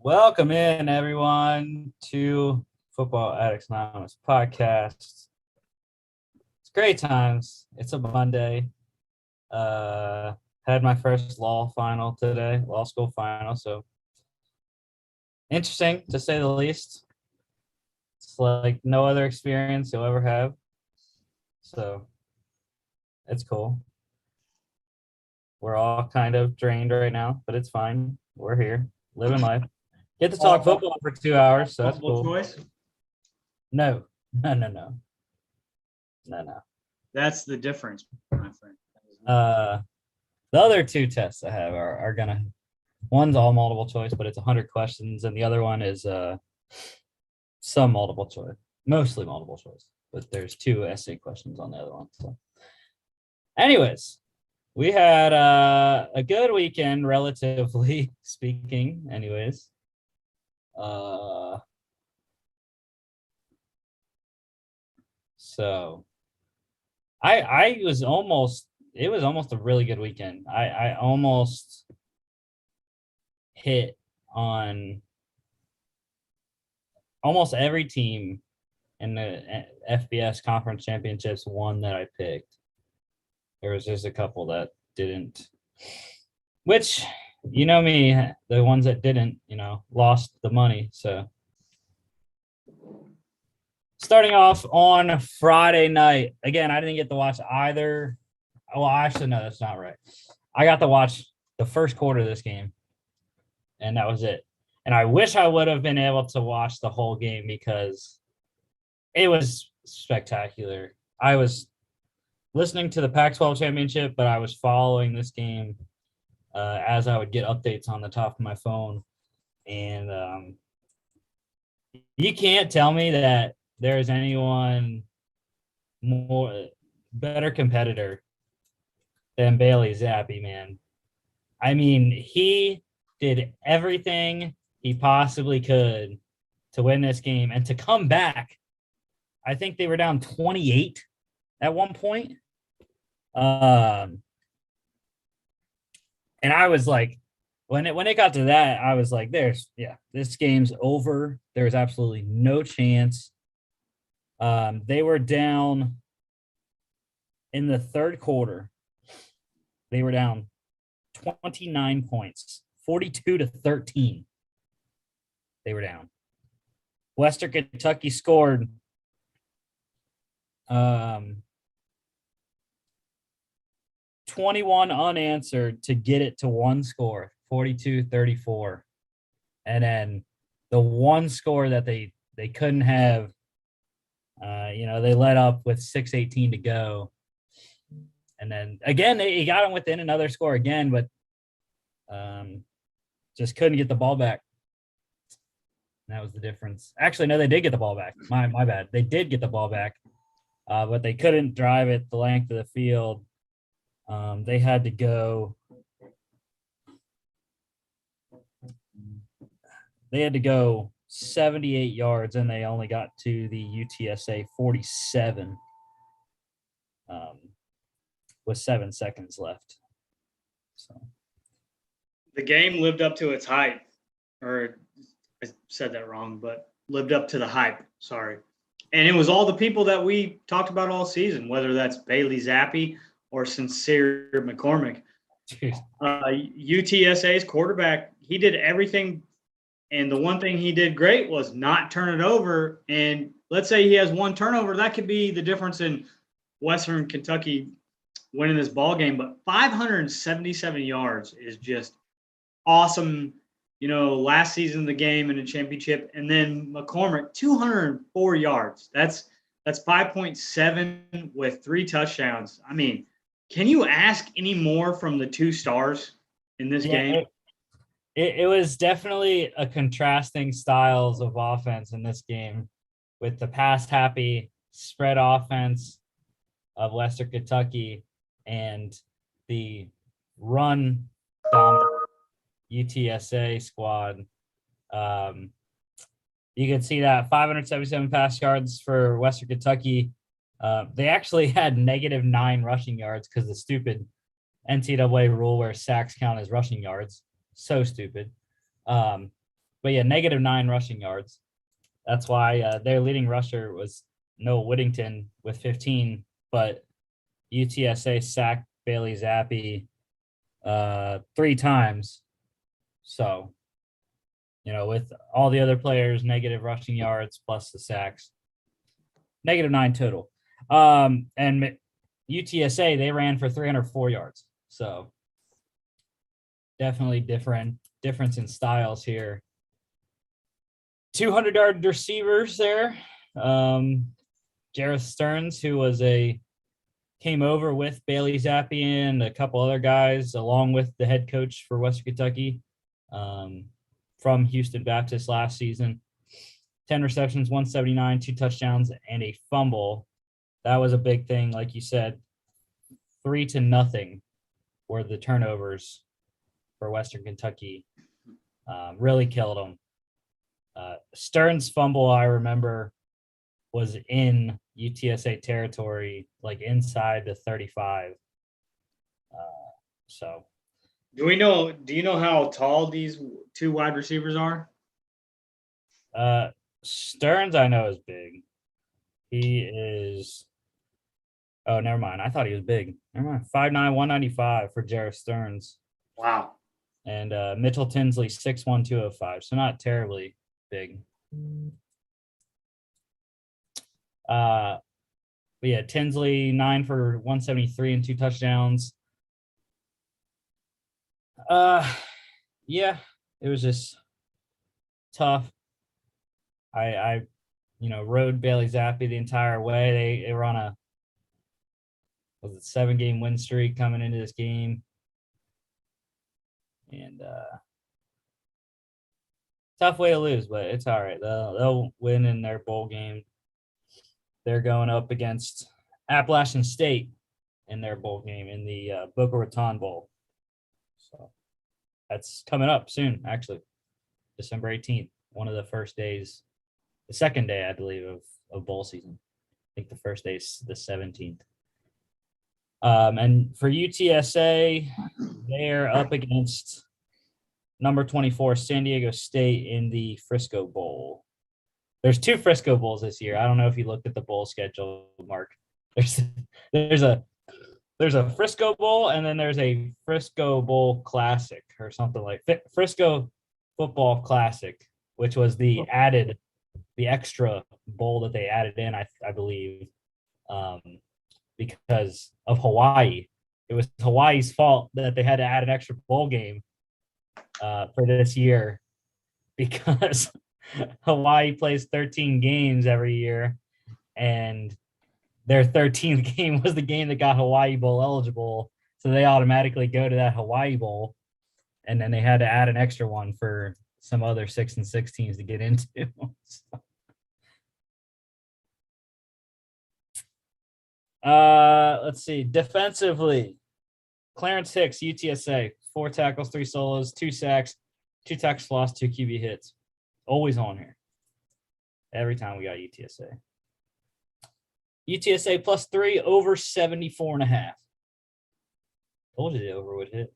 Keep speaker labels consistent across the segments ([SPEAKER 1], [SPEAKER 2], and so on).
[SPEAKER 1] Welcome in, everyone, to Football Addicts Anonymous podcast. It's great times. It's a Monday. Had my first law school final, so interesting to say the least. It's like no other experience you'll ever have. So it's cool. We're all kind of drained right now, but it's fine. We're here, living life. Get to talk football for 2 hours, so that's cool. Choice? No.
[SPEAKER 2] That's the difference, my friend.
[SPEAKER 1] The other two tests I have are gonna. One's all multiple choice, but it's 100 questions, and the other one is some multiple choice, mostly multiple choice. But there's 2 essay questions on the other one. So, anyways, we had a good weekend, relatively speaking. Anyways. So I was almost, it was almost a really good weekend. I almost hit on almost every team in the FBS conference championships, one that I picked. There was just a couple that didn't, which, you know me, the ones that didn't, lost the money. So starting off on Friday night, again, I didn't get to watch either. Well, actually, no, that's not right. I got to watch the first quarter of this game, and that was it. And I wish I would have been able to watch the whole game because it was spectacular. I was listening to the Pac-12 championship, but I was following this game as I would get updates on the top of my phone. And you can't tell me that there is anyone better competitor than Bailey Zappi, man. I mean, he did everything he possibly could to win this game and to come back. I think they were down 28 at one point. And I was like, when it got to that, I was like, this game's over. There's absolutely no chance. They were down in the third quarter. They were down 29 points, 42-13. They were down. Western Kentucky scored 21 unanswered to get it to one score, 42-34. And then the one score that they couldn't have, they let up with 6:18 to go. And then again, they got them within another score again, but just couldn't get the ball back. And that was the difference. Actually, no, they did get the ball back. My bad. They did get the ball back, but they couldn't drive it the length of the field. They had to go 78 yards, and they only got to the UTSA 47 with 7 seconds left. So
[SPEAKER 2] the game lived up to its hype, or I said that wrong, but lived up to the hype. Sorry. And it was all the people that we talked about all season, whether that's Bailey Zappi or Sincere McCormick. UTSA's quarterback, he did everything. And the one thing he did great was not turn it over. And let's say he has one turnover, that could be the difference in Western Kentucky winning this ball game. But 577 yards is just awesome. Last season of the game in a championship. And then McCormick, 204 yards. That's 5.7 with 3 touchdowns. I mean, can you ask any more from the 2 stars in this game?
[SPEAKER 1] It was definitely a contrasting styles of offense in this game, with the pass-happy spread offense of Western Kentucky and the run-dominant UTSA squad. You can see that 577 pass yards for Western Kentucky. They actually had -9 rushing yards because the stupid NCAA rule where sacks count as rushing yards. So stupid. But But yeah, -9 rushing yards. That's why their leading rusher was Noah Whittington with 15, but UTSA sacked Bailey Zappi 3 times. So, with all the other players, negative rushing yards plus the sacks, -9 total. And UTSA, they ran for 304 yards. So definitely difference in styles here. 200-yard receivers there. Jareth Stearns, who came over with Bailey Zappi and a couple other guys, along with the head coach for Western Kentucky, from Houston Baptist last season. 10 receptions, 179, 2 touchdowns, and a fumble. That was a big thing, like you said. 3-0 were the turnovers for Western Kentucky. Really killed them. Stearns' fumble, I remember, was in UTSA territory, like inside the 35. So,
[SPEAKER 2] do you know how tall these 2 wide receivers are?
[SPEAKER 1] Stearns, I know, is big. He is. Oh, never mind. I thought he was big. Never mind. 5'9", 195 for Jareth Stearns.
[SPEAKER 2] Wow.
[SPEAKER 1] And Mitchell Tinsley, 6'1", 205. So not terribly big. But yeah, Tinsley 9 for 173 and 2 touchdowns. Yeah, it was just tough. I rode Bailey Zappi the entire way. They were on a 7-game win streak coming into this game, and tough way to lose, but it's all right. They'll win in their bowl game. They're going up against Appalachian State in their bowl game in the Boca Raton Bowl. So that's coming up soon, actually. December 18th, one of the first days, the second day, I believe, of bowl season. I think the first day is the 17th. And for UTSA, they're up against number 24, San Diego State, in the Frisco Bowl. There's 2 Frisco Bowls this year. I don't know if you looked at the bowl schedule, Mark. There's a Frisco Bowl, and then there's a Frisco Bowl Classic or something like Frisco Football Classic, which was the extra bowl that they added in, I believe, because of Hawaii. It was Hawaii's fault that they had to add an extra bowl game for this year, because Hawaii plays 13 games every year, and their 13th game was the game that got Hawaii Bowl eligible. So they automatically go to that Hawaii Bowl, and then they had to add an extra one for some other 6 and 6 teams to get into. Let's see. Defensively, Clarence Hicks, UTSA, 4 tackles, 3 solos, 2 sacks, 2 tackles lost, 2 QB hits. Always on here. Every time we got UTSA. UTSA +3 over 74.5. Told you the over would hit.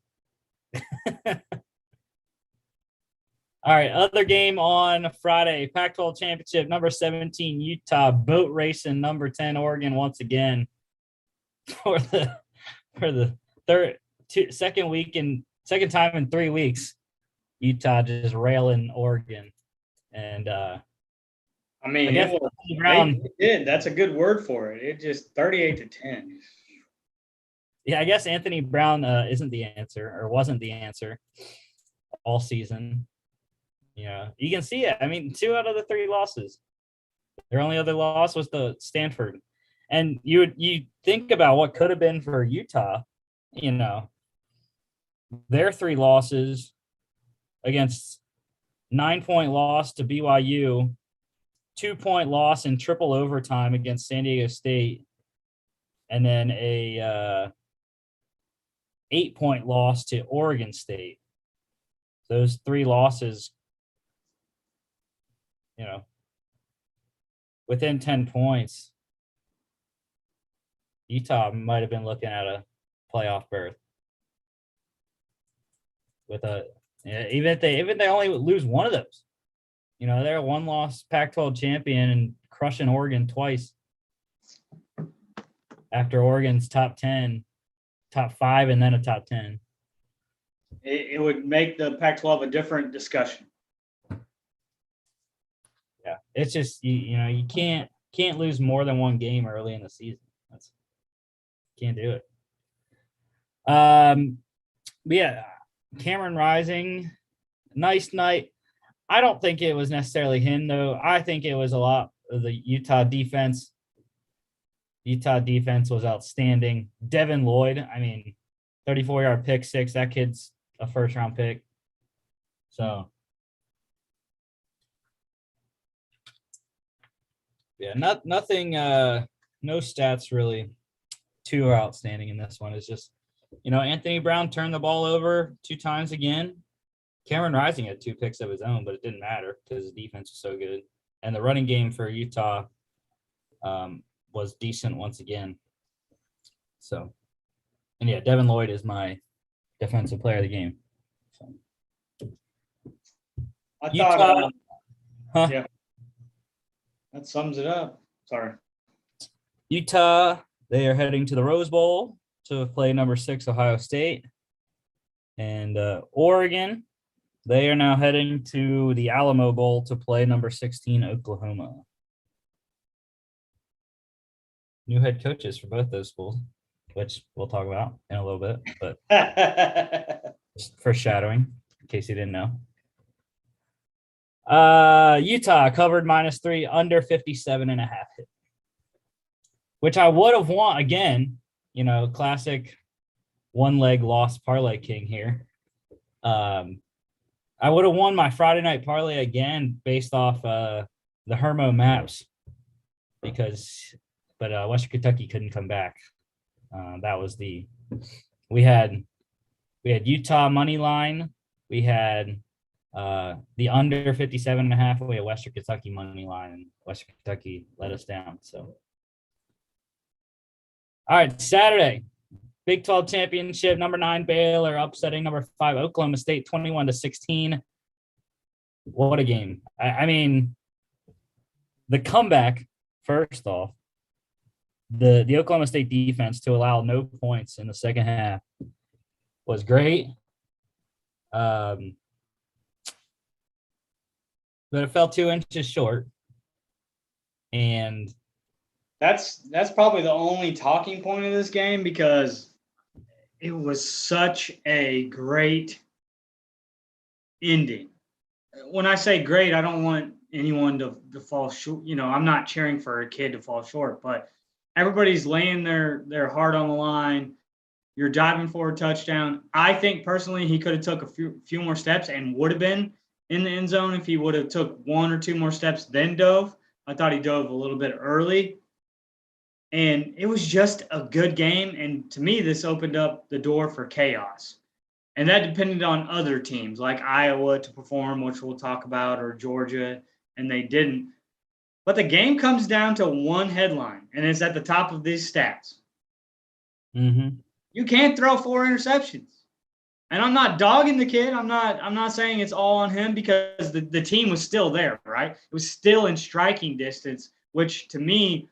[SPEAKER 1] All right, other game on Friday, Pac-12 Championship, number 17, Utah, boat racing number 10, Oregon once again for the second time in 3 weeks. Utah just railing Oregon, and
[SPEAKER 2] I mean,
[SPEAKER 1] I guess
[SPEAKER 2] it did. That's a good word for it. It just 38-10.
[SPEAKER 1] Yeah, I guess Anthony Brown isn't the answer, or wasn't the answer all season. You can see it. I mean, 2 out of the 3 losses. Their only other loss was to Stanford. And you think about what could have been for Utah, their 3 losses against 9-point loss to BYU, 2-point loss in triple overtime against San Diego State, and then a 8-point loss to Oregon State. Those 3 losses, within 10 points, Utah might have been looking at a playoff berth. With even if they only lose one of those, You know, they're a one-loss Pac-12 champion and crushing Oregon twice after Oregon's top 10, top 5, and then a top 10.
[SPEAKER 2] It would make the Pac-12 a different discussion.
[SPEAKER 1] Yeah, it's just you can't lose more than one game early in the season. Can't do it. But yeah, Cameron Rising, nice night. I don't think it was necessarily him though. I think it was a lot of the Utah defense. Utah defense was outstanding. Devin Lloyd, I mean, 34-yard pick six. That kid's a first-round pick. So, yeah, nothing. No stats really too outstanding in this one. It's just, Anthony Brown turned the ball over 2 times again. Cameron Rising had 2 picks of his own, but it didn't matter because his defense was so good. And the running game for Utah was decent once again. So, and yeah, Devin Lloyd is my defensive player of the game. So.
[SPEAKER 2] I
[SPEAKER 1] Utah,
[SPEAKER 2] thought, yeah, that sums it up. Sorry.
[SPEAKER 1] Utah, they are heading to the Rose Bowl to play number 6 Ohio State. And Oregon, they are now heading to the Alamo Bowl to play number 16 Oklahoma. New head coaches for both those schools, which we'll talk about in a little bit, but just foreshadowing in case you didn't know. Utah covered -3 under 57.5 hit, which I would have won again, classic one leg loss parlay king here. I would have won my Friday night parlay again based off the Hermo maps but Western Kentucky couldn't come back. That was we had Utah money line. We had the under 57.5. We had Western Kentucky money line, and Western Kentucky let us down. So, all right, Saturday, Big 12 championship, number 9 Baylor upsetting number 5 Oklahoma State 21-16. What a game! I mean, the comeback. First off, the Oklahoma State defense to allow no points in the second half was great. But it fell 2 inches short. And
[SPEAKER 2] that's probably the only talking point of this game because it was such a great ending. When I say great, I don't want anyone to fall short. I'm not cheering for a kid to fall short, but everybody's laying their heart on the line. You're diving for a touchdown. I think personally he could have took a few more steps and would have been in the end zone if he would have took 1 or 2 more steps then dove. I thought he dove a little bit early. And it was just a good game. And to me, this opened up the door for chaos. And that depended on other teams like Iowa to perform, which we'll talk about, or Georgia, and they didn't. But the game comes down to one headline, and it's at the top of these stats.
[SPEAKER 1] Mm-hmm.
[SPEAKER 2] You can't throw 4 interceptions. And I'm not dogging the kid. I'm not saying it's all on him because the team was still there, right? It was still in striking distance, which to me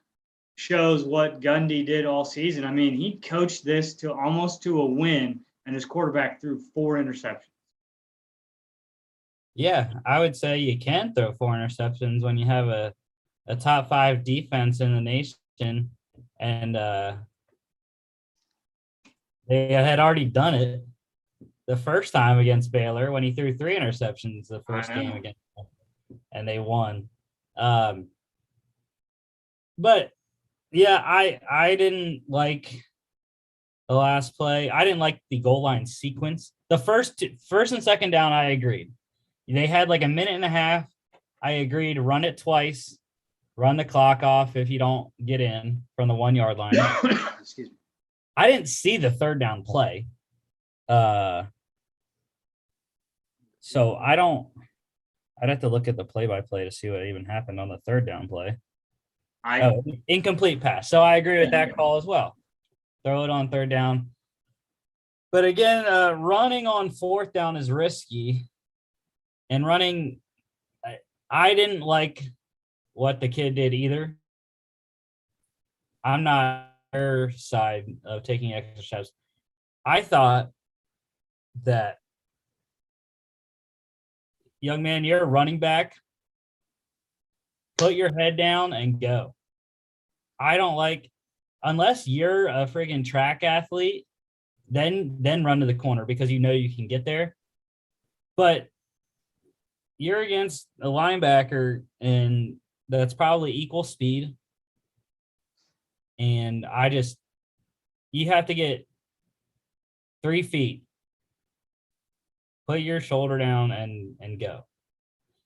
[SPEAKER 2] shows what Gundy did all season. I mean, he coached this to almost to a win, and his quarterback threw 4 interceptions.
[SPEAKER 1] Yeah, I would say you can throw 4 interceptions when you have a top 5 defense in the nation, and they had already done it the first time against Baylor when he threw 3 interceptions the first game against them, and they won. But yeah, I didn't like the last play. I didn't like the goal line sequence. The first and second down, I agreed. They had like a minute and a half. I agreed to run it twice, run the clock off if you don't get in from the 1 yard line.
[SPEAKER 2] Excuse me.
[SPEAKER 1] I didn't see the third down play. So I'd have to look at the play-by-play to see what even happened on the third down play. Incomplete pass. So I agree with that call as well. Throw it on third down. But again, running on fourth down is risky. And running, I didn't like what the kid did either. I'm not her side of taking extra steps. I thought that, young man, you're a running back. Put your head down and go. I don't like, unless you're a friggin' track athlete, then run to the corner because you know you can get there. But you're against a linebacker, and that's probably equal speed. And you have to get 3 feet. Put your shoulder down and go.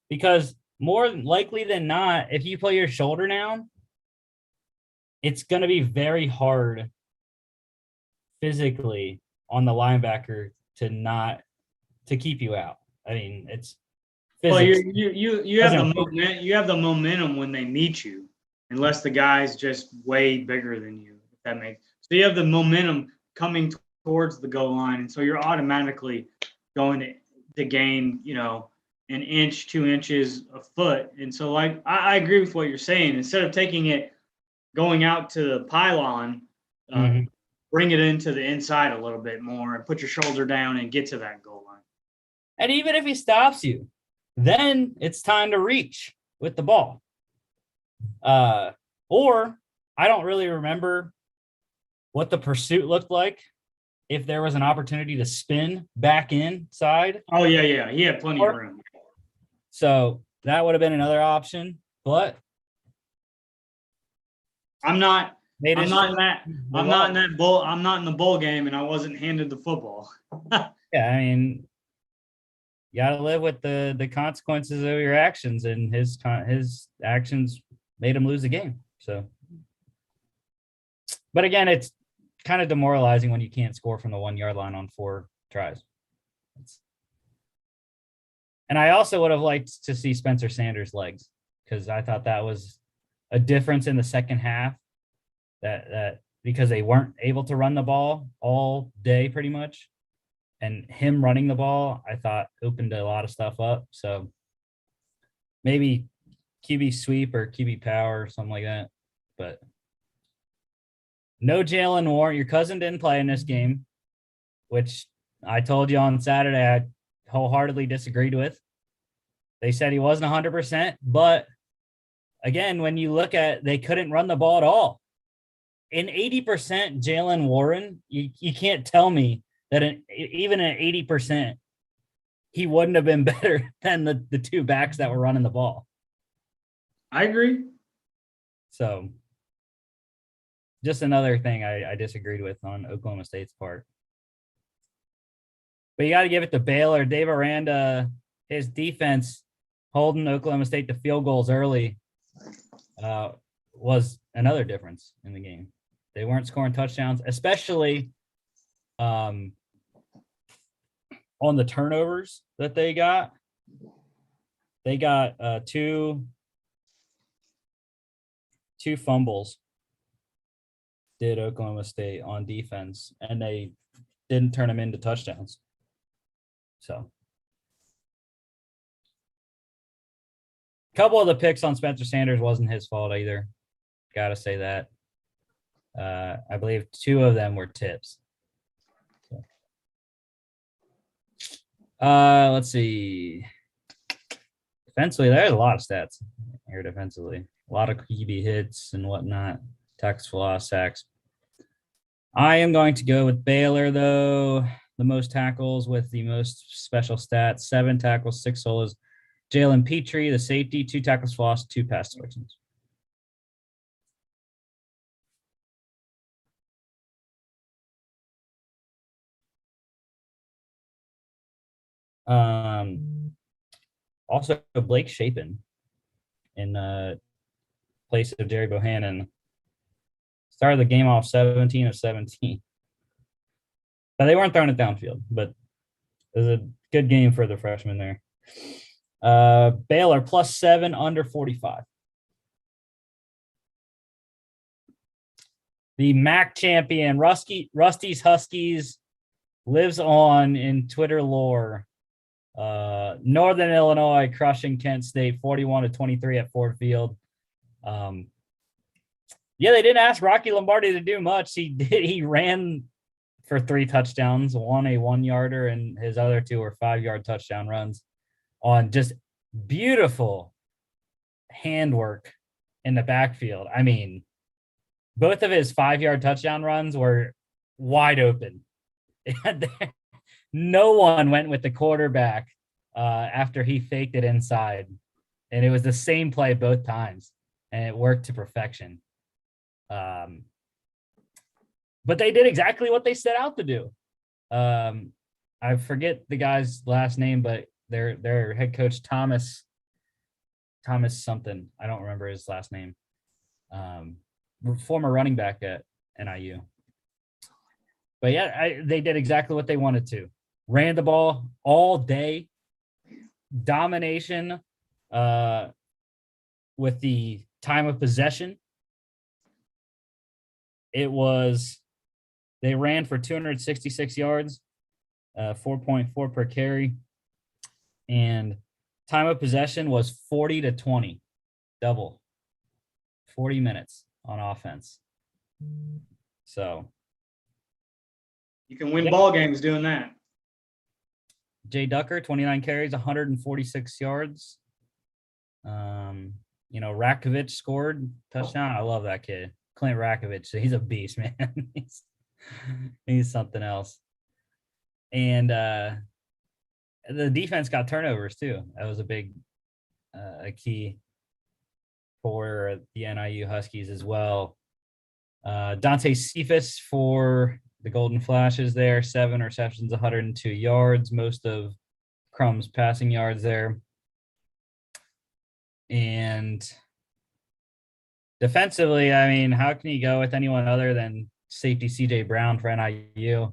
[SPEAKER 1] Because more likely than not, if you put your shoulder down, it's going to be very hard physically on the linebacker to keep you out. I mean, it's physics.
[SPEAKER 2] Well, you have the momentum when they meet you, unless the guy's just way bigger than you. If that makes so, you have the momentum coming towards the goal line, and so you're automatically going to gain, an inch, 2 inches, a foot. And so, like, I agree with what you're saying. Instead of taking it going out to the pylon, bring it into the inside a little bit more and put your shoulder down and get to that goal line.
[SPEAKER 1] And even if he stops you, then it's time to reach with the ball. Or I don't really remember what the pursuit looked like. If there was an opportunity to spin back inside.
[SPEAKER 2] Oh, yeah. He had plenty of room.
[SPEAKER 1] So that would have been another option. But
[SPEAKER 2] I'm not in the bowl game, and I wasn't handed the football.
[SPEAKER 1] Yeah, I mean, you got to live with the consequences of your actions, and his actions made him lose the game. So, but again, it's kind of demoralizing when you can't score from the 1 yard line on 4 tries. And I also would have liked to see Spencer Sanders' legs, because I thought that was a difference in the second half, that because they weren't able to run the ball all day pretty much. And him running the ball, I thought, opened a lot of stuff up. So maybe QB sweep or QB power or something like that. But no Jalen Warren. Your cousin didn't play in this game, which I told you on Saturday I wholeheartedly disagreed with. They said he wasn't 100%. But again, when you look at, they couldn't run the ball at all. In 80% Jalen Warren, you can't tell me that even at 80%, he wouldn't have been better than the 2 backs that were running the ball.
[SPEAKER 2] I agree.
[SPEAKER 1] So just another thing I disagreed with on Oklahoma State's part. But you got to give it to Baylor. Dave Aranda, his defense holding Oklahoma State to field goals early was another difference in the game. They weren't scoring touchdowns, especially on the turnovers that they got. They got two fumbles, did Oklahoma State, on defense, and they didn't turn them into touchdowns. So a couple of the picks on Spencer Sanders wasn't his fault either. Got to say that. I believe 2 of them were tips. So. Let's see. Defensively, there's a lot of stats here defensively. A lot of QB hits and whatnot. Tackles for loss, sacks. I am going to go with Baylor, though. The most tackles with the most special stats. 7 tackles, 6 solos. Jalen Petrie, the safety, 2 tackles for loss, 2 pass deflections. Also Blake Shapen in place of Jerry Bohannon started the game off 17 of 17. But they weren't throwing it downfield, but it was a good game for the freshman there. Baylor +7 under 45. The MAC champion, Rusty's Huskies, lives on in Twitter lore Northern Illinois crushing Kent State 41-23 at Ford Field. Yeah, they didn't ask Rocky Lombardi to do much. He ran for 3 touchdowns, one a 1-yarder, and his other 2 were 5-yard touchdown runs on just beautiful handwork in the backfield. I mean, both of his 5-yard touchdown runs were wide open. No one went with the quarterback after he faked it inside. And it was the same play both times. And it worked to perfection. But they did exactly what they set out to do. I forget the guy's last name, but their head coach, Thomas something. I don't remember his last name. Former running back at NIU. But yeah, they did exactly what they wanted to. Ran the ball all day. Domination with the time of possession. They ran for 266 yards, 4.4 per carry. And time of possession was 40-20, double. 40 minutes on offense. So
[SPEAKER 2] you can win ball games doing that.
[SPEAKER 1] Jay Ducker, 29 carries, 146 yards. Rakovic scored touchdown. I love that kid. Clint Rakovic. He's a beast, man. he's something else. And the defense got turnovers too. That was a big a key for the NIU Huskies as well. Dante Cephas for the Golden Flashes there, 7 receptions, 102 yards, most of Crumb's passing yards there. And defensively, I mean, how can you go with anyone other than safety CJ Brown for NIU?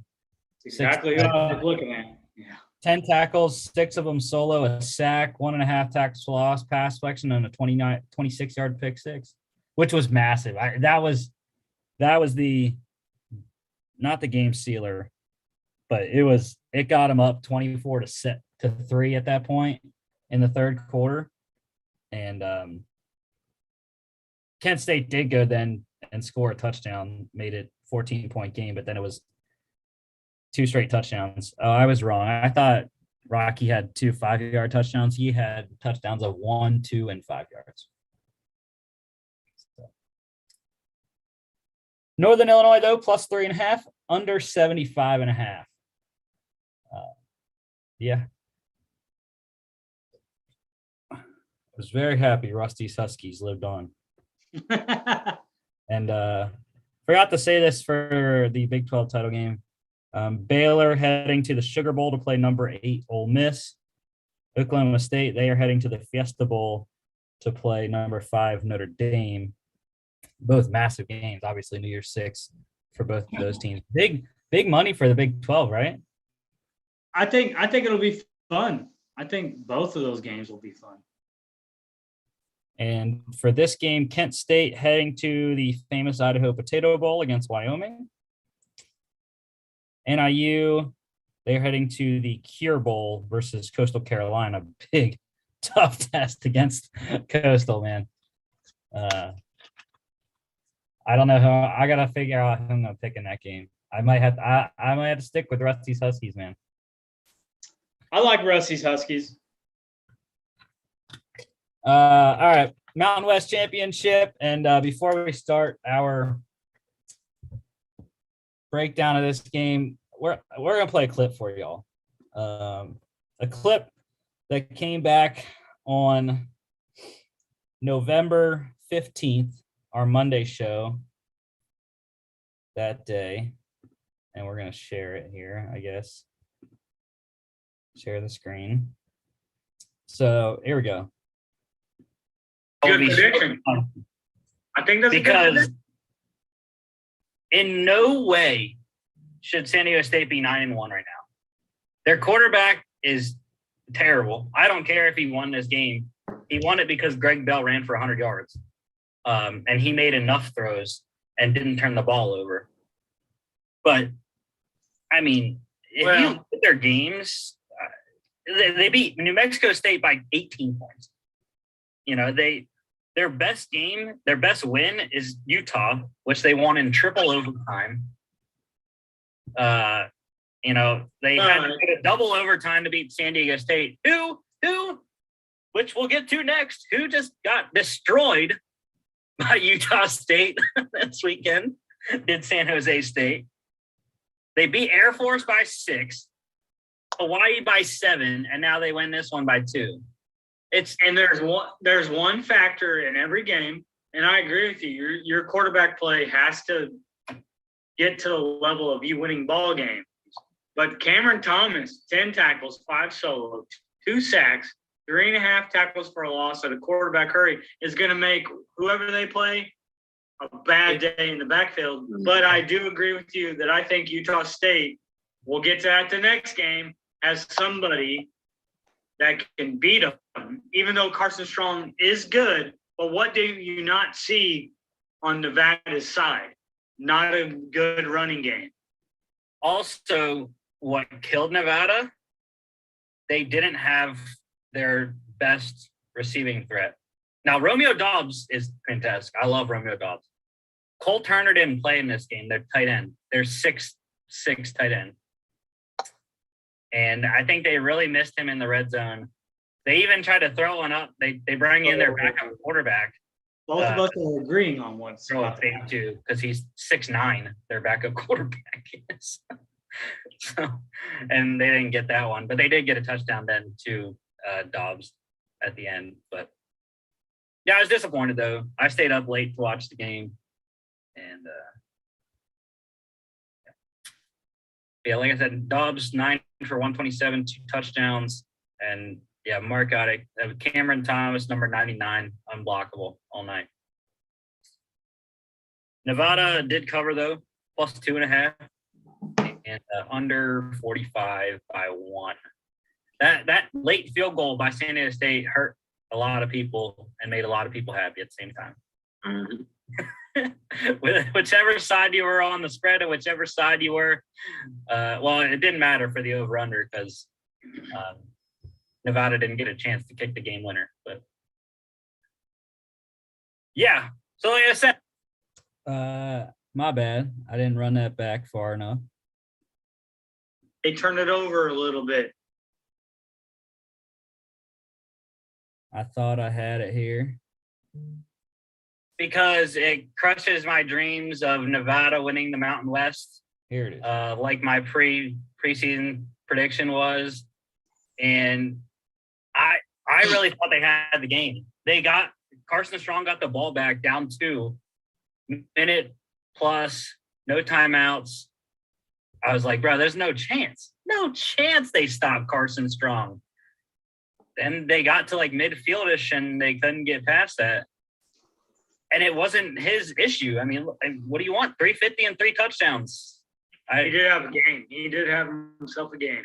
[SPEAKER 2] Exactly what I was looking at. Yeah.
[SPEAKER 1] 10 tackles, 6 of them solo, a sack, 1.5 tackles for loss, pass deflection, and a 26-yard pick six, which was massive. That was the not the game sealer, but it got him up 24-3 at that point in the third quarter. And Kent State did go then and score a touchdown, made it 14-point game, but then it was 2 straight touchdowns. Oh, I was wrong. I thought Rocky had 2 5-yard touchdowns. He had touchdowns of 1, 2, and 5 yards. So. Northern Illinois, though, plus 3.5, under 75.5. Yeah. I was very happy Rusty's Huskies lived on. And forgot to say this for the Big 12 title game. Baylor heading to the Sugar Bowl to play number 8 Ole Miss. Oklahoma State, they are heading to the Fiesta Bowl to play number 5 Notre Dame. Both massive games, obviously New Year's 6 for both of those teams. Big money for the Big 12, right?
[SPEAKER 2] I think it'll be fun. I think both of those games will be fun.
[SPEAKER 1] And for this game, Kent State heading to the famous Idaho Potato Bowl against Wyoming. NIU, they're heading to the Cure Bowl versus Coastal Carolina. Big, tough test against Coastal, man. I don't know how. I gotta figure out who I'm gonna pick in that game. I might have to stick with Rusty's Huskies, man.
[SPEAKER 2] I like Rusty's Huskies.
[SPEAKER 1] All right, Mountain West Championship, and before we start our breakdown of this game, we're gonna play a clip for y'all. A clip that came back on November 15th, our Monday show that day, and we're gonna share it here, I guess. Share the screen. So here we go.
[SPEAKER 2] Good prediction. I think that's
[SPEAKER 1] because in no way should San Diego State be 9-1 right now. Their quarterback is terrible. I don't care if he won this game. He won it because Greg Bell ran for 100 yards. And he made enough throws and didn't turn the ball over. But, I mean, if you look at their games,
[SPEAKER 3] They beat New Mexico State by 18 points. You know, their best win is Utah, which they won in triple overtime. You know, they had to go to double overtime to beat San Diego State, who, which we'll get to next, who just got destroyed by Utah State this weekend, did San Jose State. They beat Air Force by 6, Hawaii by 7, and now they win this one by 2.
[SPEAKER 2] And there's one factor in every game, and I agree with you. Your quarterback play has to get to the level of you winning ball games. But Cameron Thomas, 10 tackles, 5 solo, 2 sacks, 3.5 tackles for a loss at a quarterback hurry is going to make whoever they play a bad day in the backfield. But I do agree with you that I think Utah State, we'll get to that the next game, has somebody that can beat them, even though Carson Strong is good. But what do you not see on Nevada's side? Not a good running game.
[SPEAKER 3] Also, what killed Nevada, they didn't have their best receiving threat. Now, Romeo Dobbs is fantastic. I love Romeo Dobbs. Cole Turner didn't play in this game. They're tight end. They're 6'6" tight end. And I think they really missed him in the red zone. They even tried to throw one up. They bring in their backup quarterback.
[SPEAKER 2] Both of us are agreeing on one.
[SPEAKER 3] Throw a fake too, because he's 6'9", their backup quarterback is. So, and they didn't get that one, but they did get a touchdown then to Dobbs at the end. But yeah, I was disappointed though. I stayed up late to watch the game, and yeah, like I said, Dobbs 9 for 127, 2 touchdowns, and yeah, Mark got it. Cameron Thomas, number 99, unblockable all night. Nevada did cover though, plus 2.5, and under 45 by 1. That late field goal by San Diego State hurt a lot of people and made a lot of people happy at the same time.
[SPEAKER 2] Mm-hmm.
[SPEAKER 3] Whichever side you were on the spread, or whichever side you were, well, it didn't matter for the over/under because Nevada didn't get a chance to kick the game winner. But yeah, so like I said,
[SPEAKER 1] my bad. I didn't run that back far enough.
[SPEAKER 2] They turned it over a little bit.
[SPEAKER 1] I thought I had it here.
[SPEAKER 3] because it crushes my dreams of Nevada winning the Mountain West.
[SPEAKER 1] Here it is.
[SPEAKER 3] Like my preseason prediction was. And I really thought they had the game. Carson Strong got the ball back down 2 minute plus, no timeouts. I was like, bro, there's no chance they stop Carson Strong. Then they got to like midfieldish and they couldn't get past that. And it wasn't his issue. I mean, what do you want? 350 and 3 touchdowns.
[SPEAKER 2] He did have a game. He did have himself a game.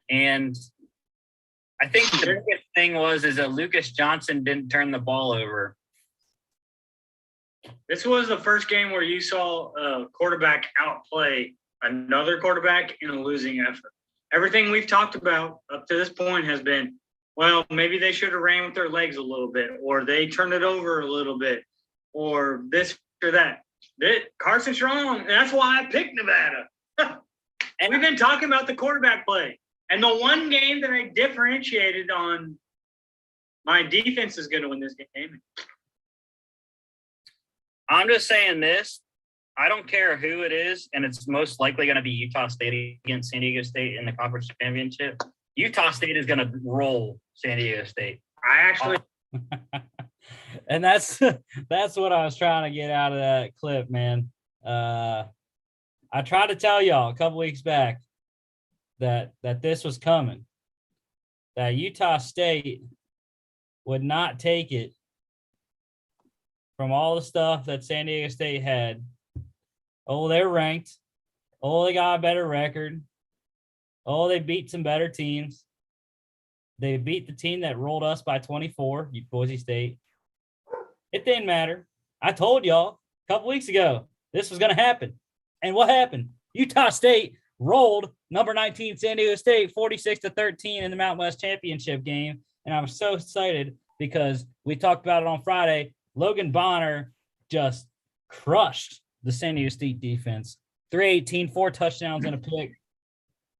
[SPEAKER 3] And I think the biggest thing is that Lucas Johnson didn't turn the ball over.
[SPEAKER 2] This was the first game where you saw a quarterback outplay another quarterback in a losing effort. Everything we've talked about up to this point has been, well, maybe they should have ran with their legs a little bit, or they turned it over a little bit, or this or that. Carson Strong, that's why I picked Nevada. And we've been talking about the quarterback play. And the one game that I differentiated on, my defense is going to win this game.
[SPEAKER 3] I'm just saying this. I don't care who it is, and it's most likely going to be Utah State against San Diego State in the conference championship. Utah State is going to roll San Diego State.
[SPEAKER 1] And that's what I was trying to get out of that clip, man. I tried to tell y'all a couple weeks back that this was coming, that Utah State would not take it from all the stuff that San Diego State had. Oh, they're ranked. Oh, they got a better record. Oh, they beat some better teams. They beat the team that rolled us by 24, Boise State. It didn't matter. I told y'all a couple weeks ago this was going to happen. And what happened? Utah State rolled number 19 San Diego State 46-13 in the Mountain West Championship game. And I was so excited because we talked about it on Friday. Logan Bonner just crushed the San Diego State defense. 318, 4 touchdowns and a pick,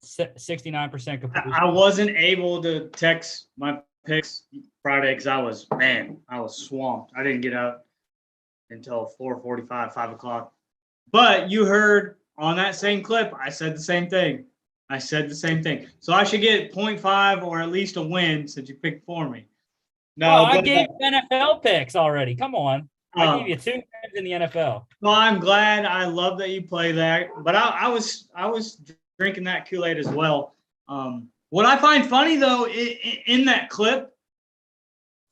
[SPEAKER 1] 69% completion.
[SPEAKER 2] I wasn't able to text my picks Friday because I was swamped. I didn't get out until 4:45, 5 o'clock. But you heard on that same clip, I said the same thing. So I should get 0.5 or at least a win since you picked for me. No,
[SPEAKER 1] I gave NFL picks already. Come on. I gave you 2 wins in the NFL.
[SPEAKER 2] Well, I'm glad. I love that you play that. But I was drinking that Kool-Aid as well. What I find funny, though, in that clip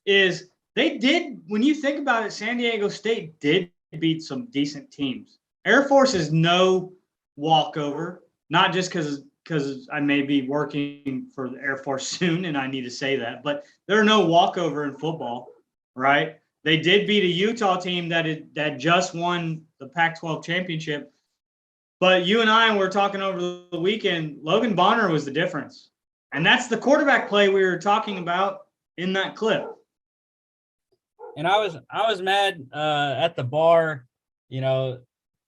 [SPEAKER 2] is they did, when you think about it, San Diego State did beat some decent teams. Air Force is no walkover, not just because I may be working for the Air Force soon and I need to say that, but they're no walkover in football, right? They did beat a Utah team that just won the Pac-12 championship. But you and I were talking over the weekend, Logan Bonner was the difference. And that's the quarterback play we were talking about in that clip.
[SPEAKER 1] And I was mad at the bar. You know,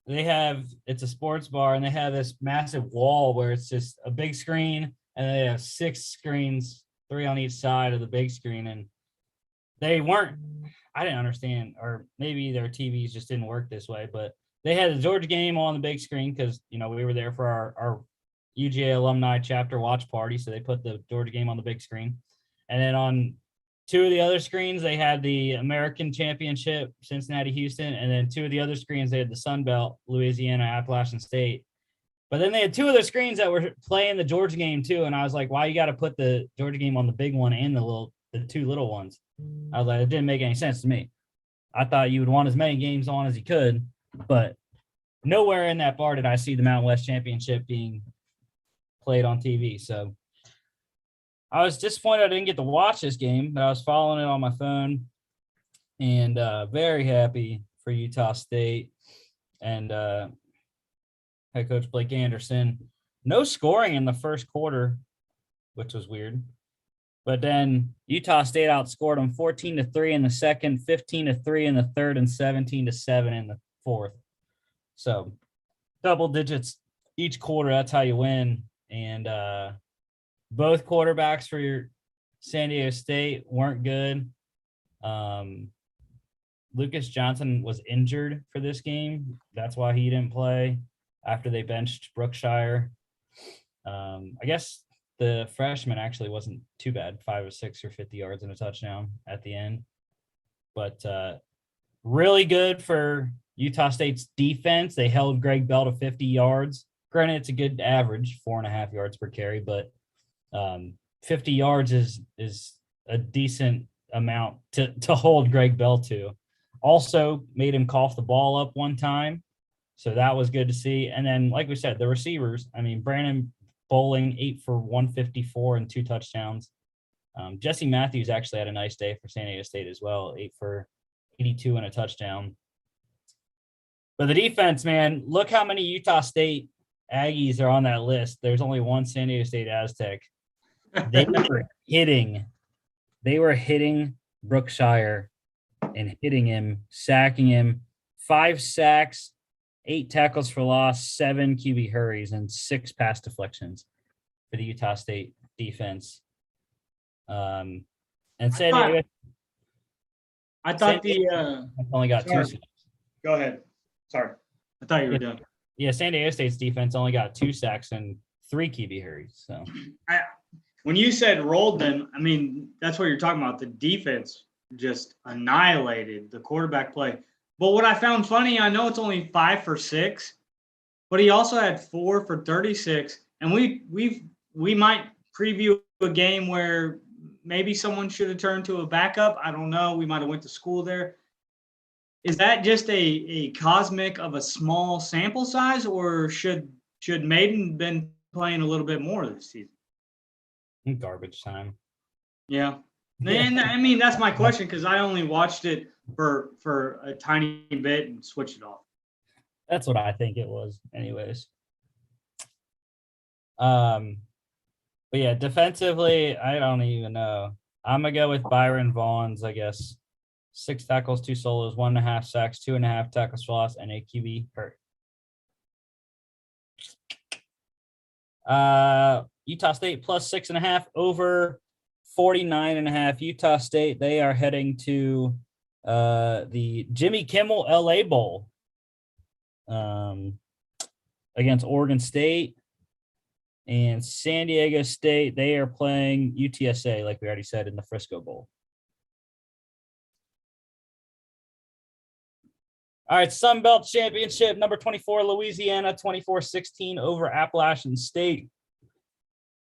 [SPEAKER 1] it's a sports bar and they have this massive wall where it's just a big screen and they have 6 screens, 3 on each side of the big screen. And I didn't understand, or maybe their TVs just didn't work this way, but they had the Georgia game on the big screen because, you know, we were there for our UGA alumni chapter watch party. So they put the Georgia game on the big screen. And then on 2 of the other screens, they had the American Championship, Cincinnati, Houston. And then 2 of the other screens, they had the Sun Belt, Louisiana, Appalachian State. But then they had 2 other screens that were playing the Georgia game too. And I was like, why you got to put the Georgia game on the big one and the 2 little ones? I was like, it didn't make any sense to me. I thought you would want as many games on as you could, but nowhere in that bar did I see the Mountain West Championship being played on TV. So I was disappointed I didn't get to watch this game, but I was following it on my phone and very happy for Utah State and head coach Blake Anderson. No scoring in the first quarter, which was weird. But then Utah State outscored them 14-3 in the second, 15-3 in the third, and 17-7 in the fourth. So double digits each quarter. That's how you win. And both quarterbacks for your San Diego State weren't good. Lucas Johnson was injured for this game. That's why he didn't play after they benched Brookshire. I guess the freshman actually wasn't too bad, 5 or 6 or 50 yards and a touchdown at the end. But really good for Utah State's defense. They held Greg Bell to 50 yards. Granted, it's a good average, 4.5 yards per carry, but 50 yards is a decent amount to hold Greg Bell to. Also made him cough the ball up one time. So that was good to see. And then, like we said, the receivers, I mean, Brandon Bowling, 8 for 154 and 2 touchdowns. Jesse Matthews actually had a nice day for San Diego State as well, 8 for 82 and a touchdown. But the defense, man, look how many Utah State Aggies are on that list. There's only one San Diego State Aztec. They were hitting Brookshire and hitting him, sacking him. 5 sacks, 8 tackles for loss, 7 QB hurries, and 6 pass deflections for the Utah State defense. And San Diego,
[SPEAKER 2] I thought
[SPEAKER 1] only got 2 sacks.
[SPEAKER 2] Go ahead. Sorry. I thought you were done.
[SPEAKER 1] Yeah, San Diego State's defense only got 2 sacks and 3 QB hurries. So
[SPEAKER 2] when you said rolled them, I mean, that's what you're talking about. The defense just annihilated the quarterback play. But what I found funny, I know it's only 5 for 6, but he also had 4 for 36. And we might preview a game where maybe someone should have turned to a backup. I don't know. We might have went to school there. Is that just a cosmic of a small sample size, or should Maiden been playing a little bit more this season?
[SPEAKER 1] Garbage time.
[SPEAKER 2] Yeah. And I mean, that's my question, because I only watched it for a tiny bit and switched it off.
[SPEAKER 1] That's what I think it was anyways. But yeah, defensively, I don't even know. I'm gonna go with Byron Vaughn's, I guess. 6 tackles, 2 solos, 1.5 sacks, 2.5 tackles for loss, and a QB hurt. Utah State plus 6.5 over 49.5. Utah State, they are heading to the Jimmy Kimmel LA Bowl against Oregon State. And San Diego State, they are playing UTSA, like we already said, in the Frisco Bowl. All right, Sun Belt Championship, number 24, Louisiana, 24-16 over Appalachian State.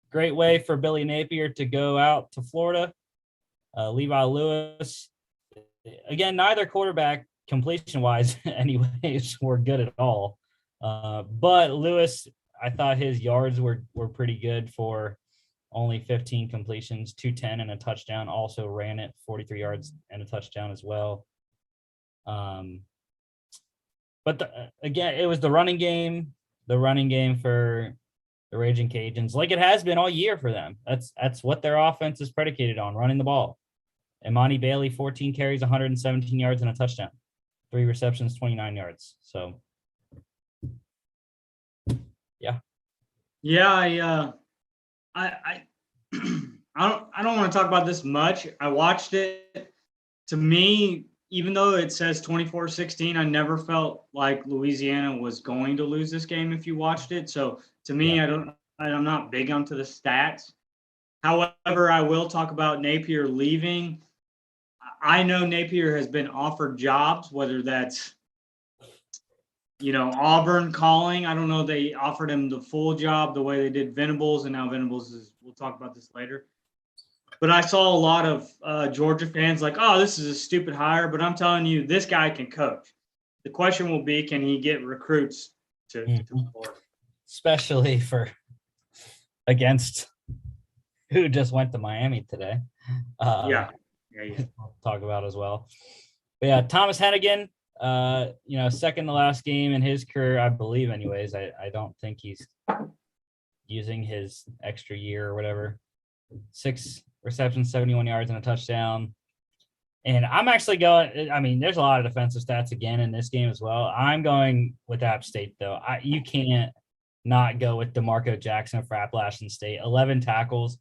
[SPEAKER 1] Great way for Billy Napier to go out to Florida. Levi Lewis. Again, neither quarterback, completion-wise, anyways, were good at all. But Lewis, I thought his yards were pretty good for only 15 completions, 210 and a touchdown. Also ran it 43 yards and a touchdown as well. But again, it was the running game for the Raging Cajuns, like it has been all year for them. That's what their offense is predicated on, running the ball. Imani Bailey, 14 carries, 117 yards and a touchdown. 3 receptions, 29 yards. So
[SPEAKER 2] Yeah, I don't want to talk about this much. I watched it. To me, even though it says 24-16, I never felt like Louisiana was going to lose this game if you watched it. So to me, I'm not big onto the stats. However, I will talk about Napier leaving. I know Napier has been offered jobs, whether that's Auburn calling. I don't know. They offered him the full job the way they did Venables, and now Venables is. We'll talk about this later. But I saw a lot of Georgia fans like, "Oh, this is a stupid hire." But I'm telling you, this guy can coach. The question will be, can he get recruits to Florida?
[SPEAKER 1] Especially against who just went to Miami today.
[SPEAKER 2] Yeah.
[SPEAKER 1] We'll talk about as well. But yeah, Thomas Hennigan. Second to last game in his career, I believe anyways. I don't think he's using his extra year or whatever. 6 receptions, 71 yards and a touchdown. And I'm actually going, there's a lot of defensive stats again in this game as well. I'm going with App State though. You can't not go with DeMarco Jackson for Appalachian State. 11 tackles,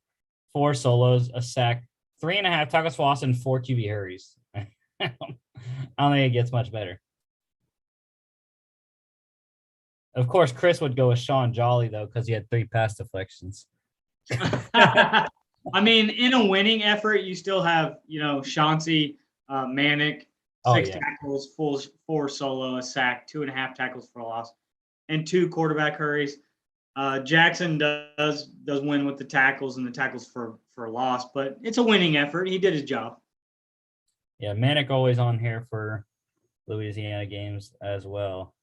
[SPEAKER 1] 4 solos, a sack, 3.5 tackles for loss, and 4 QB hurries. I don't think it gets much better. Of course, Chris would go with Sean Jolly, though, because he had 3 pass deflections.
[SPEAKER 2] In a winning effort, you still have, Chauncey, Manic, 6 tackles, 4 solo, a sack, 2.5 tackles for a loss, and 2 quarterback hurries. Jackson does win with the tackles and the tackles for a loss, but it's a winning effort. He did his job.
[SPEAKER 1] Yeah, Manic always on here for Louisiana games as well.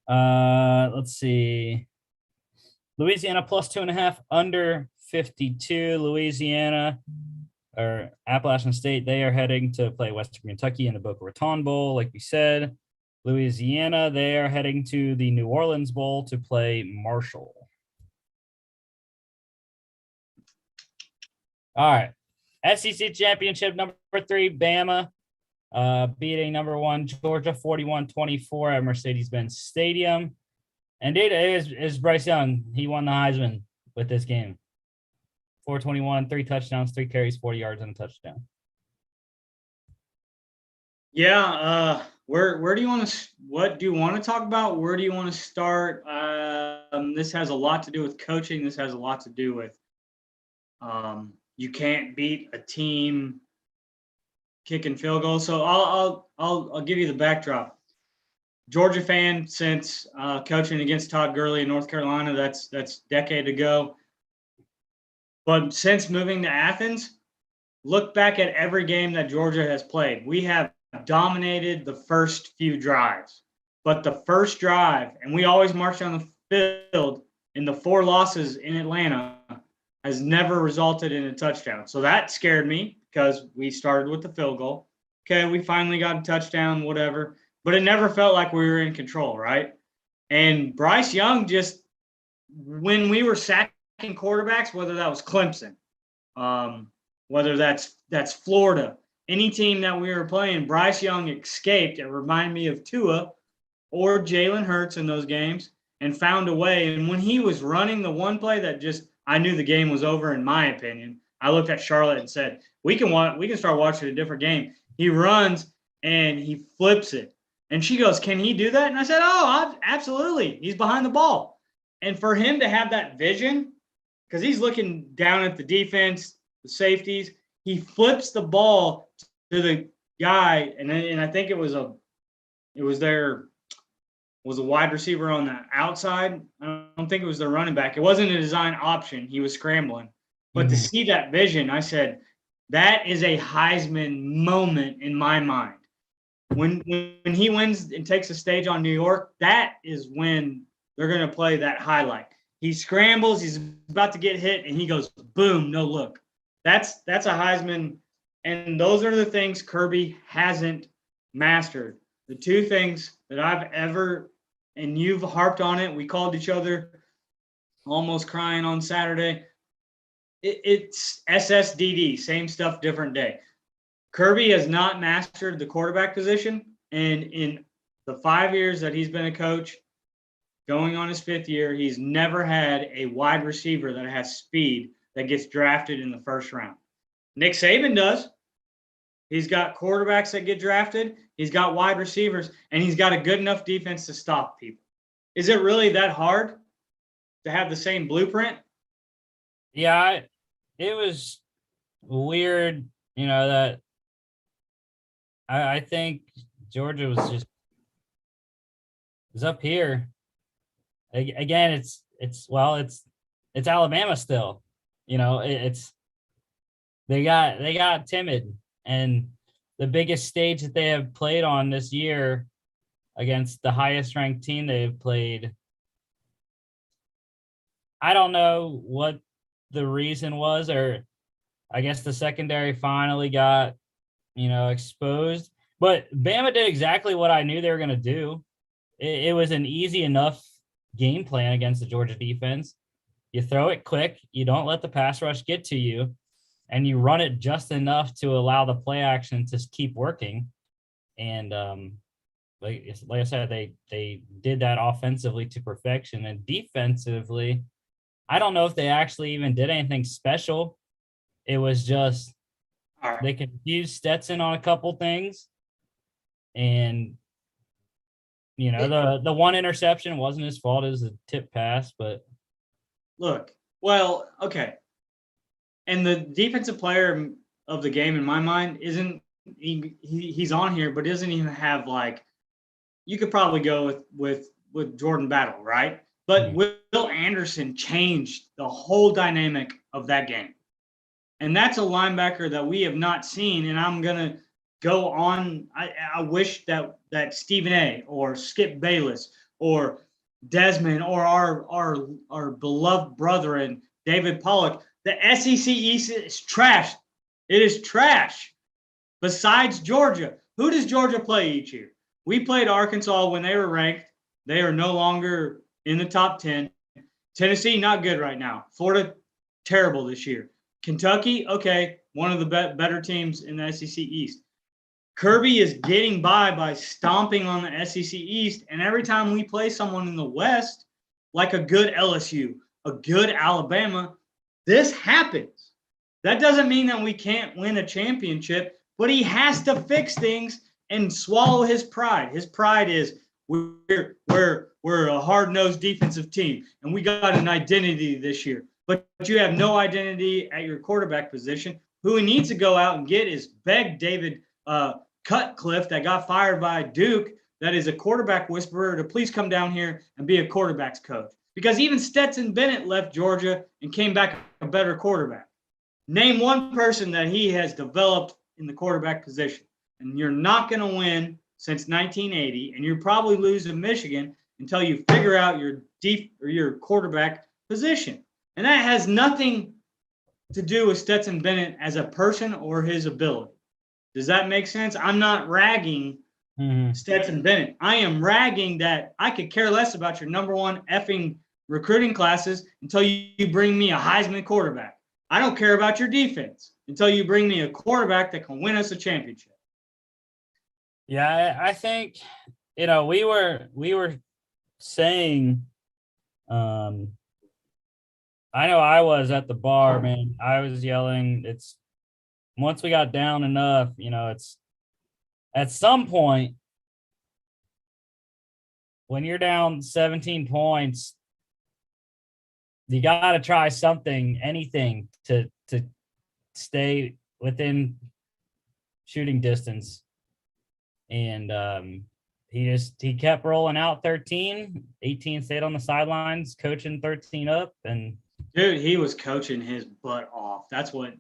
[SPEAKER 1] Let's see. Louisiana plus 2.5 under 52. Louisiana or Appalachian State, they are heading to play Western Kentucky in the Boca Raton Bowl, like we said. Louisiana, they are heading to the New Orleans Bowl to play Marshall. All right. SEC Championship, number 3, Bama, beating number 1, Georgia, 41-24 at Mercedes-Benz Stadium. And it is Bryce Young. He won the Heisman with this game. 421, 3 touchdowns, 3 carries, 40 yards, and a touchdown.
[SPEAKER 2] Yeah. Where do you want to? What do you want to talk about? Where do you want to start? This has a lot to do with coaching. This has a lot to do with you can't beat a team kicking field goals. So I'll give you the backdrop. Georgia fan since coaching against Todd Gurley in North Carolina. That's a decade ago. But since moving to Athens, look back at every game that Georgia has played. We have dominated the first few drives. But the first drive, and we always march on the field, in the 4 losses in Atlanta, has never resulted in a touchdown. So that scared me because we started with the field goal. Okay, we finally got a touchdown, whatever. But it never felt like we were in control, right? And Bryce Young just when we were sacking quarterbacks, whether that was Clemson, whether that's Florida, any team that we were playing, Bryce Young escaped. It reminded me of Tua or Jalen Hurts in those games and found a way. And when he was running the one play that I knew the game was over, in my opinion, I looked at Charlotte and said, we can start watching a different game. He runs and he flips it. And she goes, can he do that? And I said, absolutely. He's behind the ball. And for him to have that vision, because he's looking down at the defense, the safeties, he flips the ball to the guy, and I think it was a wide receiver on the outside. I don't think it was the running back. It wasn't a design option. He was scrambling. But to see that vision, I said, that is a Heisman moment in my mind. When he wins and takes the stage on New York, that is when they're going to play that highlight. He scrambles, he's about to get hit, and he goes, boom, no look. That's a Heisman, and those are the things Kirby hasn't mastered. The two things that I've ever, and you've harped on it, we called each other almost crying on Saturday. It's SSDD, same stuff, different day. Kirby has not mastered the quarterback position, and in the 5 years that he's been a coach, going on his 5th year, he's never had a wide receiver that has speed that gets drafted in the first round. Nick Saban does. He's got quarterbacks that get drafted. He's got wide receivers, and he's got a good enough defense to stop people. Is it really that hard to have the same blueprint?
[SPEAKER 1] Yeah, it was weird, that I think Georgia was up here. Again, it's Alabama still. They got timid, and the biggest stage that they have played on this year against the highest ranked team they've played. I don't know what the reason was, or I guess the secondary finally got, exposed. But Bama did exactly what I knew they were going to do. It was an easy enough game plan against the Georgia defense. You throw it quick, you don't let the pass rush get to you, and you run it just enough to allow the play action to keep working. And like I said, they did that offensively to perfection. And defensively, I don't know if they actually even did anything special. It was just they confused Stetson on a couple things. And, the one interception wasn't his fault. It was a tip pass, but.
[SPEAKER 2] Look, well, okay. And the defensive player of the game, in my mind, isn't he's on here, but doesn't even have, like, you could probably go with Jordan Battle, right? But Will Anderson changed the whole dynamic of that game. And that's a linebacker that we have not seen. And I'm going to go on. I wish that Stephen A. or Skip Bayless or Desmond or our beloved brethren, David Pollock, the SEC East is trash. It is trash. Besides Georgia, who does Georgia play each year? We played Arkansas when they were ranked. They are no longer in the top 10. Tennessee, not good right now. Florida, terrible this year. Kentucky, okay, one of the better teams in the SEC East. Kirby is getting by stomping on the SEC East, and every time we play someone in the West, like a good LSU, a good Alabama, this happens. That doesn't mean that we can't win a championship, but he has to fix things and swallow his pride. His pride is we're a hard-nosed defensive team, and we got an identity this year. But you have no identity at your quarterback position. Who he needs to go out and get is beg David Cutcliffe, that got fired by Duke, that is a quarterback whisperer, to please come down here and be a quarterback's coach. Because even Stetson Bennett left Georgia and came back a better quarterback. Name one person that he has developed in the quarterback position. And you're not going to win since 1980, and you'll probably lose to Michigan until you figure out your quarterback position. And that has nothing to do with Stetson Bennett as a person or his ability. Does that make sense? I'm not ragging Stetson Bennett. I am ragging that I could care less about your number one effing recruiting classes until you bring me a Heisman quarterback. I don't care about your defense until you bring me a quarterback that can win us a championship.
[SPEAKER 1] Yeah, I think, we were saying, I know I was at the bar, man. I was yelling. It's once we got down enough, it's at some point when you're down 17 points, you got to try something, anything to stay within shooting distance. And he kept rolling out 13, 18 stayed on the sidelines, coaching 13 up. And
[SPEAKER 2] dude, he was coaching his butt off. That's what,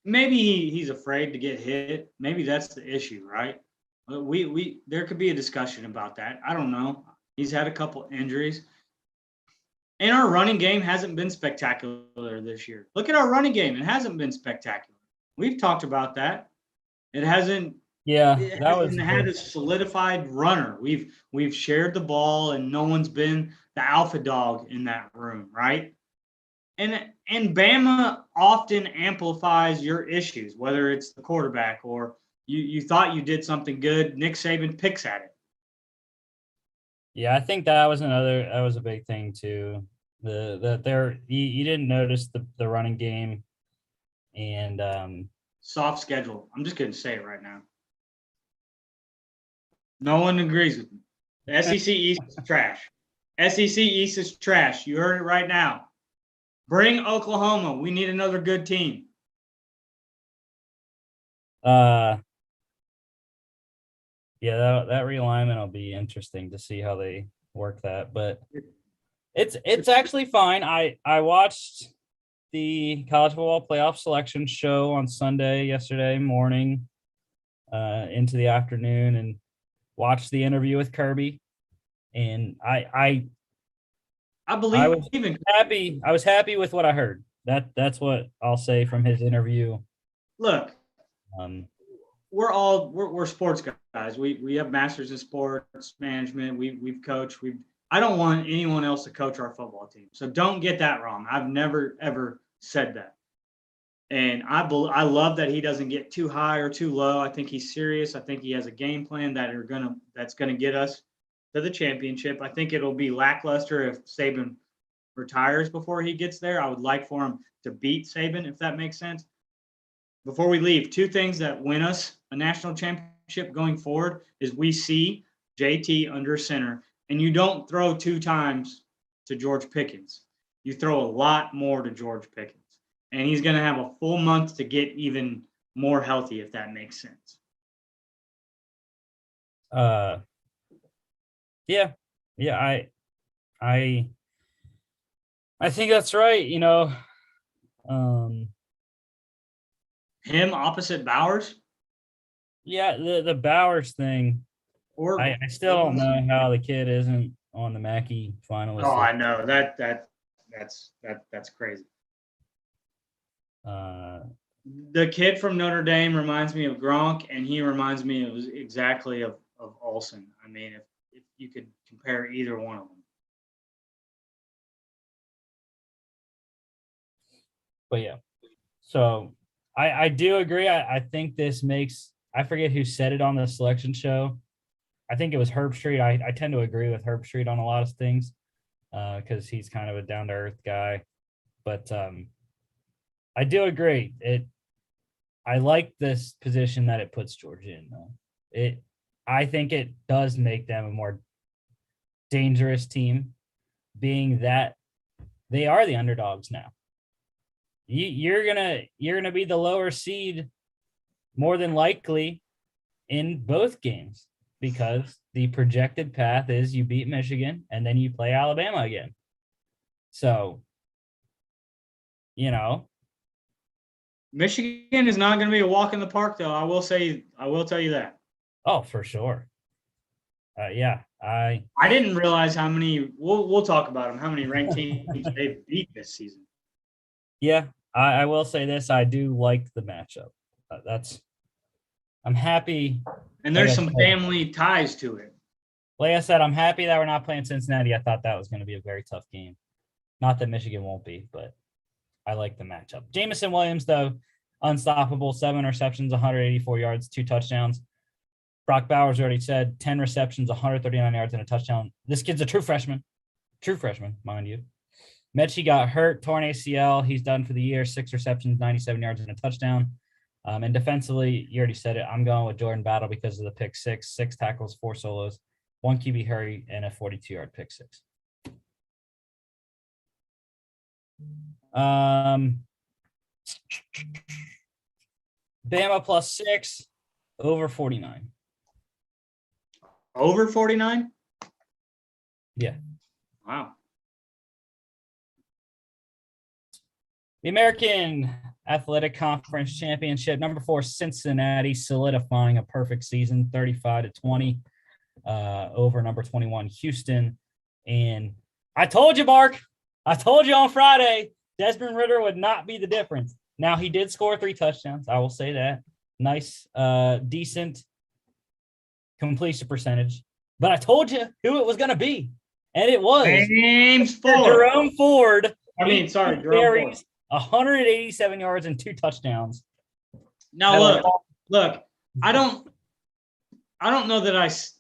[SPEAKER 2] maybe he's afraid to get hit. Maybe that's the issue, right? There could be a discussion about that. I don't know. He's had a couple injuries. And our running game hasn't been spectacular this year. Look at our running game. It hasn't been spectacular. We've talked about that. It hasn't had a solidified runner. We've shared the ball and no one's been the alpha dog in that room, right? And Bama often amplifies your issues, whether it's the quarterback or you thought you did something good, Nick Saban picks at it.
[SPEAKER 1] Yeah, I think that was a big thing too. You didn't notice the running game and
[SPEAKER 2] soft schedule. I'm just going to say it right now. No one agrees with me. The SEC East is trash. SEC East is trash. You heard it right now. Bring Oklahoma. We need another good team.
[SPEAKER 1] Yeah, that realignment will be interesting to see how they work that, but it's actually fine. I watched the college football playoff selection show on yesterday morning, into the afternoon, and watched the interview with Kirby. And I was happy with what I heard. That's what I'll say from his interview.
[SPEAKER 2] Look, we're sports guys. We have masters in sports management. We've coached. I don't want anyone else to coach our football team. So don't get that wrong. I've never ever said that. And I love that he doesn't get too high or too low. I think he's serious. I think he has a game plan that's gonna get us to the championship. I think it'll be lackluster if Saban retires before he gets there. I would like for him to beat Saban, if that makes sense. Before we leave, two things that win us a national championship going forward is we see JT under center, and you don't throw 2 times to George Pickens. You throw a lot more to George Pickens. And he's going to have a full month to get even more healthy, if that makes sense.
[SPEAKER 1] Yeah, I think that's right.
[SPEAKER 2] Him opposite Bowers.
[SPEAKER 1] Yeah, the Bowers thing.
[SPEAKER 2] Or
[SPEAKER 1] I still don't know how the kid isn't on the Mackey finalist.
[SPEAKER 2] Oh, I know that's crazy. The kid from Notre Dame reminds me of Gronk, and he reminds me exactly of Olsen. I mean, if you could compare either one of them.
[SPEAKER 1] But yeah, so I do agree. I think this makes, I forget who said it on the selection show. I think it was Herb Street. I tend to agree with Herb Street on a lot of things because he's kind of a down-to-earth guy. But I do agree. I like this position that it puts Georgia in, though. I think it does make them a more dangerous team, being that they are the underdogs now. You're gonna be the lower seed more than likely in both games because the projected path is you beat Michigan and then you play Alabama again. So,
[SPEAKER 2] Michigan is not going to be a walk in the park, though. I will tell you that.
[SPEAKER 1] Oh, for sure. Yeah, I
[SPEAKER 2] didn't realize how many. We'll talk about them. How many ranked teams they've beat this season?
[SPEAKER 1] Yeah, I will say this. I do like the matchup. I'm happy.
[SPEAKER 2] And there's some family ties to it.
[SPEAKER 1] Like I said, I'm happy that we're not playing Cincinnati. I thought that was going to be a very tough game. Not that Michigan won't be, but I like the matchup. Jamison Williams, though, unstoppable, 7 receptions, 184 yards, 2 touchdowns. Brock Bowers already said 10 receptions, 139 yards, and a touchdown. This kid's a true freshman, mind you. Mechie got hurt, torn ACL. He's done for the year, 6 receptions, 97 yards, and a touchdown. And defensively, you already said it. I'm going with Jordan Battle because of the pick 6, 6 tackles, 4 solos, 1 QB hurry, and a 42-yard pick 6. Bama plus 6, over 49.
[SPEAKER 2] Over 49?
[SPEAKER 1] Yeah.
[SPEAKER 2] Wow.
[SPEAKER 1] The American Athletic Conference Championship, number 4, Cincinnati, solidifying a perfect season, 35-20 over number 21, Houston. And I told you, Mark, I told you on Friday, Desmond Ridder would not be the difference. Now, he did score 3 touchdowns. I will say that. Nice, decent completion percentage. But I told you who it was going to be. And it was
[SPEAKER 2] James Ford.
[SPEAKER 1] Jerome Ford.
[SPEAKER 2] Jerome Ford.
[SPEAKER 1] 187 yards and 2 touchdowns.
[SPEAKER 2] Now look, I don't know that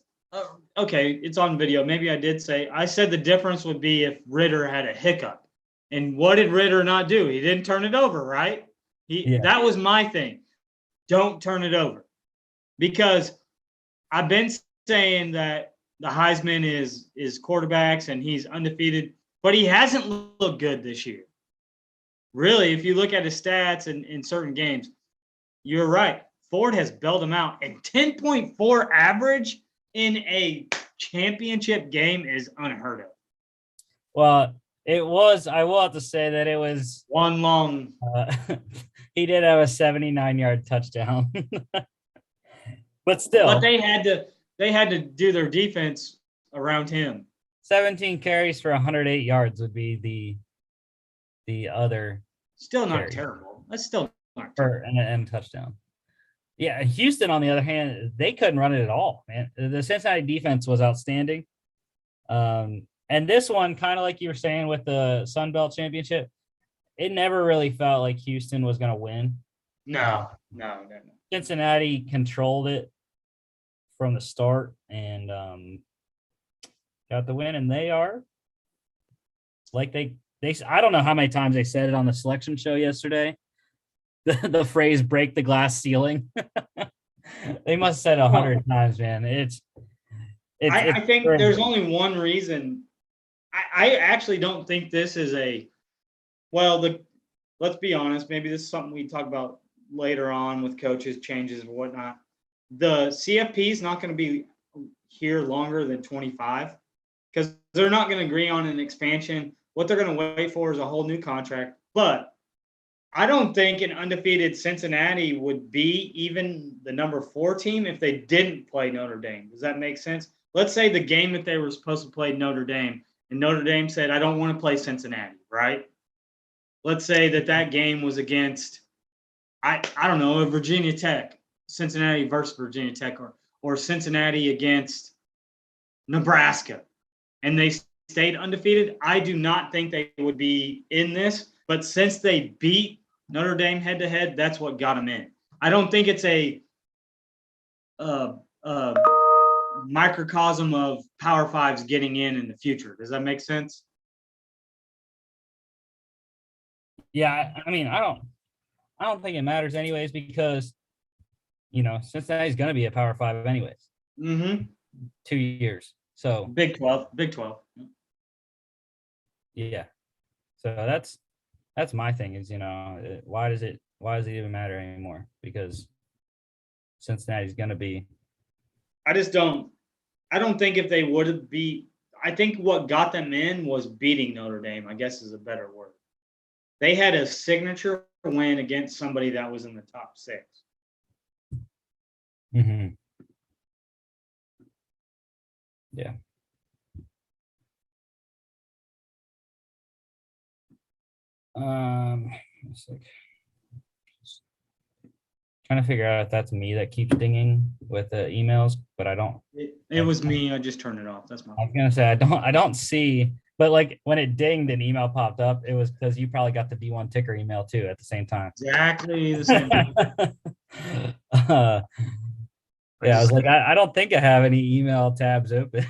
[SPEAKER 2] okay, it's on video. Maybe I did say, I said the difference would be if Ridder had a hiccup. And what did Ridder not do? He didn't turn it over, right? That was my thing. Don't turn it over. Because I've been saying that the Heisman is quarterbacks and he's undefeated, but he hasn't looked good this year. Really, if you look at his stats in certain games, you're right. Ford has bailed him out. And 10.4 average in a championship game is unheard of.
[SPEAKER 1] Well, it was, I will have to say that it was
[SPEAKER 2] one long.
[SPEAKER 1] He did have a 79-yard touchdown. But still.
[SPEAKER 2] But they had to do their defense around him.
[SPEAKER 1] 17 carries for 108 yards would be the other.
[SPEAKER 2] Still not terrible. That's still not terrible.
[SPEAKER 1] And touchdown. Yeah, Houston, on the other hand, they couldn't run it at all, man. The Cincinnati defense was outstanding. And this one, kind of like you were saying with the Sun Belt Championship, it never really felt like Houston was going to win.
[SPEAKER 2] No.
[SPEAKER 1] Cincinnati controlled it from the start and got the win, and they are like they I don't know how many times they said it on the selection show yesterday. The phrase "break the glass ceiling." They must have said 100 times, man.
[SPEAKER 2] I think there's only one reason. I actually don't think this is let's be honest, maybe this is something we talk about later on with coaches changes and whatnot. The CFP is not going to be here longer than 25 because they're not going to agree on an expansion. What they're going to wait for is a whole new contract. But I don't think an undefeated Cincinnati would be even the number 4 team if they didn't play Notre Dame. Does that make sense? Let's say the game that they were supposed to play Notre Dame, and Notre Dame said, I don't want to play Cincinnati, right? Let's say that game was against, I don't know, Virginia Tech, Cincinnati versus Virginia Tech, or Cincinnati against Nebraska, and they stayed undefeated. I do not think they would be in this, but since they beat Notre Dame head-to-head, that's what got them in. I don't think it's a microcosm of Power Fives getting in the future. Does that make sense?
[SPEAKER 1] Yeah, I mean, I don't think it matters anyways because, Cincinnati's going to be a Power 5 anyways.
[SPEAKER 2] Mm-hmm.
[SPEAKER 1] 2 years. So
[SPEAKER 2] Big 12.
[SPEAKER 1] Yeah. So that's my thing is, why does it even matter anymore? Because Cincinnati's going to be.
[SPEAKER 2] I don't think if they would be, I think what got them in was beating Notre Dame, I guess is a better word. They had a signature win against somebody that was in the top 6.
[SPEAKER 1] Mm-hmm. Yeah. It's like trying to figure out if that's me that keeps dinging with the emails, but I don't.
[SPEAKER 2] It was me. I just turned it off. That's my.
[SPEAKER 1] I was gonna say I don't see But like when it dinged, an email popped up. It was because you probably got the D1 ticker email too at the same time.
[SPEAKER 2] Exactly the same.
[SPEAKER 1] Yeah, I was like, I don't think I have any email tabs open.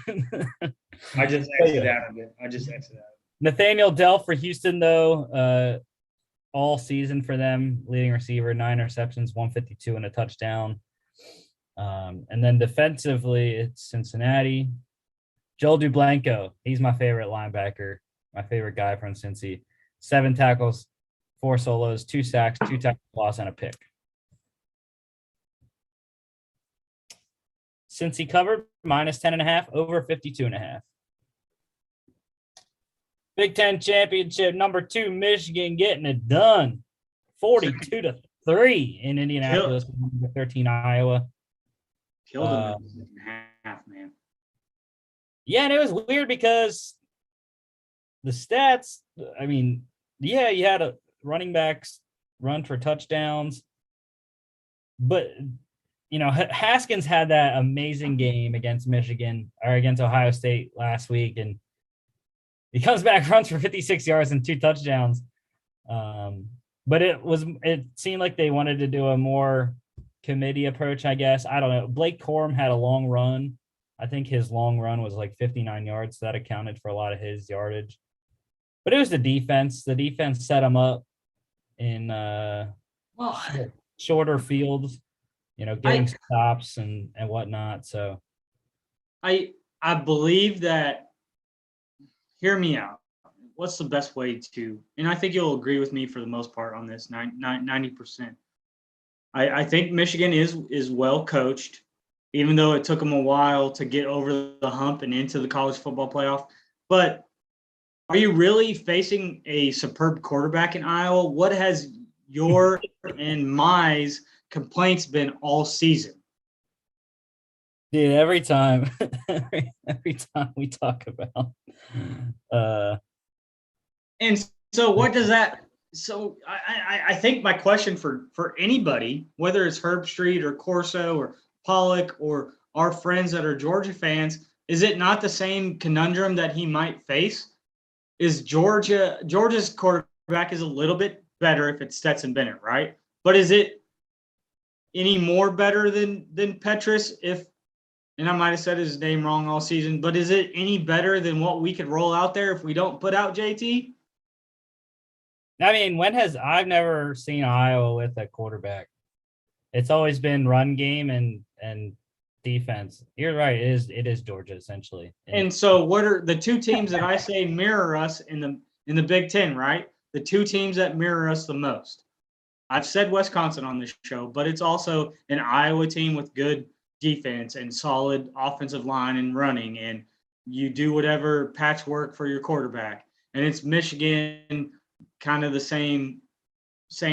[SPEAKER 2] I just exited out of it. I just exited out.
[SPEAKER 1] Nathaniel Dell for Houston, though, all season for them, leading receiver, 9 receptions, 152 and a touchdown. And then defensively, it's Cincinnati. Joel Dublanko, he's my favorite linebacker, my favorite guy from Cincy. 7 tackles, 4 solos, 2 sacks, 2 tackle loss, and a pick. Cincy covered -10.5, over 52.5. Big Ten championship number 2, Michigan getting it done, 42-3 in Indianapolis, number 13 Iowa.
[SPEAKER 2] Killed him in the second half, man.
[SPEAKER 1] Yeah, and it was weird because the stats, I mean, yeah, you had a running backs run for touchdowns, but, you know, Haskins had that amazing game against Michigan or against Ohio State last week, and he comes back, runs for 56 yards and 2 touchdowns. But it seemed like they wanted to do a more committee approach, I guess. I don't know. Blake Corum had a long run. I think his long run was like 59 yards. So that accounted for a lot of his yardage. But it was the defense. The defense set him up in shorter fields, you know, getting stops and whatnot. So
[SPEAKER 2] I believe that, hear me out. What's the best way to, and I think you'll agree with me for the most part on this, 90%. I think Michigan is well coached, even though it took them a while to get over the hump and into the college football playoff. But are you really facing a superb quarterback in Iowa? What has your and my complaints been all season?
[SPEAKER 1] Dude, every time we talk about
[SPEAKER 2] and so what does that, so I think my question for anybody, whether it's Herb Street or Corso or Pollock or our friends that are Georgia fans, is it not the same conundrum that he might face? Is Georgia's quarterback is a little bit better if it's Stetson Bennett, right? But is it any more better than Petrus if, and I might have said his name wrong all season, but is it any better than what we could roll out there if we don't put out JT?
[SPEAKER 1] I mean, I've never seen Iowa with a quarterback. It's always been run game and defense. You're right. It is Georgia essentially.
[SPEAKER 2] And so what are the 2 teams that I say mirror us in the Big Ten, right? The 2 teams that mirror us the most. I've said Wisconsin on this show, but it's also an Iowa team with good defense and solid offensive line and running, and you do whatever patchwork for your quarterback. And it's Michigan kind of the same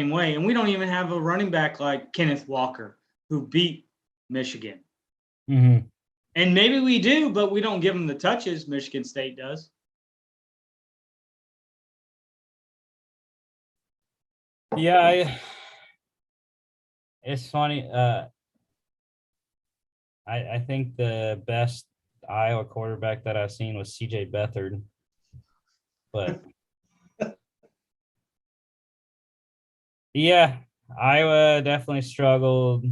[SPEAKER 2] way. And we don't even have a running back like Kenneth Walker who beat Michigan.
[SPEAKER 1] Mm-hmm.
[SPEAKER 2] And maybe we do, but we don't give them the touches Michigan State does.
[SPEAKER 1] Yeah, it's funny. I think the best Iowa quarterback that I've seen was CJ Beathard, but yeah, Iowa definitely struggled.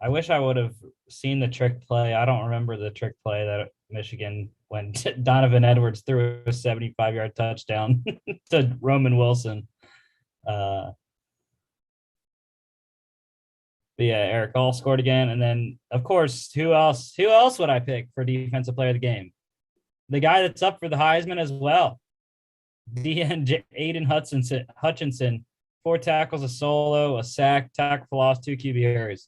[SPEAKER 1] I wish I would have seen the trick play. I don't remember the trick play that Michigan when Donovan Edwards threw a 75-yard touchdown to Roman Wilson. But yeah, Eric All scored again. And then, of course, who else would I pick for defensive player of the game? The guy that's up for the Heisman as well. Aiden Hutchinson, 4 tackles, a solo, a sack, tackle for loss, 2 QB errors.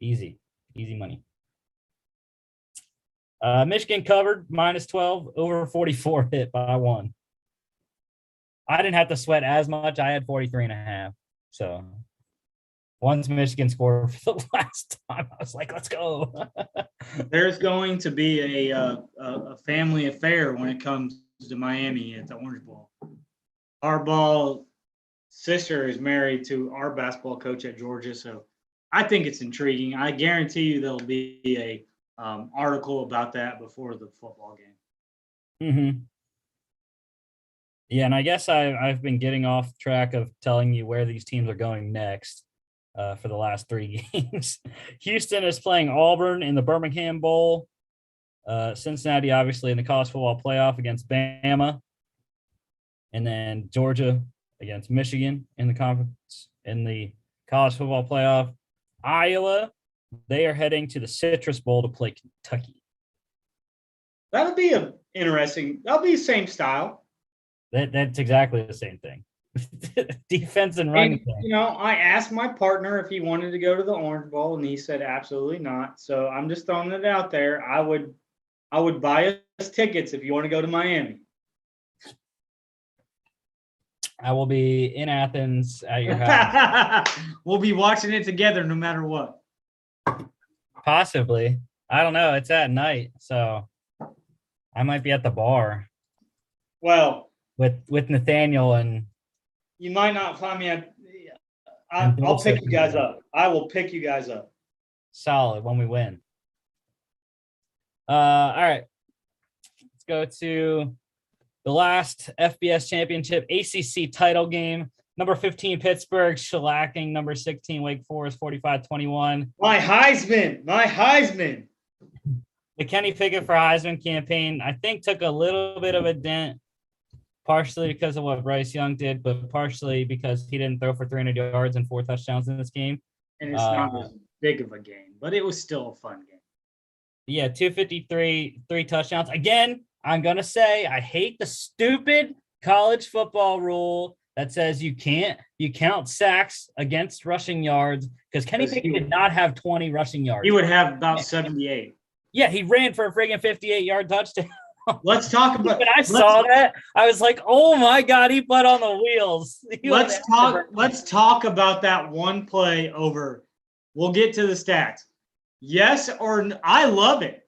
[SPEAKER 1] Easy money. Michigan covered -12, over 44 hit by 1. I didn't have to sweat as much. I had 43.5. So once Michigan scored for the last time, I was like, let's go.
[SPEAKER 2] There's going to be a family affair when it comes to Miami at the Orange Bowl. Harbaugh's sister is married to our basketball coach at Georgia, so I think it's intriguing. I guarantee you there'll be article about that before the football game.
[SPEAKER 1] Mm-hmm. Yeah, and I guess I've been getting off track of telling you where these teams are going next for the last 3 games. Houston is playing Auburn in the Birmingham Bowl. Cincinnati, obviously, in the college football playoff against Bama. And then Georgia against Michigan in the conference in the college football playoff. Iowa, they are heading to the Citrus Bowl to play Kentucky.
[SPEAKER 2] That'll be interesting. That'll be the same style.
[SPEAKER 1] That's exactly the same thing. Defense and running.
[SPEAKER 2] And, I asked my partner if he wanted to go to the Orange Bowl, and he said absolutely not. So I'm just throwing it out there. I would buy us tickets if you want to go to Miami.
[SPEAKER 1] I will be in Athens at your house.
[SPEAKER 2] We'll be watching it together no matter what.
[SPEAKER 1] Possibly. I don't know. It's at night, so I might be at the bar.
[SPEAKER 2] Well,
[SPEAKER 1] with Nathaniel and
[SPEAKER 2] you might not find me at. I'll pick you guys up. I will pick you guys up.
[SPEAKER 1] Solid when we win. All right. Let's go to the last FBS championship ACC title game. Number 15 Pittsburgh shellacking number 16 Wake Forest 45-21.
[SPEAKER 2] My Heisman.
[SPEAKER 1] The Kenny Pickett for Heisman campaign, I think, took a little bit of a dent, partially because of what Bryce Young did, but partially because he didn't throw for 300 yards and 4 touchdowns in this game.
[SPEAKER 2] And it's not as big of a game, but it was still a fun game.
[SPEAKER 1] Yeah, 253, 3 touchdowns. Again, I'm going to say I hate the stupid college football rule that says you count sacks against rushing yards because Kenny Pickett did not have 20 rushing yards.
[SPEAKER 2] He would have about 78.
[SPEAKER 1] Yeah, he ran for a friggin' 58-yard touchdown.
[SPEAKER 2] Let's talk about.
[SPEAKER 1] When I saw that, I was like, "Oh my god, he put on the wheels."
[SPEAKER 2] Let's talk about that one play over. We'll get to the stats. Yes or no, I love it.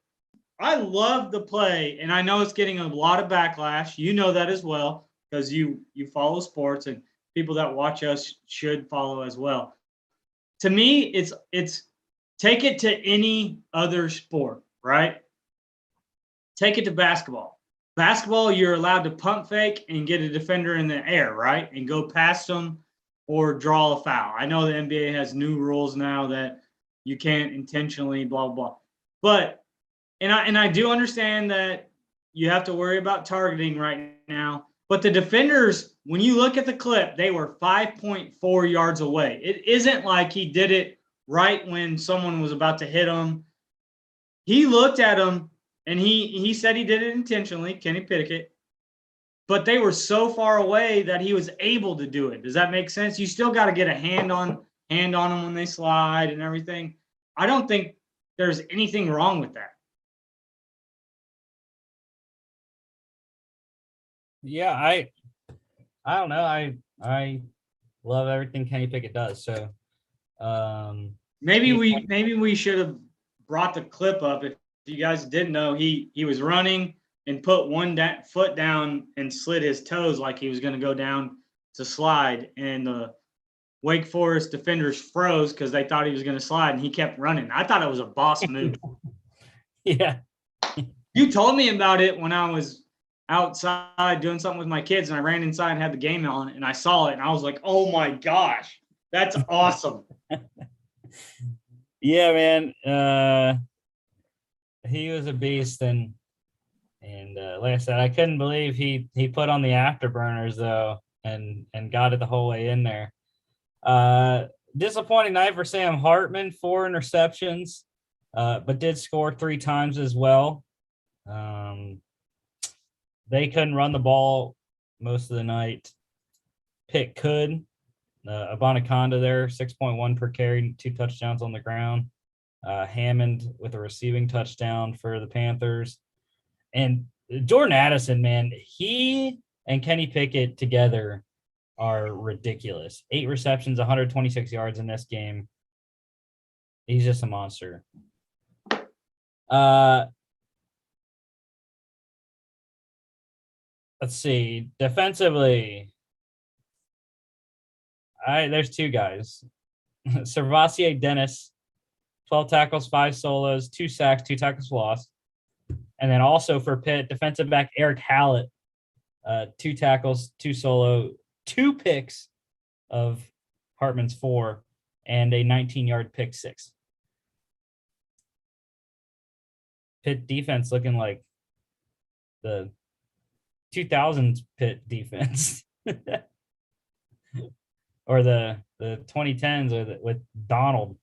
[SPEAKER 2] I love the play, and I know it's getting a lot of backlash. You know that as well because you follow sports, and people that watch us should follow as well. To me, it's take it to any other sport, right? Take it to basketball. Basketball, you're allowed to pump fake and get a defender in the air, right? And go past them or draw a foul. I know the NBA has new rules now that you can't intentionally blah, blah, blah. But, and I do understand that you have to worry about targeting right now. But the defenders, when you look at the clip, they were 5.4 yards away. It isn't like he did it right when someone was about to hit him. He looked at him. And he said he did it intentionally, Kenny Pickett, but they were so far away that he was able to do it. Does that make sense? You still got to get a hand on them when they slide and everything. I don't think there's anything wrong with that.
[SPEAKER 1] Yeah, I don't know. I love everything Kenny Pickett does. So
[SPEAKER 2] maybe we should have brought the clip up. If you guys didn't know, he was running and put one foot down and slid his toes like he was going to go down to slide. And the Wake Forest defenders froze because they thought he was going to slide, and he kept running. I thought it was a boss move.
[SPEAKER 1] Yeah.
[SPEAKER 2] You told me about it when I was outside doing something with my kids, and I ran inside and had the game on, and I saw it, and I was like, oh, my gosh, that's awesome.
[SPEAKER 1] Yeah, man. He was a beast, and like I said, I couldn't believe he put on the afterburners though, and got it the whole way in there. Disappointing night for Sam Hartman, 4 interceptions, but did score 3 times as well. They couldn't run the ball most of the night. Pitt could. Abanaconda there, 6.1 per carry, 2 touchdowns on the ground. Hammond with a receiving touchdown for the Panthers. And Jordan Addison, man, he and Kenny Pickett together are ridiculous. 8 receptions, 126 yards in this game. He's just a monster. Let's see. Defensively, there's 2 guys. Servassier Dennis, 12 tackles, 5 solos, 2 sacks, 2 tackles lost. And then also for Pitt, defensive back Eric Hallett, 2 tackles, 2 solo, 2 picks of Hartman's 4, and a 19-yard pick 6. Pitt defense looking like the 2000s Pitt defense. Or the 2010s with Donald.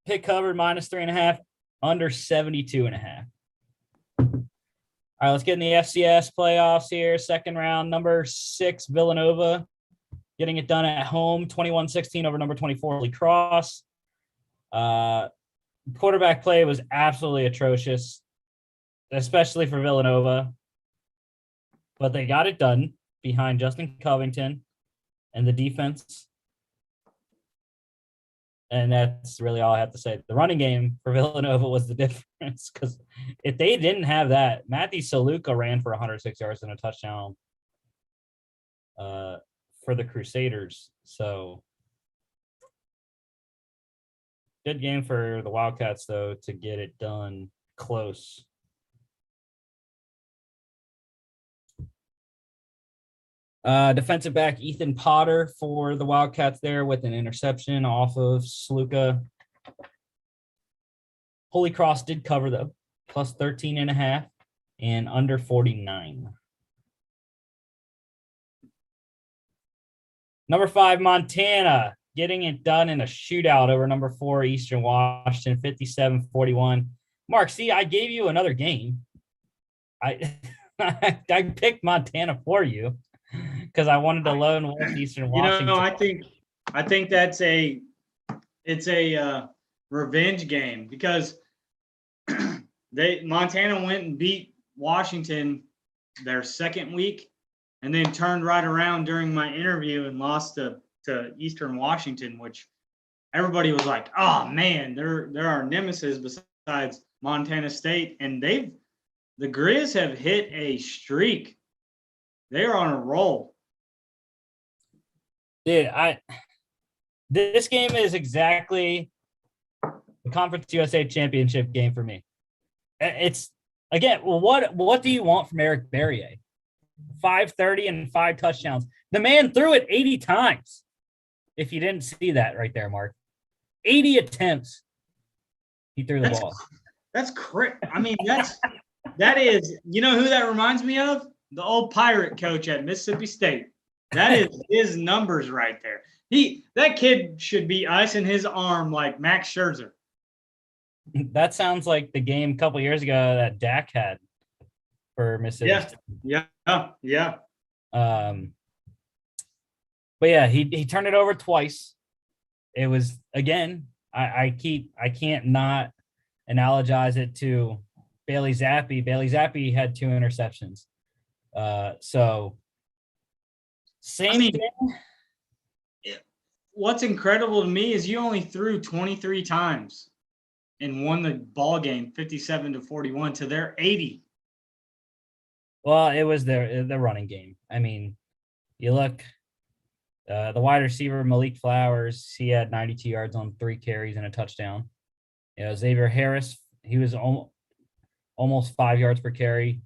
[SPEAKER 1] Pitt covered -3.5, under 72.5. All right, let's get in the FCS playoffs here. Second round, number 6 Villanova getting it done at home, 21-16 over number 24 Holy Cross. Quarterback play was absolutely atrocious, especially for Villanova. But they got it done behind Justin Covington and the defense. And that's really all I have to say. The running game for Villanova was the difference, because if they didn't have that, Matthew Saluka ran for 106 yards and a touchdown for the Crusaders. So good game for the Wildcats, though, to get it done close. Defensive back Ethan Potter for the Wildcats there with an interception off of Sluka. Holy Cross did cover, though, plus 13.5 and under 49. Number 5, Montana, getting it done in a shootout over number 4, Eastern Washington, 57-41. Mark, see, I gave you another game. I picked Montana for you, because I wanted to lone wolf Eastern Washington.
[SPEAKER 2] I think that's a revenge game, because Montana went and beat Washington their second week, and then turned right around during my interview and lost to Eastern Washington, which everybody was like, "Oh man, they're our nemesis besides Montana State," and the Grizz have hit a streak. They're on a roll.
[SPEAKER 1] Dude, this game is exactly the Conference USA championship game for me. It's, again, well, what do you want from Eric Berrier? 530 and 5 touchdowns. The man threw it 80 times. If you didn't see that right there, Mark. 80 attempts. He threw the ball.
[SPEAKER 2] That's crazy. I mean, that is, you know who that reminds me of? The old Pirate coach at Mississippi State. That is his numbers right there. That kid should be icing his arm like Max Scherzer.
[SPEAKER 1] That sounds like the game a couple years ago that Dak had for Mississippi State.
[SPEAKER 2] Yeah.
[SPEAKER 1] But yeah, he turned it over twice. It was, again, I can't not analogize it to Bailey Zappi. Bailey Zappi had 2 interceptions. So same thing.
[SPEAKER 2] What's incredible to me is you only threw 23 times and won the ball game 57-41 to their 80.
[SPEAKER 1] Well, it was the running game. I mean, you look, the wide receiver Malik Flowers, he had 92 yards on 3 carries and a touchdown. Xavier Harris, he was almost 5 yards per carry.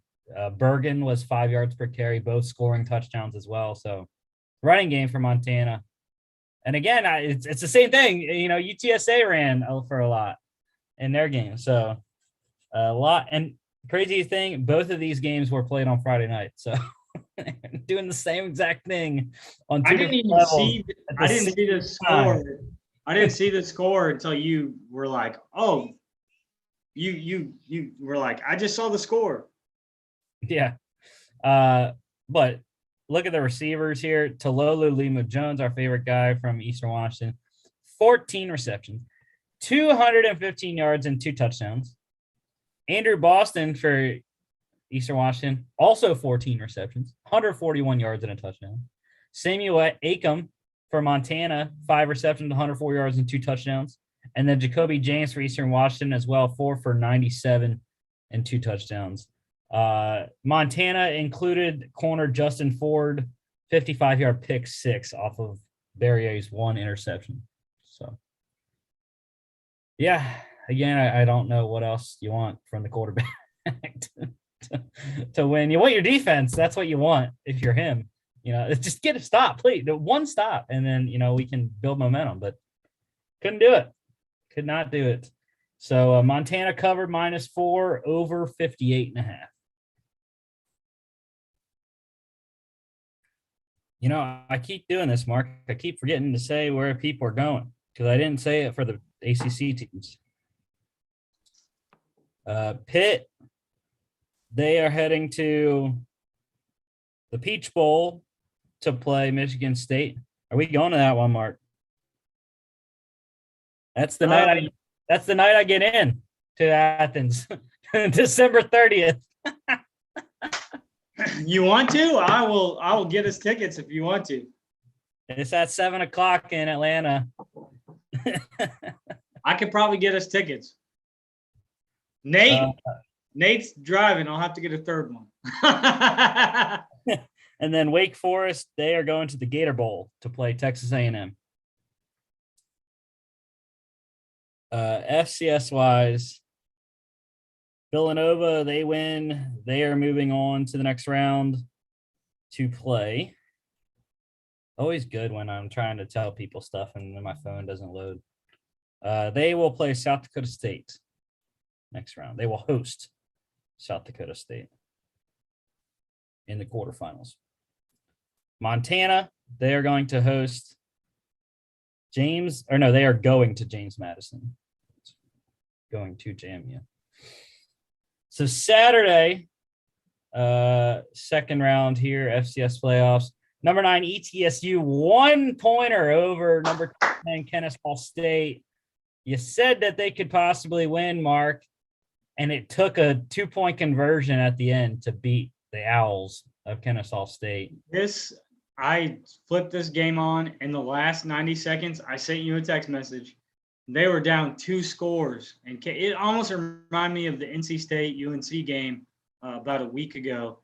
[SPEAKER 1] Bergen was 5 yards per carry, both scoring touchdowns as well. So running game for Montana. And again, it's the same thing. UTSA ran for a lot in their game. So a lot. And crazy thing, both of these games were played on Friday night. So doing the same exact thing on 2 different levels.
[SPEAKER 2] I didn't see the score. I didn't see the score until you were like, "Oh, you were like, I just saw the score."
[SPEAKER 1] Yeah. But look at the receivers here. Talolu Lima-Jones, our favorite guy from Eastern Washington, 14 receptions, 215 yards and 2 touchdowns. Andrew Boston for Eastern Washington, also 14 receptions, 141 yards and a touchdown. Samuel Acom for Montana, 5 receptions, 104 yards and 2 touchdowns. And then Jacoby James for Eastern Washington as well, 4 for 97 and 2 touchdowns. Montana included corner Justin Ford 55-yard pick six off of Barrier's one interception. So, yeah, again, I don't know what else you want from the quarterback to win. You want your defense. That's what you want if you're him. Just get a stop, please. One stop, and then, we can build momentum. But couldn't do it. Could not do it. So Montana covered -4 over 58.5. I keep doing this, Mark. I keep forgetting to say where people are going because I didn't say it for the ACC teams. Pitt, they are heading to the Peach Bowl to play Michigan State. Are we going to that one, Mark? That's the night I get in to Athens, December 30th.
[SPEAKER 2] You want to? I will get us tickets if you want to.
[SPEAKER 1] It's at 7:00 in Atlanta.
[SPEAKER 2] I could probably get us tickets. Nate's driving. I'll have to get a third one.
[SPEAKER 1] And then Wake Forest, they are going to the Gator Bowl to play Texas A&M. FCS wise, Villanova, they win. They are moving on to the next round to play. Always good when I'm trying to tell people stuff and then my phone doesn't load. They will play South Dakota State next round. They will host South Dakota State in the quarterfinals. Montana, they are going to host they are going to James Madison. Going to JMU. So Saturday, second round here, FCS playoffs. Number 9, ETSU, 1-pointer over number 10, Kennesaw State. You said that they could possibly win, Mark, and it took a 2-point conversion at the end to beat the Owls of Kennesaw State.
[SPEAKER 2] I flipped this game on in the last 90 seconds. I sent you a text message. They were down 2 scores, and it almost reminded me of the NC State UNC game about a week ago.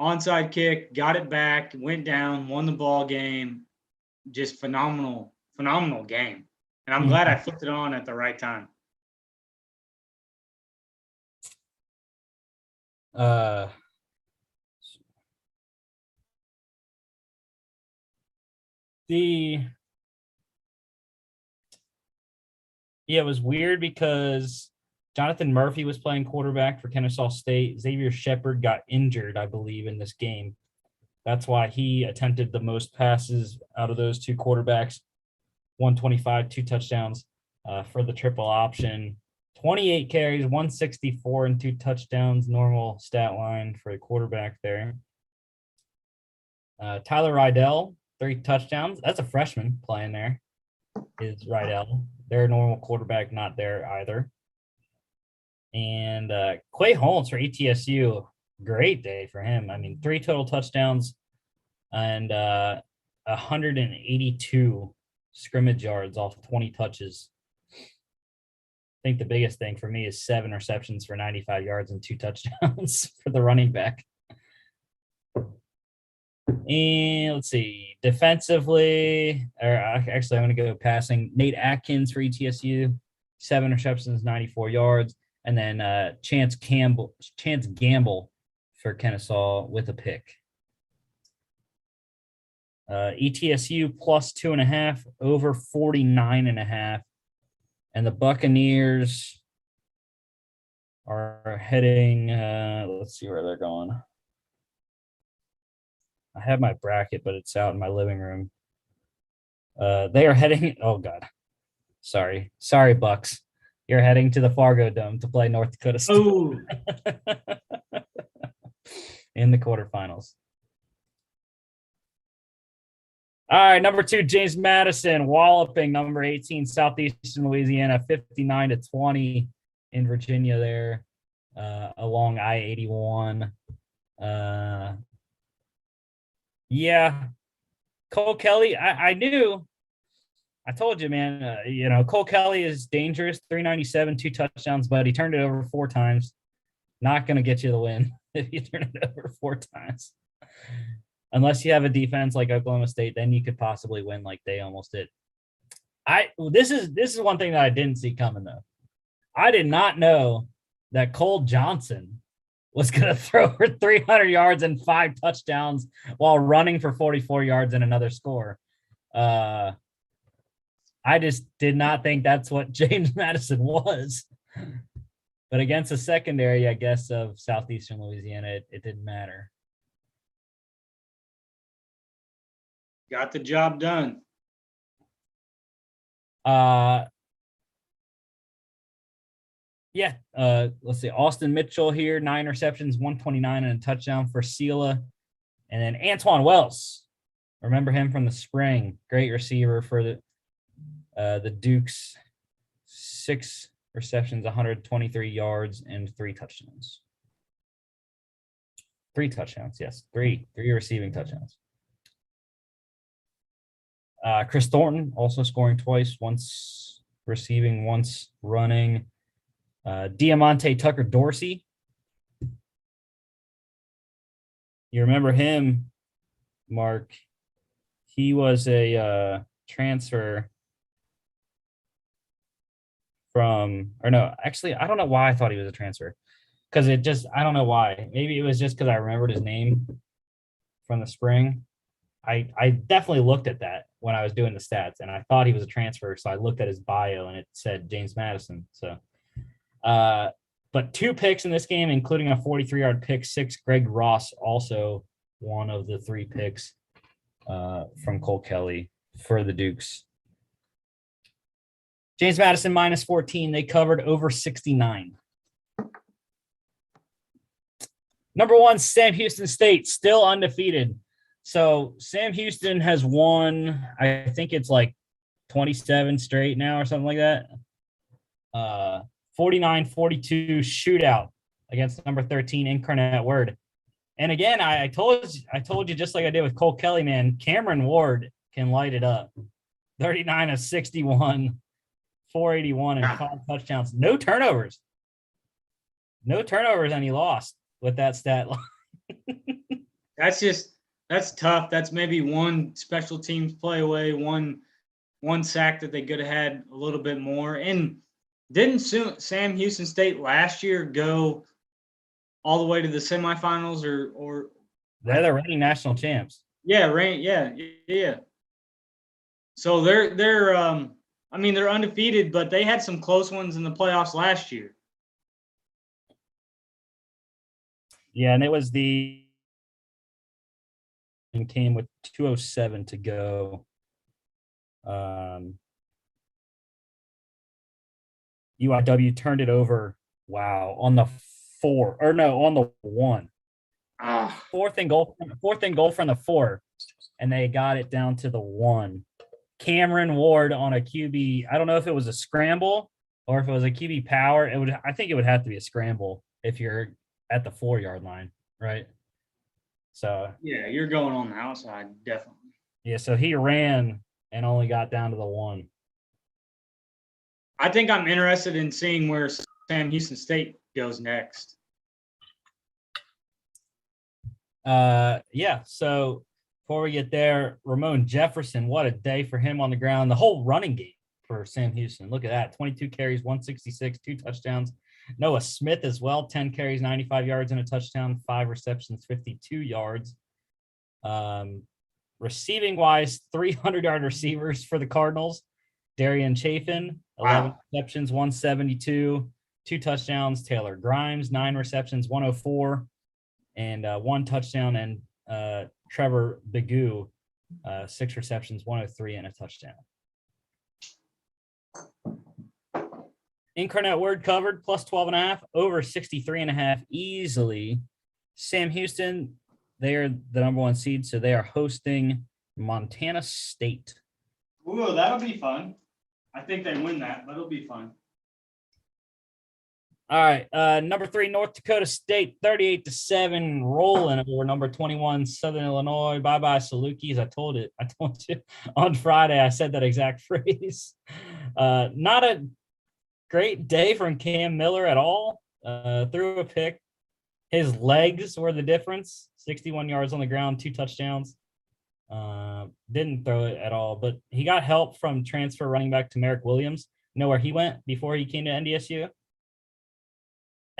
[SPEAKER 2] Onside kick, got it back, went down, won the ball game. Just phenomenal game. And I'm glad I flipped it on at the right time.
[SPEAKER 1] It was weird because Jonathan Murphy was playing quarterback for Kennesaw State. Xavier Shepard got injured, I believe, in this game. That's why he attempted the most passes out of those two quarterbacks. 125, 2 touchdowns for the triple option. 28 carries, 164, and 2 touchdowns. Normal stat line for a quarterback there. Tyler Rydell, 3 touchdowns. That's a freshman playing there, is Rydell. Their normal quarterback not there either. And Quay Holtz for ETSU, great day for him. 3 total touchdowns and 182 scrimmage yards off 20 touches. I think the biggest thing for me is 7 receptions for 95 yards and 2 touchdowns for the running back. And let's see, defensively, actually, I'm going to go passing. Nate Atkins for ETSU, 7 receptions, 94 yards. And then Chance Gamble for Kennesaw with a pick. ETSU plus 2.5 over 49.5. And the Buccaneers are heading, let's see where they're going. I have my bracket, but it's out in my living room. They are heading, oh God. Sorry, Bucks. You're heading to the Fargo Dome to play North Dakota State in the quarterfinals. All right, number 2, James Madison, walloping number 18, Southeastern Louisiana, 59-20 in Virginia there, along I-81. Yeah, Cole Kelly, I knew. I told you, man, Cole Kelly is dangerous, 397, 2 touchdowns, but he turned it over 4 times. Not going to get you the win if you turn it over 4 times. unless you have a defense like Oklahoma State, then you could possibly win like they almost did. This is one thing that I didn't see coming though. I did not know that Cole Johnson was going to throw for 300 yards and 5 touchdowns while running for 44 yards and another score. I just did not think that's what James Madison was. But against the secondary, I guess, of Southeastern Louisiana, it didn't matter.
[SPEAKER 2] Got the job done.
[SPEAKER 1] Let's see. Austin Mitchell here, 9 receptions, 129 and a touchdown for Sela. And then Antoine Wells. Remember him from the spring. Great receiver for the Dukes. 6 receptions, 123 yards, and 3 touchdowns. 3 touchdowns, yes. 3 receiving touchdowns. Chris Thornton also scoring twice, once receiving, once running. Diamante Tucker Dorsey. You remember him, Mark? He was a transfer from, or no, actually, I don't know why I thought he was a transfer. Because I don't know why. Maybe it was just because I remembered his name from the spring. I definitely looked at that when I was doing the stats, and I thought he was a transfer. So I looked at his bio, and it said James Madison. So, but 2 picks in this game, including a 43-yard pick 6. Greg Ross, also one of the 3 picks from Cole Kelly for the Dukes. James Madison minus 14. They covered over 69. Number 1, Sam Houston State, still undefeated. So Sam Houston has won, I think it's like 27 straight now or something like that. 49-42 shootout against number 13 Incarnate Word. And again, I told you just like I did with Cole Kelly, man, Cameron Ward can light it up. 39 of 61, 481 and 5 touchdowns. No turnovers. And he lost with that stat line.
[SPEAKER 2] That's tough. That's maybe one special teams play away, one sack that they could have had a little bit more. And didn't Sam Houston State last year go all the way to the semifinals or
[SPEAKER 1] They're the reigning national champs.
[SPEAKER 2] Yeah, yeah. So they're undefeated, but they had some close ones in the playoffs last year.
[SPEAKER 1] Yeah, and it was and came with 2:07 to go. UIW turned it over. Wow, on the 1. Fourth and goal from the 4, and they got it down to the 1. Cameron Ward on a QB. I don't know if it was a scramble or if it was a QB power. I think it would have to be a scramble if you're at the 4-yard line, right? So
[SPEAKER 2] yeah, you're going on the outside, definitely.
[SPEAKER 1] Yeah, so he ran and only got down to the 1.
[SPEAKER 2] I think I'm interested in seeing where Sam Houston State goes next.
[SPEAKER 1] Yeah, so before we get there, Ramon Jefferson, what a day for him on the ground. The whole running game for Sam Houston. Look at that. 22 carries, 166, 2 touchdowns. Noah Smith as well, 10 carries, 95 yards and a touchdown, 5 receptions, 52 yards. Receiving wise, 300-yard receivers for the Cardinals. Darian Chafin, 11 receptions, 172, 2 touchdowns. Taylor Grimes, 9 receptions, 104, and 1 touchdown. And Trevor Begoo, 6 receptions, 103, and a touchdown. Incarnate Word covered, plus 12.5, over 63.5 easily. Sam Houston, they are the number 1 seed, so they are hosting Montana State.
[SPEAKER 2] Ooh, that'll be fun. I think they win that, but it'll be fun.
[SPEAKER 1] All right, number 3, North Dakota State, 38-7, rolling over number 21, Southern Illinois. Bye-bye, Salukis. I told you on Friday. I said that exact phrase. Not a great day from Cam Miller at all. Threw a pick, His legs were the difference. 61 yards on the ground, 2 touchdowns. Didn't throw it at all, but he got help from transfer running back Pierre Williams. You know where he went before he came to NDSU?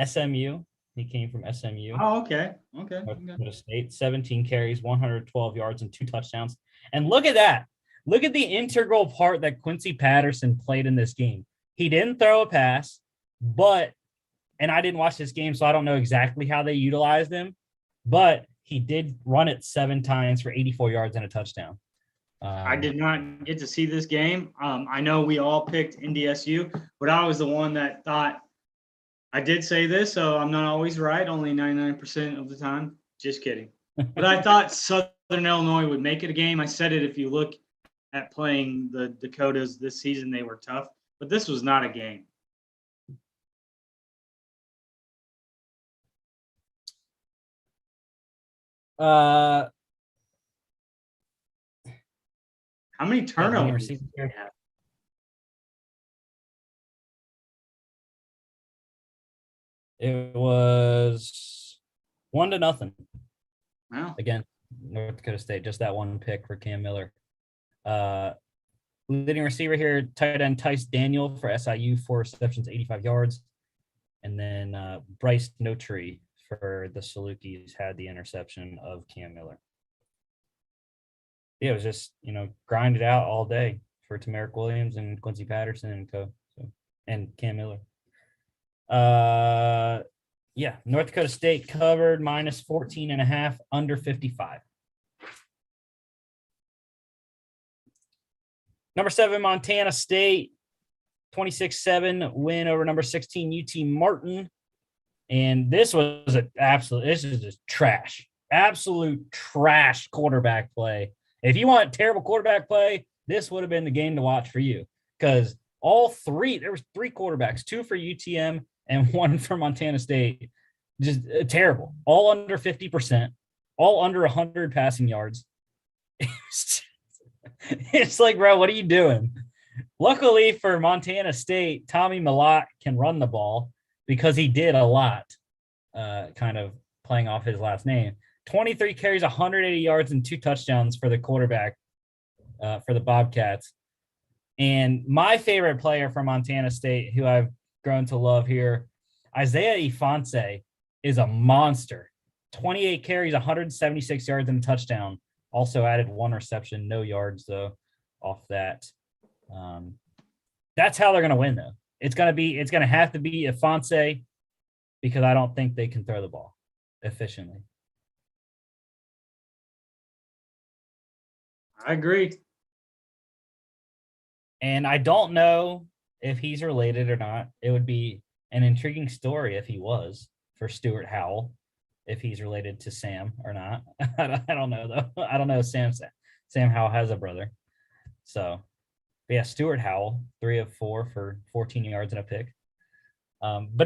[SPEAKER 1] SMU. He came from SMU.
[SPEAKER 2] Oh, okay. Okay.
[SPEAKER 1] North Dakota State, 17 carries, 112 yards, and 2 touchdowns. And look at that. Look at the integral part that Quincy Patterson played in this game. He didn't throw a pass, and I didn't watch this game, so I don't know exactly how they utilized him, but he did run it 7 times for 84 yards and a touchdown.
[SPEAKER 2] I did not get to see this game. I know we all picked NDSU, but I was the one that thought I did say this, so I'm not always right, only 99% of the time. Just kidding. But I thought Southern Illinois would make it a game. I said it, if you look at playing the Dakotas this season, they were tough, but this was not a game.
[SPEAKER 1] How
[SPEAKER 2] How many turnovers?
[SPEAKER 1] did
[SPEAKER 2] did they have?
[SPEAKER 1] It was 1-0
[SPEAKER 2] Wow.
[SPEAKER 1] again. North Dakota State, just that one pick for Cam Miller. Leading receiver here, tight end Tice Daniel for SIU, 4 receptions, 85 yards. And then Bryce Notree for the Salukis had the interception of Cam Miller. Yeah, it was just, grind it out all day for Pierre Williams and Quincy Patterson and and Cam Miller. North Dakota State covered minus 14.5, under 55. Number 7, Montana State, 26-7 win over number 16 UT Martin. And this was this is just trash, absolute trash quarterback play. If you want terrible quarterback play, this would have been the game to watch for you, because there was 3 quarterbacks, 2 for UTM and 1 for Montana State. Just terrible. All under 50%, all under 100 passing yards. It's like, bro, what are you doing? Luckily for Montana State, Tommy Millott can run the ball because he did a lot, kind of playing off his last name. 23 carries, 180 yards, and 2 touchdowns for the quarterback for the Bobcats. And my favorite player from Montana State, who I've grown to love here, Isaiah Ifanse, is a monster. 28 carries, 176 yards, and a touchdown. Also added 1 reception, no yards, though, off that. That's how they're going to win, though. It's going to have to be Ifanse, because I don't think they can throw the ball efficiently.
[SPEAKER 2] I agree.
[SPEAKER 1] And I don't know if he's related or not. It would be an intriguing story if he was, for Stuart Howell, if he's related to Sam or not. I don't know, though. I don't know if Sam Howell has a brother. So, but yeah, Stuart Howell, 3 of 4 for 14 yards and a pick. But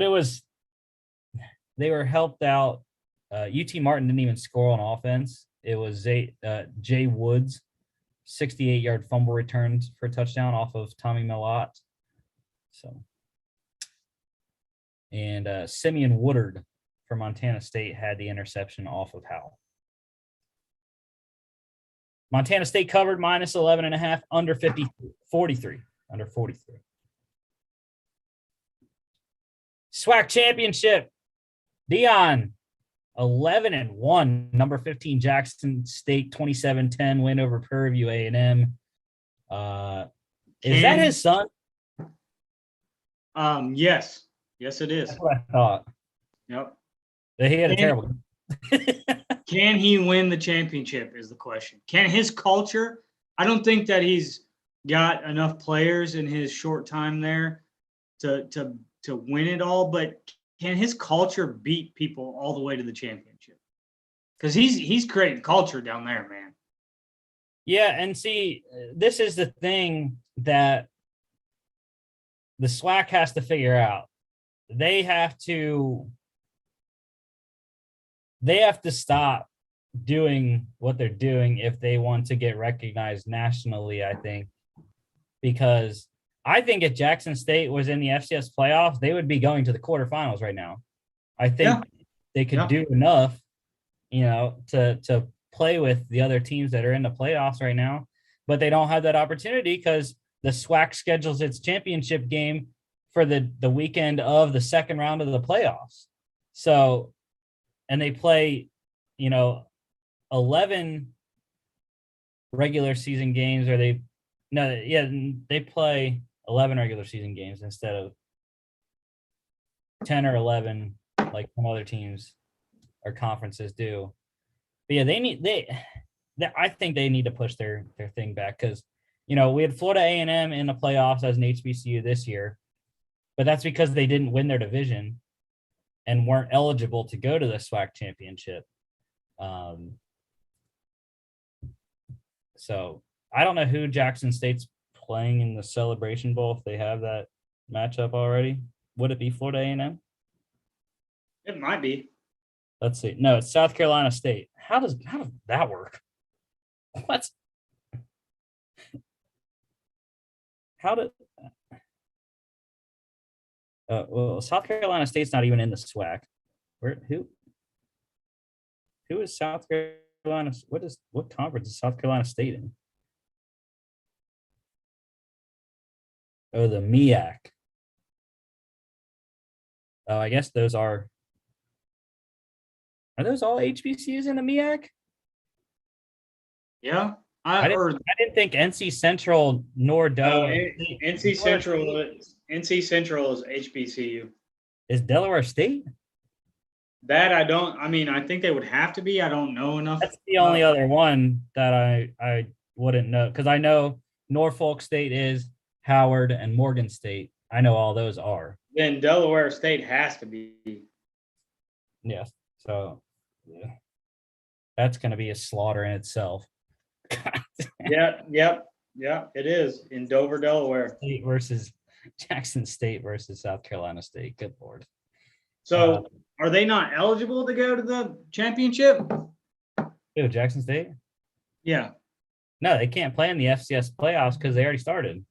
[SPEAKER 1] they were helped out. UT Martin didn't even score on offense. It was Jay Woods, 68-yard fumble returns for a touchdown off of Tommy Millott. So, and Simeon Woodard for Montana State had the interception off of Howell. Montana State covered minus 11.5, under 43. SWAC championship. Dion, 11-1. Number 15 Jackson State, 27-10 win over Prairie View A&M. Is that his son?
[SPEAKER 2] Yes, it is.
[SPEAKER 1] That's what I thought.
[SPEAKER 2] Yep.
[SPEAKER 1] He had a terrible.
[SPEAKER 2] Can he win the championship is the question. Can his culture, I don't think that he's got enough players in his short time there to win it all, but can his culture beat people all the way to the championship? Because he's creating culture down there, man.
[SPEAKER 1] Yeah, and see, this is the thing that the SWAC has to figure out. They have to stop doing what they're doing if they want to get recognized nationally, I think. Because I think if Jackson State was in the FCS playoffs, they would be going to the quarterfinals right now. I think they could
[SPEAKER 2] Yeah.
[SPEAKER 1] do enough, to play with the other teams that are in the playoffs right now, but they don't have that opportunity because the SWAC schedules its championship game for the weekend of the second round of the playoffs. So, and they play, 11 regular season games, or they play 11 regular season games instead of 10 or 11 like some other teams or conferences do. But yeah, I think they need to push their thing back because, we had Florida A&M in the playoffs as an HBCU this year, but that's because they didn't win their division and weren't eligible to go to the SWAC championship. So I don't know who Jackson State's playing in the Celebration Bowl if they have that matchup already. Would it be Florida A&M?
[SPEAKER 2] It might be.
[SPEAKER 1] Let's see. No, it's South Carolina State. How does that work? What? How did? Well, South Carolina State's not even in the SWAC. Who is South Carolina? What conference is South Carolina State in? Oh, the MEAC. Oh, I guess those are those all HBCUs in the MEAC?
[SPEAKER 2] Yeah.
[SPEAKER 1] I didn't think NC Central nor Delaware.
[SPEAKER 2] NC Central is HBCU.
[SPEAKER 1] Is Delaware State?
[SPEAKER 2] That I think they would have to be. I don't know enough.
[SPEAKER 1] That's the only other one that I wouldn't know, because I know Norfolk State is, Howard, and Morgan State. I know all those are.
[SPEAKER 2] Then Delaware State has to be.
[SPEAKER 1] Yes. So yeah. That's going to be a slaughter in itself.
[SPEAKER 2] Yeah, it is in Dover, Delaware.
[SPEAKER 1] State versus Jackson State versus South Carolina State. Good Lord.
[SPEAKER 2] So are they not eligible to go to the championship?
[SPEAKER 1] Jackson State?
[SPEAKER 2] Yeah.
[SPEAKER 1] No, they can't play in the FCS playoffs because they already started.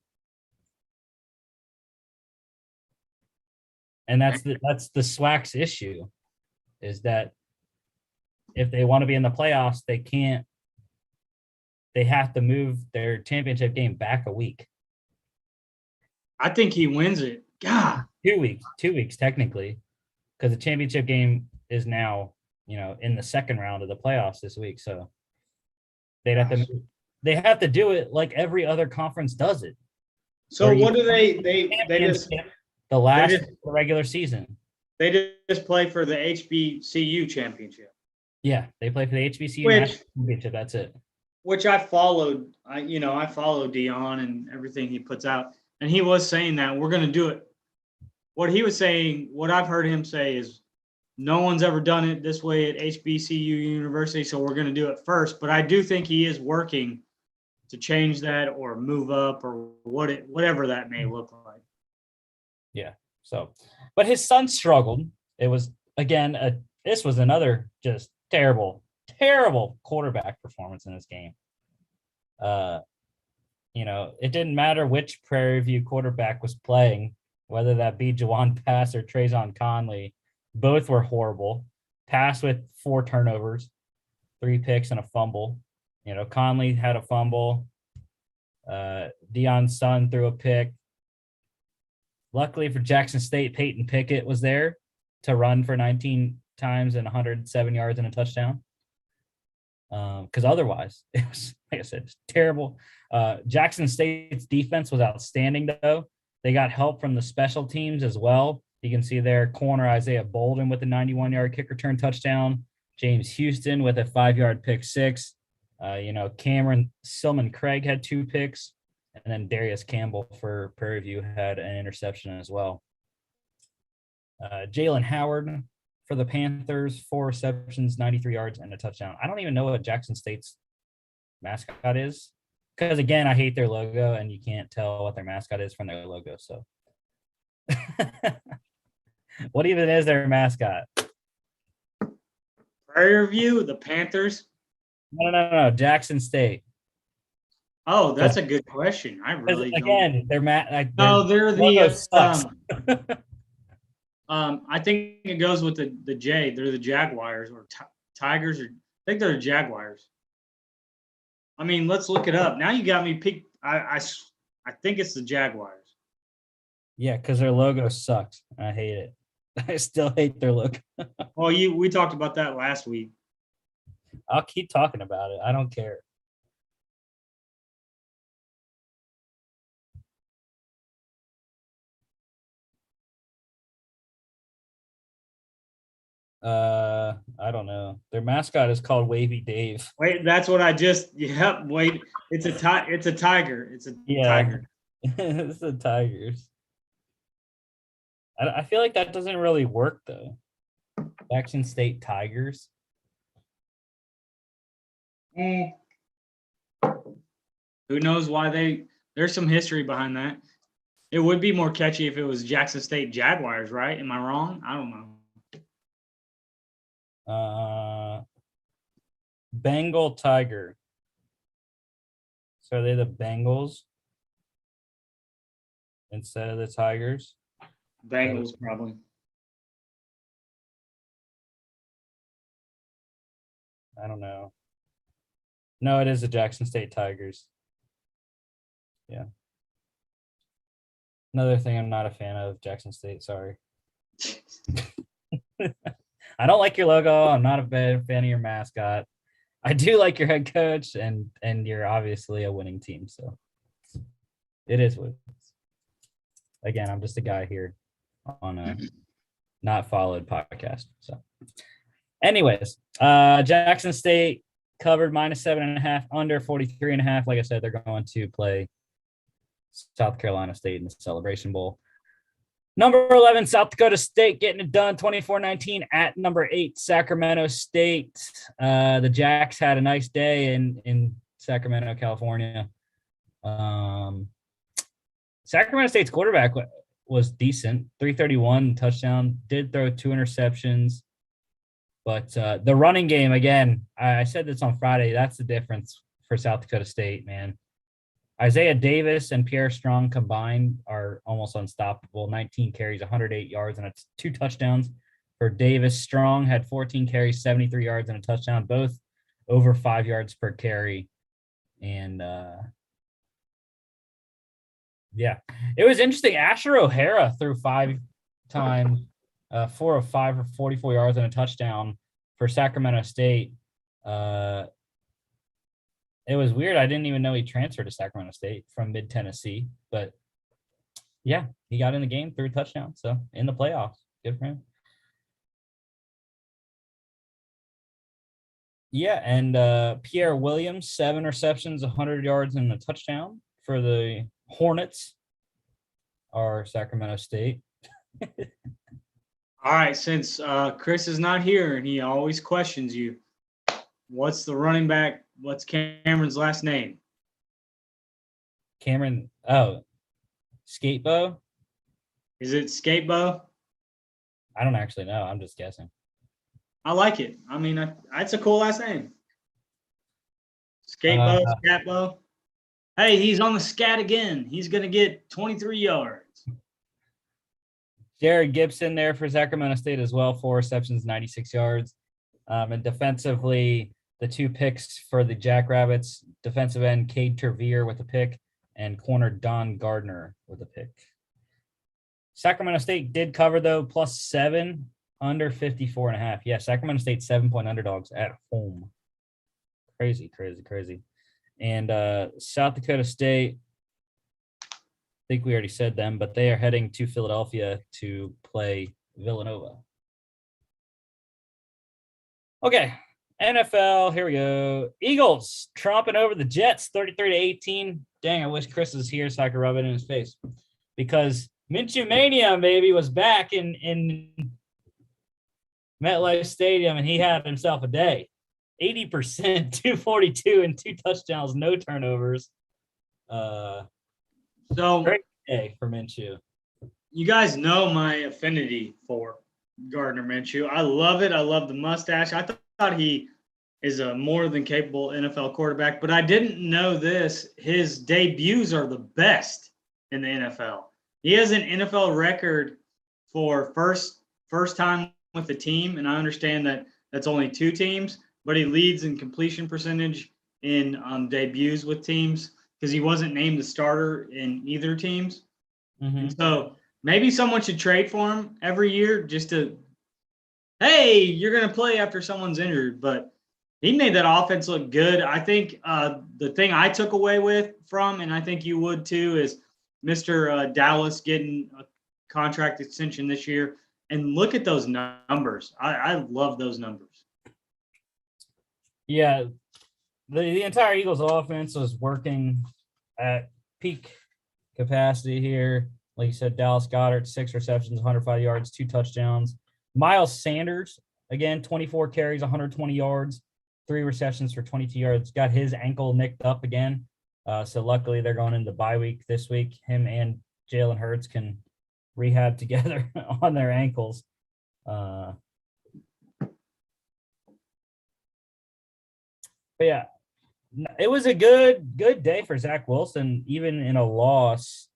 [SPEAKER 1] And that's the SWAC's issue, is that if they want to be in the playoffs, they can't. They have to move their championship game back a week.
[SPEAKER 2] I think he wins it. God.
[SPEAKER 1] 2 weeks technically, because the championship game is now, in the second round of the playoffs this week. So they have to do it like every other conference does it.
[SPEAKER 2] So what do they just
[SPEAKER 1] the last regular season?
[SPEAKER 2] They just play for the HBCU championship.
[SPEAKER 1] Yeah, they play for the HBCU national championship. That's it.
[SPEAKER 2] Which I followed. I follow Dion and everything he puts out, and he was saying that we're going to do it. What he was saying, what I've heard him say is, no one's ever done it this way at HBCU University, so we're going to do it first. But I do think he is working to change that or move up or whatever that may look like.
[SPEAKER 1] Yeah. So, but his son struggled. It was this was another just terrible quarterback performance in this game. It didn't matter which Prairie View quarterback was playing, whether that be Jawan Pass or Trajon Conley. Both were horrible. Pass with 4 turnovers, 3 picks, and a fumble. Conley had a fumble. Dion's son threw a pick. Luckily for Jackson State, Peyton Pickett was there to run for 19 times and 107 yards and a touchdown. Because otherwise, it was, like I said, it's terrible. Jackson State's defense was outstanding, though. They got help from the special teams as well. You can see their corner Isaiah Bolden with a 91-yard kick return touchdown. James Houston with a 5-yard pick six. Cameron Silman Craig had 2 picks. And then Darius Campbell for Prairie View had an interception as well. Jalen Howard for the Panthers, 4 receptions, 93 yards, and a touchdown. I don't even know what Jackson State's mascot is. Because, again, I hate their logo, and you can't tell what their mascot is from their logo. So, what even is their mascot?
[SPEAKER 2] Prairie View, the Panthers?
[SPEAKER 1] No. Jackson State.
[SPEAKER 2] Oh, that's a good question. I really don't.
[SPEAKER 1] Again, they're
[SPEAKER 2] no, they're the I think it goes with the J. They're the Jaguars or Tigers, or I think they're the Jaguars. I mean, let's look it up. Now you got me picked. I think it's the Jaguars.
[SPEAKER 1] Yeah, because their logo sucks. I hate it. I still hate their logo.
[SPEAKER 2] Well, we talked about that last week.
[SPEAKER 1] I'll keep talking about it. I don't care. I don't know. Their mascot is called Wavy Dave.
[SPEAKER 2] Wait, that's what I just. Yep. Wait, it's a tiger. It's a tiger.
[SPEAKER 1] It's the Tigers. I feel like that doesn't really work though. Jackson State Tigers.
[SPEAKER 2] Who knows why there's some history behind that. It would be more catchy if it was Jackson State Jaguars, right? Am I wrong? I don't know.
[SPEAKER 1] Bengal Tiger. So are they the Bengals instead of the Tigers?
[SPEAKER 2] Bengals, probably.
[SPEAKER 1] I don't know. No, it is the Jackson State Tigers. Yeah. Another thing I'm not a fan of, Jackson State, sorry. I don't like your logo. I'm not a fan of your mascot. I do like your head coach, and you're obviously a winning team. So it is what it is. Again, I'm just a guy here on a not followed podcast. So anyways, Jackson State covered -7.5, under 43.5. Like I said, they're going to play South Carolina State in the Celebration Bowl. Number 11, South Dakota State getting it done 24-19 at number 8, Sacramento State. The Jacks had a nice day in Sacramento, California. Sacramento State's quarterback was decent, 331 touchdown, did throw 2 interceptions. But the running game, again, I said this on Friday, that's the difference for South Dakota State, man. Isaiah Davis and Pierre Strong combined are almost unstoppable. 19 carries, 108 yards, and 2 touchdowns for Davis. Strong had 14 carries, 73 yards, and a touchdown, both over 5 yards per carry. And, yeah, it was interesting. Asher O'Hara threw 5 times, 4 of 5 for 44 yards and a touchdown for Sacramento State. It was weird. I didn't even know he transferred to Sacramento State from mid-Tennessee. But, yeah, he got in the game, threw a touchdown. So, in the playoffs. Good for him. Yeah, and Pierre Williams, 7 receptions, 100 yards, and a touchdown for the Hornets, are Sacramento State.
[SPEAKER 2] All right, since Chris is not here and he always questions you, what's the running back? What's Cameron's last name?
[SPEAKER 1] Cameron, Skatebow?
[SPEAKER 2] Is it Skatebow?
[SPEAKER 1] I don't actually know. I'm just guessing.
[SPEAKER 2] I like it. I mean, it's a cool last name. Skatebow, Scatbow. Hey, he's on the scat again. He's going to get 23 yards.
[SPEAKER 1] Jared Gibson there for Sacramento State as well, 4 receptions, 96 yards. And defensively, the 2 picks for the Jackrabbits, defensive end Cade Tervier with a pick and corner Don Gardner with a pick. Sacramento State did cover, though, +7, under 54.5. Yeah, Sacramento State 7-point underdogs at home. Crazy. And South Dakota State, I think we already said them, but they are heading to Philadelphia to play Villanova. Okay, NFL, here we go. Eagles tromping over the Jets, 33-18. Dang, I wish Chris was here so I could rub it in his face. Because Minshew Mania, baby, was back in MetLife Stadium, and he had himself a day. 80%, 242, and 2 touchdowns, no turnovers.
[SPEAKER 2] So
[SPEAKER 1] Great day for Minshew.
[SPEAKER 2] you guys know my affinity for Gardner Minshew. I love it. I love the mustache. I thought he is a more than capable NFL quarterback, but I didn't know this. His debuts are the best in the NFL. He has an NFL record for first first time with the team, and I understand that that's only 2 teams, but he leads in completion percentage in debuts with teams because he wasn't named the starter in either teams. And so maybe someone should trade for him every year just to, hey, you're going to play after someone's injured. But he made that offense look good. I think the thing I took away from, and I think you would too, is Mr. Dallas getting a contract extension this year. And look at those numbers. I love those numbers.
[SPEAKER 1] Yeah, the entire Eagles offense was working at peak capacity here. Like you said, Dallas Goedert, 6 receptions, 105 yards, 2 touchdowns. Miles Sanders, again, 24 carries, 120 yards, 3 receptions for 22 yards. Got his ankle nicked up again. So luckily they're going into bye week this week. Him and Jalen Hurts can rehab together on their ankles. But yeah, it was a good day for Zach Wilson, even in a loss.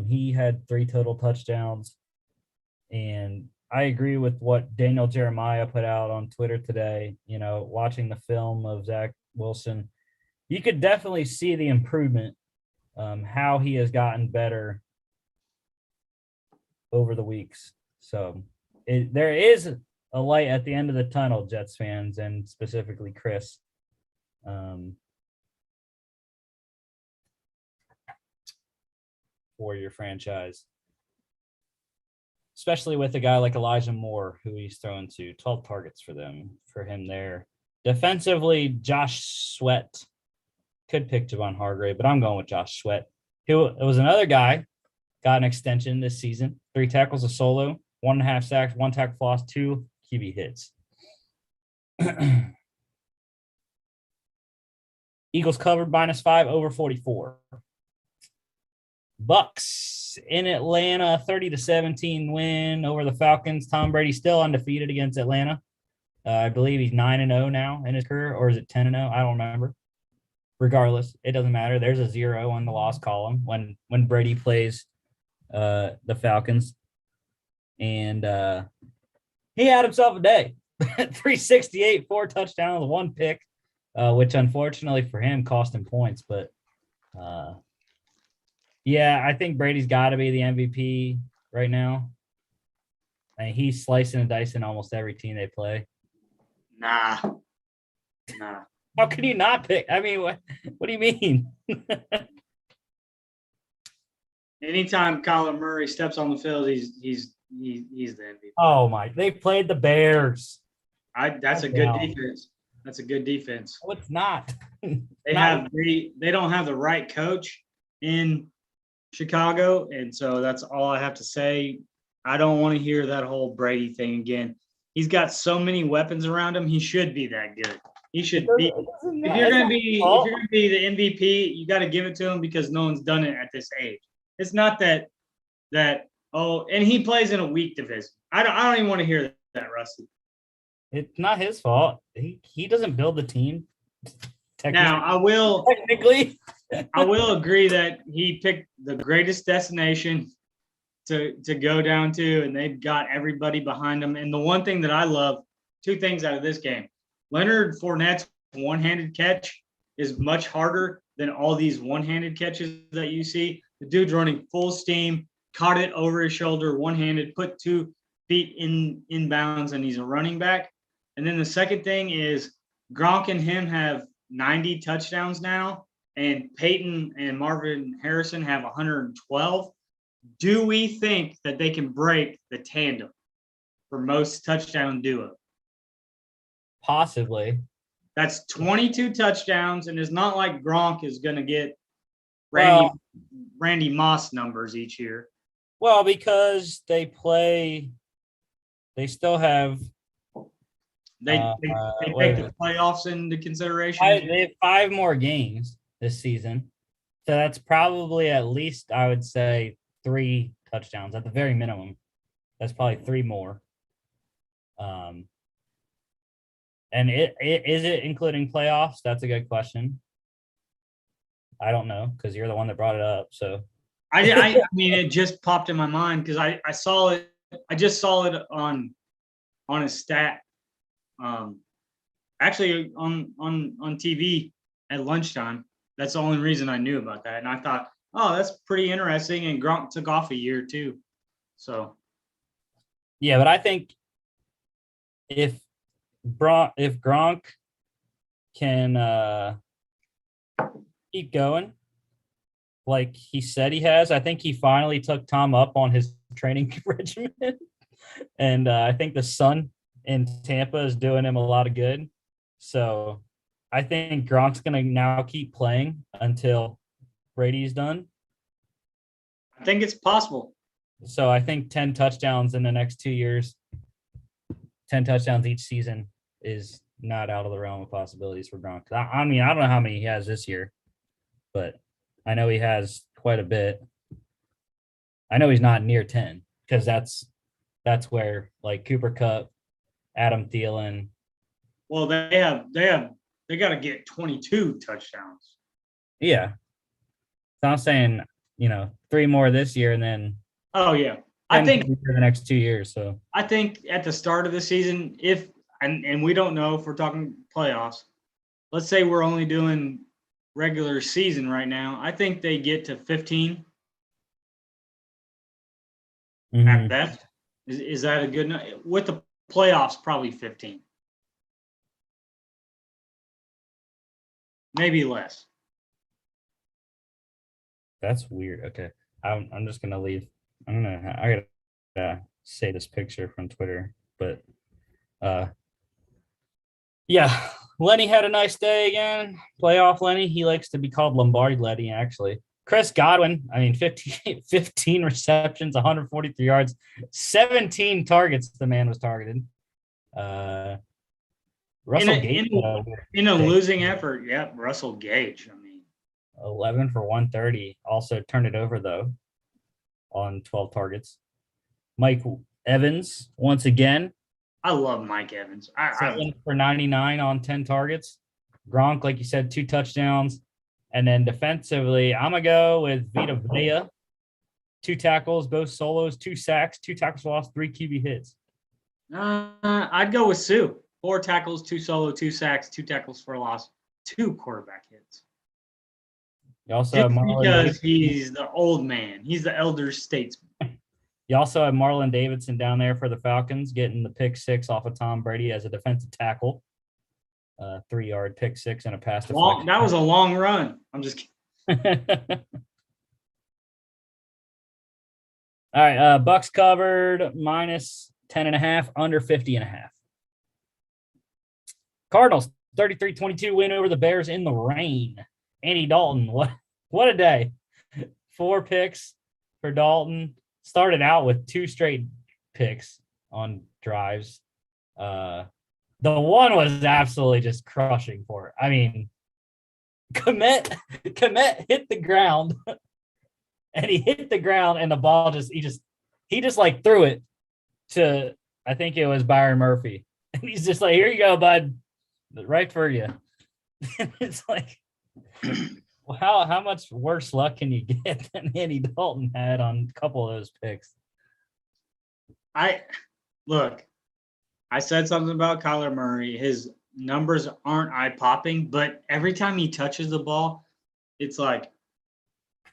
[SPEAKER 1] He had 3 total touchdowns. And I agree with what Daniel Jeremiah put out on Twitter today. You know, watching the film of Zach Wilson, you could definitely see the improvement, how he has gotten better over the weeks. So there is a light at the end of the tunnel, Jets fans, and specifically Chris. For your franchise, especially with a guy like Elijah Moore, who he's thrown to 12 targets for him there. Defensively, Josh Sweat could pick Javon Hargrave, but I'm going with Josh Sweat, who was another guy, got an extension this season, 3 tackles, a solo, 1.5 sacks, 1 tackle for loss, 2 QB hits. Eagles covered -5 over 44. Bucks in Atlanta, 30-17 win over the Falcons. Tom Brady still undefeated against Atlanta. I believe he's 9-0 now in his career, or is it 10-0? I don't remember. Regardless, it doesn't matter. There's a 0 on the loss column when Brady plays the Falcons. And he had himself a day. 368, 4 touchdowns, 1 pick, which unfortunately for him cost him points. But yeah, I think Brady's got to be the MVP right now. And he's slicing and dicing almost every team they play.
[SPEAKER 2] Nah.
[SPEAKER 1] How can you not pick? I mean, what do you mean?
[SPEAKER 2] Anytime Kyler Murray steps on the field, he's the MVP.
[SPEAKER 1] Oh my! They played the Bears.
[SPEAKER 2] That's a good defense. That's a good defense.
[SPEAKER 1] No, it's not.
[SPEAKER 2] They don't have the right coach in Chicago, and so that's all I have to say. I don't want to hear that whole Brady thing again. He's got so many weapons around him. He should be that good. He should be. If you're going to be the MVP, you got to give it to him because no one's done it at this age. It's not that and he plays in a weak division. I don't even want to hear that, Rusty.
[SPEAKER 1] It's not his fault. He doesn't build the team.
[SPEAKER 2] Now I will agree that he picked the greatest destination to go down to, and they've got everybody behind him. And the one thing that I love, 2 things out of this game. Leonard Fournette's one-handed catch is much harder than all these one-handed catches that you see. The dude's running full steam, caught it over his shoulder, one-handed, put 2 feet in bounds, and he's a running back. And then the second thing is Gronk and him have 90 touchdowns now, and Peyton and Marvin Harrison have 112. Do we think that they can break the tandem for most touchdown duo?
[SPEAKER 1] Possibly.
[SPEAKER 2] That's 22 touchdowns, and it's not like Gronk is going to get Randy Moss numbers each year.
[SPEAKER 1] Well, because they still have
[SPEAKER 2] they take the playoffs into consideration.
[SPEAKER 1] They have 5 more games this season, so that's probably at least, I would say, 3 touchdowns at the very minimum. That's probably 3 more. And is it including playoffs? That's a good question. I don't know because you're the one that brought it up. So
[SPEAKER 2] I mean, it just popped in my mind because I saw it I just saw it on a stat. Actually on TV at lunchtime. That's the only reason I knew about that. And I thought, oh, that's pretty interesting. And Gronk took off a year too. So
[SPEAKER 1] Yeah, but I think if Gronk can keep going like he said he has, I think he finally took Tom up on his training regimen. And I think the sun in Tampa is doing him a lot of good. So I think Gronk's going to now keep playing until Brady's done.
[SPEAKER 2] I think it's possible.
[SPEAKER 1] So I think 10 touchdowns in the next 2 years, 10 touchdowns each season is not out of the realm of possibilities for Gronk. I mean, I don't know how many he has this year, but I know he has quite a bit. I know he's not near 10 because that's where like Cooper Kupp, Adam Thielen.
[SPEAKER 2] Well, they got to get 22 touchdowns.
[SPEAKER 1] Yeah. So I'm saying, 3 more this year and then
[SPEAKER 2] Oh yeah. I think
[SPEAKER 1] for the next 2 years. So
[SPEAKER 2] I think at the start of the season, and we don't know if we're talking playoffs, let's say we're only doing regular season right now. I think they get to 15 at best. Is that a good number? With the playoffs, probably 15. Maybe less.
[SPEAKER 1] That's weird. Okay. I'm just going to leave. I don't know. I gotta say this picture from Twitter, but yeah, Lenny had a nice day again. Playoff Lenny. He likes to be called Lombardi Lenny, actually. Chris Godwin, 15 receptions, 143 yards, 17 targets the man was targeted. Russell Gage
[SPEAKER 2] in a losing effort. Yeah, Russell Gage.
[SPEAKER 1] 11 for 130. Also turned it over though on 12 targets. Mike Evans once again.
[SPEAKER 2] I love Mike Evans.
[SPEAKER 1] 7 for 99 on 10 targets. Gronk, like you said, 2 touchdowns. And then defensively, I'm going to go with Vita Vea. 2 tackles, both solos, 2 sacks, 2 tackles for loss, 3 QB hits.
[SPEAKER 2] I'd go with Sue. 4 tackles, 2 solo, 2 sacks, 2 tackles for a loss, 2 quarterback hits.
[SPEAKER 1] You also have
[SPEAKER 2] because he's the old man. He's the elder statesman.
[SPEAKER 1] You also have Marlon Davidson down there for the Falcons, getting the pick 6 off of Tom Brady as a defensive tackle. 3-yard pick 6 and a pass deflection.
[SPEAKER 2] That was a long run. I'm just kidding.
[SPEAKER 1] All right, Bucks covered minus 10.5, under 50.5. Cardinals 33-22 win over the Bears in the rain. Andy Dalton, what a day. 4 picks for Dalton. Started out with 2 straight picks on drives. The one was absolutely just crushing for it. I mean, Komet hit the ground, and he hit the ground, and the ball he just like threw it to, I think it was Byron Murphy, and he's just like, here you go, bud, right for you. It's like, well, how much worse luck can you get than Andy Dalton had on a couple of those picks?
[SPEAKER 2] I said something about Kyler Murray. His numbers aren't eye-popping, but every time he touches the ball, it's like,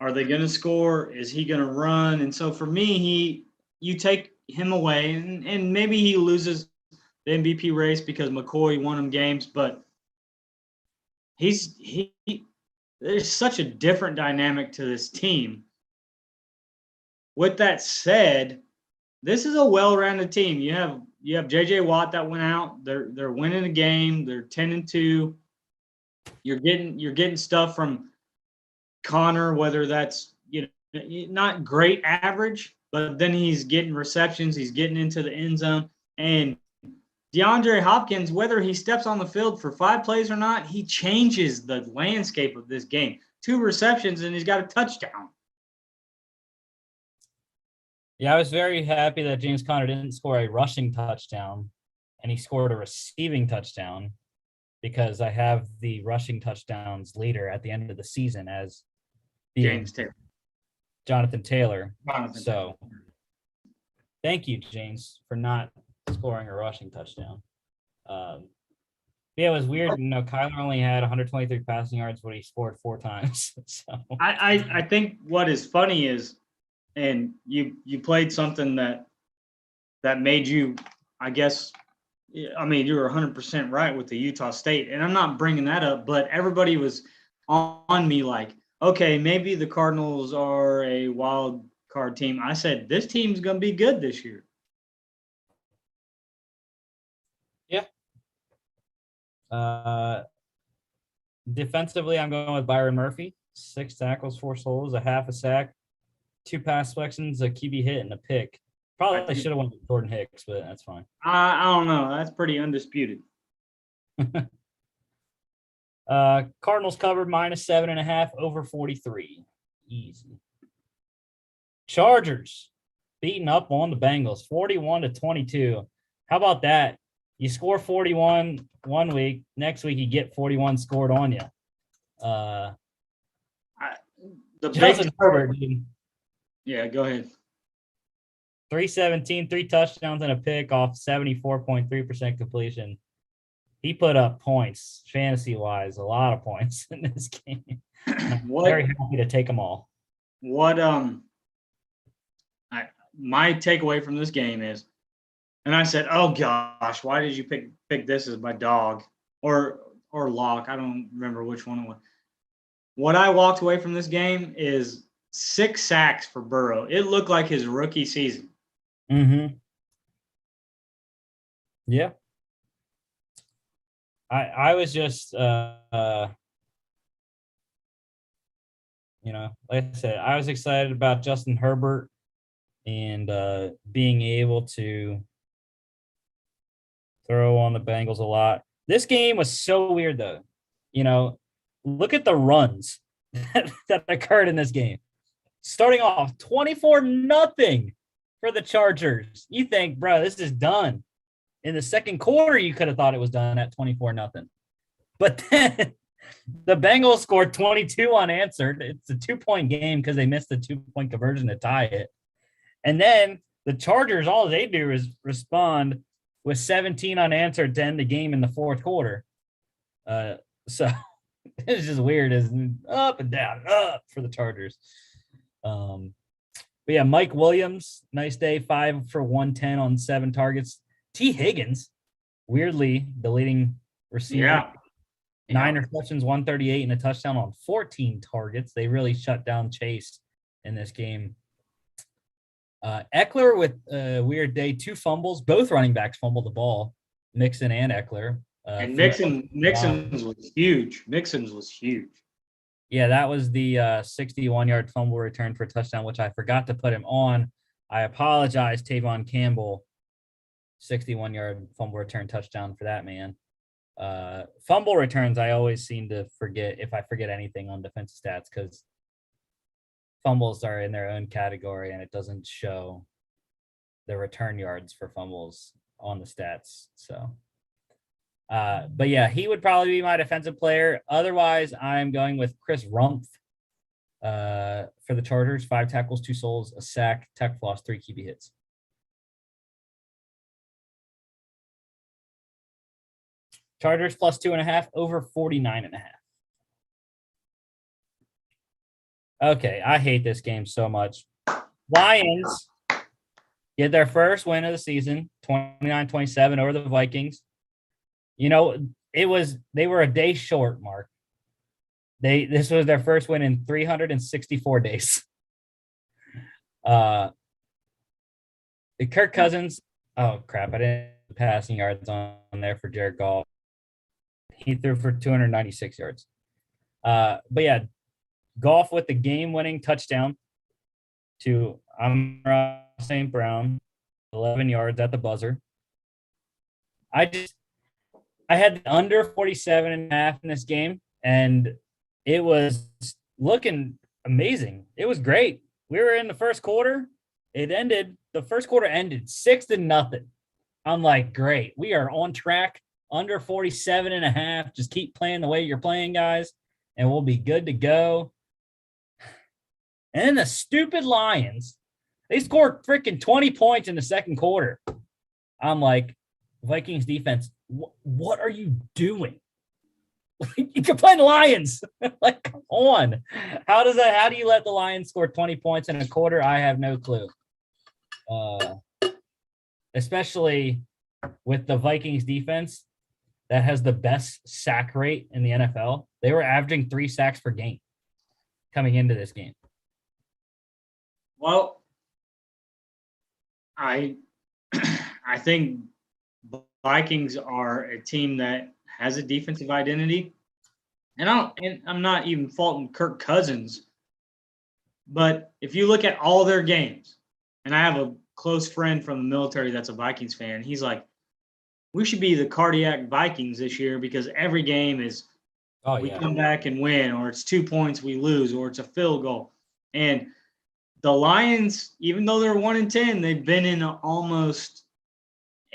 [SPEAKER 2] are they going to score? Is he going to run? And so for me, you take him away, and maybe he loses the MVP race because McCoy won him games, but there's such a different dynamic to this team. With that said, this is a well-rounded team. You have JJ Watt that went out. They're winning a game. They're 10-2. You're getting stuff from Connor, whether that's not great average, but then he's getting receptions. He's getting into the end zone. And DeAndre Hopkins, whether he steps on the field for 5 plays or not, he changes the landscape of this game. 2 receptions and he's got a touchdown.
[SPEAKER 1] Yeah, I was very happy that James Conner didn't score a rushing touchdown and he scored a receiving touchdown, because I have the rushing touchdowns later at the end of the season as
[SPEAKER 2] James Taylor.
[SPEAKER 1] Jonathan Taylor. So Thank you, James, for not scoring a rushing touchdown. Yeah, it was weird. You know, Kyler only had 123 passing yards, but he scored 4 times. So
[SPEAKER 2] I think what is funny is, and you played something that made you, I guess, I mean, you were 100% right with the Utah State, and I'm not bringing that up, but everybody was on me like, okay, maybe the Cardinals are a wild card team. I said this team's going to be good this year.
[SPEAKER 1] yeah. Defensively, I'm going with Byron Murphy. 6 tackles, 4 solos, a half a sack, 2 pass deflections, a QB hit, and a pick. Probably should have went with Jordan Hicks, but that's fine.
[SPEAKER 2] I don't know. That's pretty undisputed.
[SPEAKER 1] Cardinals covered -7.5 over 43. Easy. Chargers beating up on the Bengals 41-22. How about that? You score 41 one week, next week you get 41 scored on you. Justin Herbert, dude.
[SPEAKER 2] Yeah, go ahead.
[SPEAKER 1] 317, 3 touchdowns and a pick off 74.3% completion. He put up points, fantasy-wise, a lot of points in this game. I'm very happy to take them all.
[SPEAKER 2] My takeaway from this game is, and I said, oh gosh, why did you pick this as my dog or lock? I don't remember which one it was. What I walked away from this game is 6 sacks for Burrow. It looked like his rookie season.
[SPEAKER 1] Mm-hmm. Yeah. I was just, you know, like I said, I was excited about Justin Herbert and being able to throw on the Bengals a lot. This game was so weird, though. You know, look at the runs that occurred in this game. Starting off 24-0 for the Chargers. You think, bro, this is done. In the second quarter, you could have thought it was done at 24-0. But then the Bengals scored 22 unanswered. It's a 2-point game because they missed the 2-point conversion to tie it. And then the Chargers, all they do is respond with 17 unanswered to end the game in the fourth quarter. So it's just weird as up and down, up for the Chargers. But yeah, Mike Williams, nice day, 5 for 110 on 7 targets. T. Higgins, weirdly, the leading receiver.
[SPEAKER 2] Yeah.
[SPEAKER 1] 9 receptions, 138, and a touchdown on 14 targets. They really shut down Chase in this game. Eckler with a weird day, 2 fumbles. Both running backs fumbled the ball, Mixon and Eckler.
[SPEAKER 2] And Mixon's was huge. Mixon's was huge.
[SPEAKER 1] Yeah, that was the 61-yard fumble return for a touchdown, which I forgot to put him on. I apologize, Tavon Campbell. 61-yard fumble return touchdown for that man. Fumble returns, I always seem to forget if I forget anything on defensive stats because fumbles are in their own category and it doesn't show the return yards for fumbles on the stats. So, but yeah, he would probably be my defensive player. Otherwise, I'm going with Chris Rumpf for the Chargers. 5 tackles, 2 solos, a sack, tech floss, 3 QB hits. Chargers plus 2.5 over 49.5. Okay, I hate this game so much. Lions get their first win of the season, 29-27 over the Vikings. You know, they were a day short, Mark. This was their first win in 364 days. Kirk Cousins, oh crap, I didn't have passing yards on there for Jared Goff. He threw for 296 yards. But yeah, Goff with the game-winning touchdown to Amon-Ra St. Brown, 11 yards at the buzzer. I had under 47.5 in this game, and it was looking amazing. It was great. We were in the first quarter. The first quarter ended 6-0. I'm like, great. We are on track. Under 47.5. Just keep playing the way you're playing, guys, and we'll be good to go. And then the stupid Lions They scored freaking 20 points in the second quarter. I'm like, Vikings defense, what are you doing? You can play the Lions. Like, come on. How do you let the Lions score 20 points in a quarter? I have no clue. Especially with the Vikings defense that has the best sack rate in the NFL. They were averaging 3 sacks per game coming into this game.
[SPEAKER 2] Well, I think Vikings are a team that has a defensive identity. And I'm not even faulting Kirk Cousins. But if you look at all their games, and I have a close friend from the military that's a Vikings fan, he's like, we should be the cardiac Vikings this year because every game is we come back and win, or it's 2 points we lose, or it's a field goal. And the Lions, even though they're 1-10, they've been in almost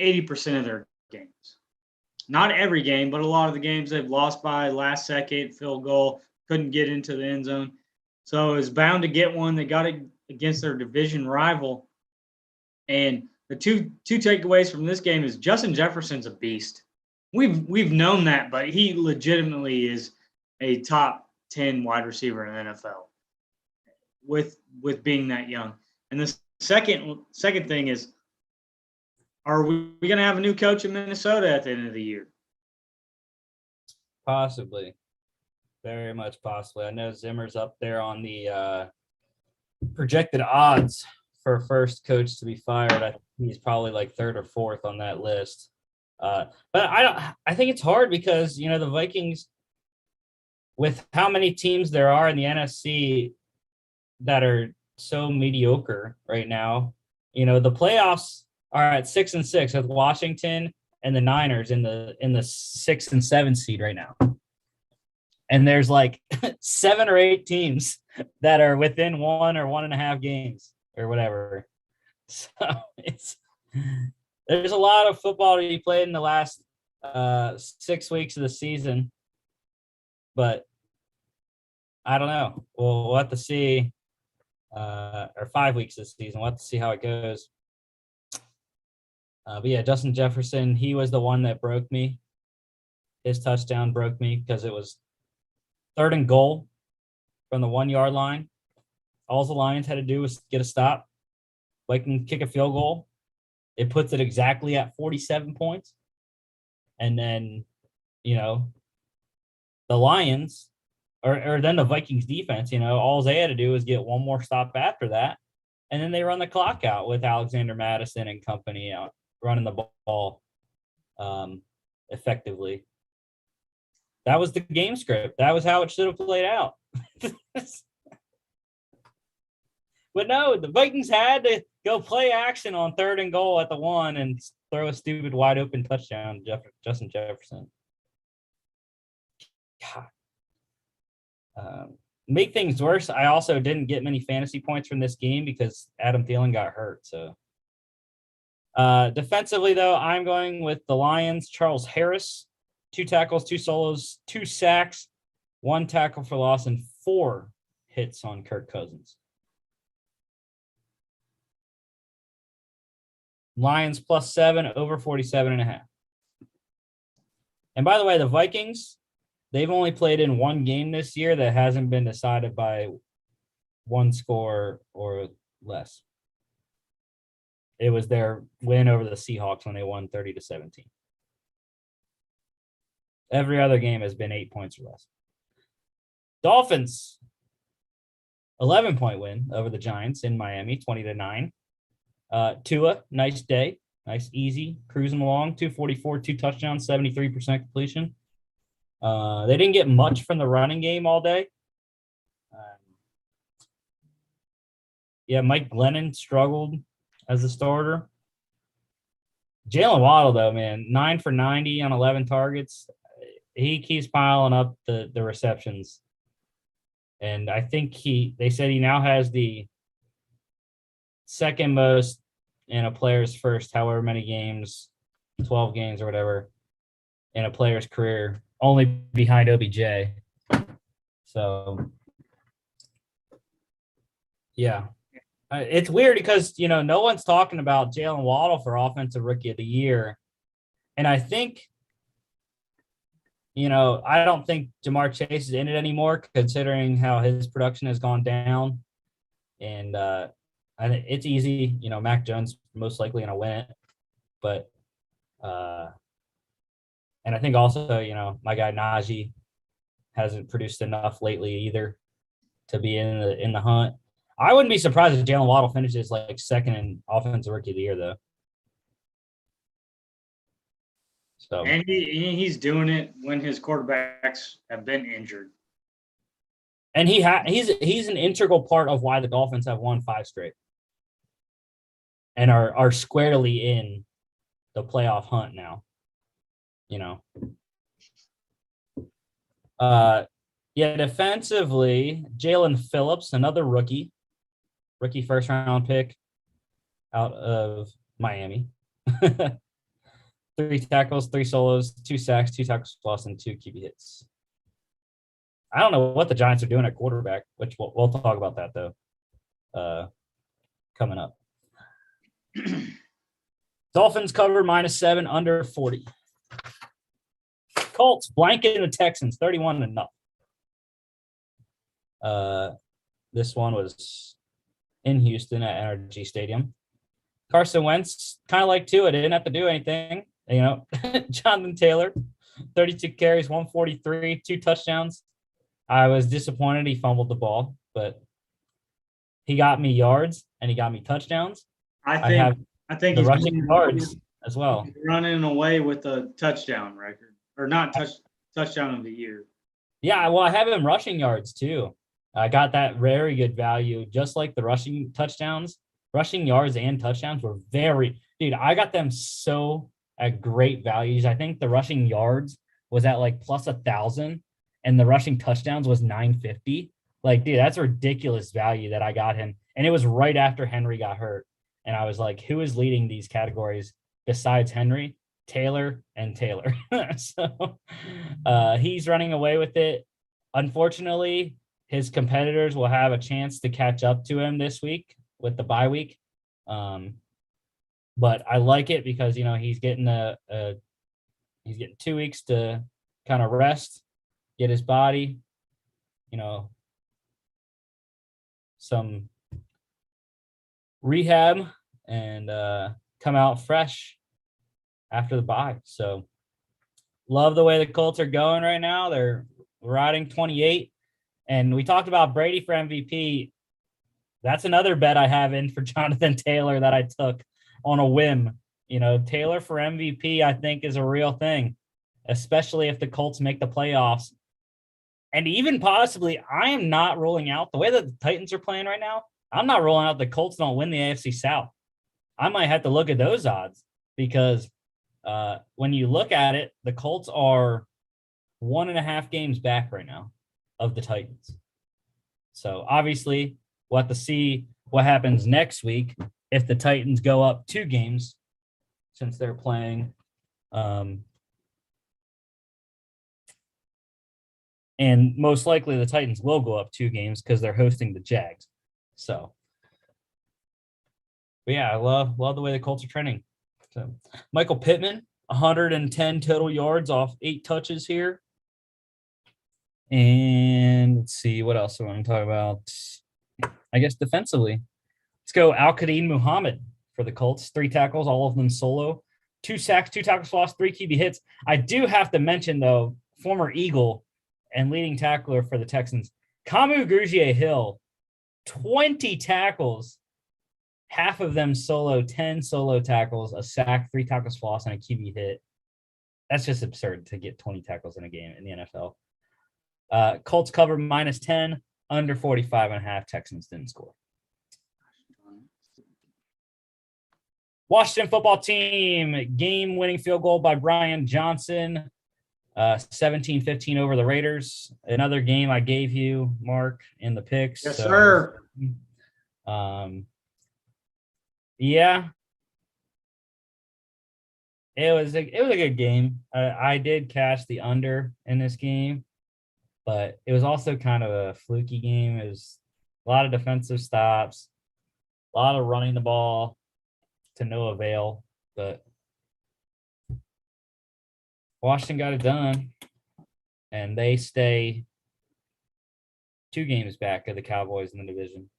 [SPEAKER 2] 80% of their games. Not every game, but a lot of the games they've lost by last second, field goal, couldn't get into the end zone. So it's bound to get one. They got it against their division rival. And the two takeaways from this game is Justin Jefferson's a beast. We've known that, but he legitimately is a top 10 wide receiver in the NFL with being that young. And the second thing is, are we going to have a new coach in Minnesota at the end of the year?
[SPEAKER 1] Possibly. Very much possibly. I know Zimmer's up there on the projected odds for first coach to be fired. I think he's probably like third or fourth on that list. But I think it's hard because, the Vikings, with how many teams there are in the NFC that are so mediocre right now, the playoffs are at 6-6 with Washington and the Niners in the 6 and 7 seed right now. And there's like 7 or 8 teams that are within 1 or 1.5 games or whatever. So there's a lot of football to be played in the last 6 weeks of the season, but I don't know. We'll have to see, or 5 weeks of the season. We'll have to see how it goes. But yeah, Justin Jefferson, he was the one that broke me. His touchdown broke me because it was 3rd and goal from the 1-yard line. All the Lions had to do was get a stop. Vikings kick a field goal. It puts it exactly at 47 points. And then, the Lions, or then the Vikings defense, all they had to do was get one more stop after that. And then they run the clock out with Alexander Madison and company out running the ball effectively. That was the game script. That was how it should have played out. But no, the Vikings had to go play action on 3rd and goal at the 1 and throw a stupid wide open touchdown to Justin Jefferson. God. Make things worse, I also didn't get many fantasy points from this game because Adam Thielen got hurt. So defensively, though, I'm going with the Lions. Charles Harris, 2 tackles, 2 solos, 2 sacks, 1 tackle for loss, and 4 hits on Kirk Cousins. Lions +7, over 47.5. And by the way, the Vikings, they've only played in 1 game this year that hasn't been decided by 1 score or less. It was their win over the Seahawks when they won 30-17. Every other game has been 8 points or less. Dolphins, 11-point win over the Giants in Miami, 20-9. Tua, nice day. Nice, easy, cruising along, 244, 2 touchdowns, 73% completion. They didn't get much from the running game all day. Mike Glennon struggled as a starter. Jalen Waddle, though, man, 9 for 90 on 11 targets. He keeps piling up the receptions. And I think they said he now has the second most in a player's first however many games, 12 games or whatever, in a player's career, only behind OBJ. So, yeah. It's weird because, no one's talking about Jalen Waddle for Offensive Rookie of the Year. And I think, I don't think Jamar Chase is in it anymore, considering how his production has gone down. And it's easy. Mac Jones most likely going to win it. But, and I think also, my guy Najee hasn't produced enough lately either to be in the hunt. I wouldn't be surprised if Jalen Waddle finishes like second in Offensive Rookie of the Year, though. So,
[SPEAKER 2] And he's doing it when his quarterbacks have been injured.
[SPEAKER 1] And he's an integral part of why the Dolphins have won 5 straight and are squarely in the playoff hunt now. Defensively, Jalen Phillips, another rookie first round pick out of Miami. 3 tackles, 3 solos, 2 sacks, 2 tackles lost, and 2 QB hits. I don't know what the Giants are doing at quarterback, which we'll talk about that though. Coming up. Dolphins cover -7 under 40. Colts blanketing the Texans 31-0. This one was in Houston at NRG Stadium. Carson Wentz, kind of like Tua, didn't have to do anything. Jonathan Taylor, 32 carries, 143, 2 touchdowns. I was disappointed he fumbled the ball, but he got me yards and he got me touchdowns.
[SPEAKER 2] I think
[SPEAKER 1] the
[SPEAKER 2] he's
[SPEAKER 1] rushing yards as well.
[SPEAKER 2] Running away with a touchdown record, or not touchdown of the year.
[SPEAKER 1] Yeah, well, I have him rushing yards too. I got that very good value, just like the rushing touchdowns. Rushing yards and touchdowns were I got them so at great values. I think the rushing yards was at like plus 1,000 and the rushing touchdowns was 950. Like, dude, that's a ridiculous value that I got him. And it was right after Henry got hurt. And I was like, who is leading these categories besides Henry? Taylor and Taylor. So he's running away with it. Unfortunately, his competitors will have a chance to catch up to him this week with the bye week. But I like it because, he's getting he's getting 2 weeks to kind of rest, get his body, some rehab, and come out fresh after the bye. So love the way the Colts are going right now. They're riding 28. And we talked about Brady for MVP. That's another bet I have in for Jonathan Taylor that I took on a whim. Taylor for MVP, I think, is a real thing, especially if the Colts make the playoffs. And even possibly, I am not ruling out the way that the Titans are playing right now. I'm not ruling out the Colts don't win the AFC South. I might have to look at those odds because when you look at it, the Colts are 1.5 games back right now of the Titans. So obviously, we'll have to see what happens next week if the Titans go up 2 games since they're playing. And most likely the Titans will go up 2 games because they're hosting the Jags. So, but yeah, I love the way the Colts are trending. So, Michael Pittman, 110 total yards off 8 touches here. And let's see, what else I want to talk about? I guess defensively. Let's go Al-Qadim Muhammad for the Colts. 3 tackles, all of them solo. 2 sacks, 2 tackles lost, 3 QB hits. I do have to mention, though, former Eagle and leading tackler for the Texans, Kamu Grugier-Hill, 20 tackles, half of them solo, 10 solo tackles, a sack, 3 tackles for loss, and a QB hit. That's just absurd to get 20 tackles in a game in the NFL. Colts cover -10, under 45.5. Texans didn't score. Washington football team, game-winning field goal by Brian Johnson, 17-15 over the Raiders. Another game I gave you, Mark, in the picks.
[SPEAKER 2] Yes, sir.
[SPEAKER 1] Yeah. It was a good game. I did cash the under in this game, but it was also kind of a fluky game. It was a lot of defensive stops. A lot of running the ball to no avail, but Washington got it done, and they stay 2 games back of the Cowboys in the division.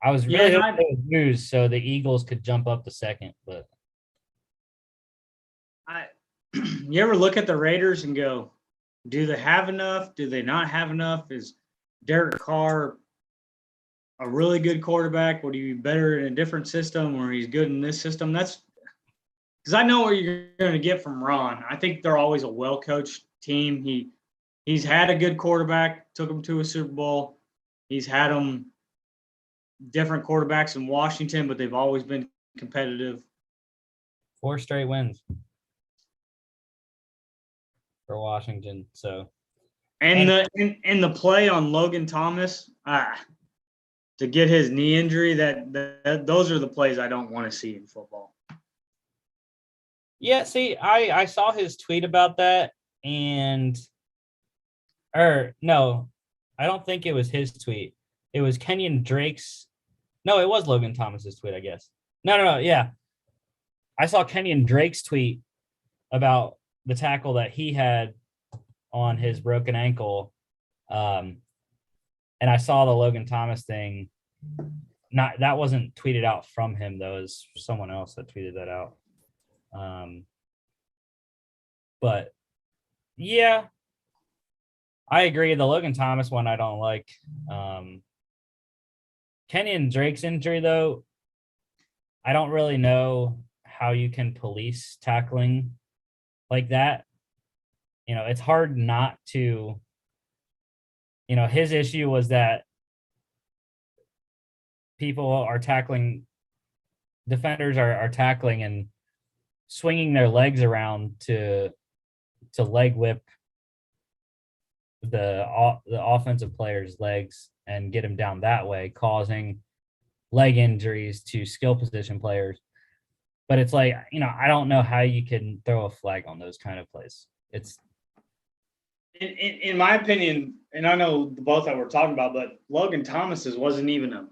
[SPEAKER 1] I was really hoping they would lose so the Eagles could jump up to second, but
[SPEAKER 2] you ever look at the Raiders and go, do they have enough? Do they not have enough? Is Derek Carr a really good quarterback? Would he be better in a different system, or he's good in this system? That's because I know what you're going to get from Ron. I think they're always a well-coached team. He's had a good quarterback, took him to a Super Bowl. He's had them different quarterbacks in Washington, but they've always been competitive.
[SPEAKER 1] 4 straight wins for Washington. So,
[SPEAKER 2] and the play on Logan Thomas to get his knee injury, that those are the plays I don't want to see in football.
[SPEAKER 1] Yeah, see, I saw his tweet about that, no, I don't think it was his tweet. It was Kenyon Drake's. No, it was Logan Thomas's tweet, I guess. No, yeah. I saw Kenyon Drake's tweet about the tackle that he had on his broken ankle. And I saw the Logan Thomas thing. That wasn't tweeted out from him, though. It was someone else that tweeted that out. But yeah, I agree. The Logan Thomas one I don't like. Kenyon Drake's injury, though, I don't really know how you can police tackling like that. You know, it's hard not to, his issue was that people are tackling, defenders are tackling and swinging their legs around to leg whip the offensive player's legs and get him down that way, causing leg injuries to skill position players. But it's like, I don't know how you can throw a flag on those kind of plays. It's
[SPEAKER 2] in my opinion, and I know the both that we're talking about, but Logan Thomas's wasn't even a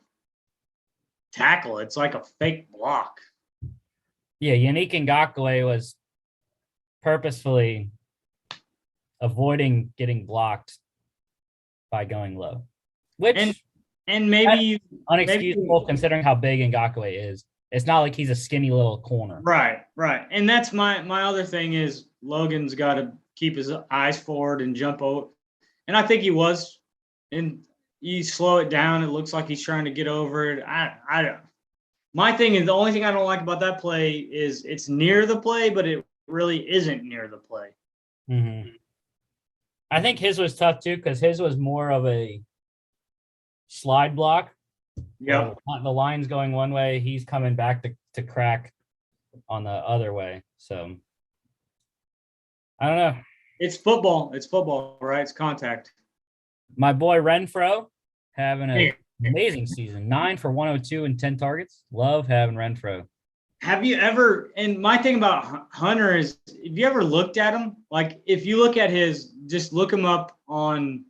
[SPEAKER 2] tackle. It's like a fake block.
[SPEAKER 1] Yeah, Yannick Ngakoue was purposefully avoiding getting blocked by going low, which
[SPEAKER 2] and maybe
[SPEAKER 1] unexcusable considering how big Ngakoue is. It's not like he's a skinny little corner.
[SPEAKER 2] Right. And that's my other thing is Logan's got to keep his eyes forward and jump over. And I think he was. And you slow it down, it looks like he's trying to get over it. I don't. My thing is, the only thing I don't like about that play is it's near the play, but it really isn't near the play.
[SPEAKER 1] Mm-hmm. I think his was tough too because his was more of a slide block.
[SPEAKER 2] Yeah,
[SPEAKER 1] the line's going one way, he's coming back to crack on the other way. So I don't know.
[SPEAKER 2] It's football. It's football, right? It's contact.
[SPEAKER 1] My boy Renfro having an amazing season. 9 for 102 and 10 targets. Love having Renfro.
[SPEAKER 2] Have you ever, and my thing about Hunter is, have you ever looked at him? Like, if you look at just look him up on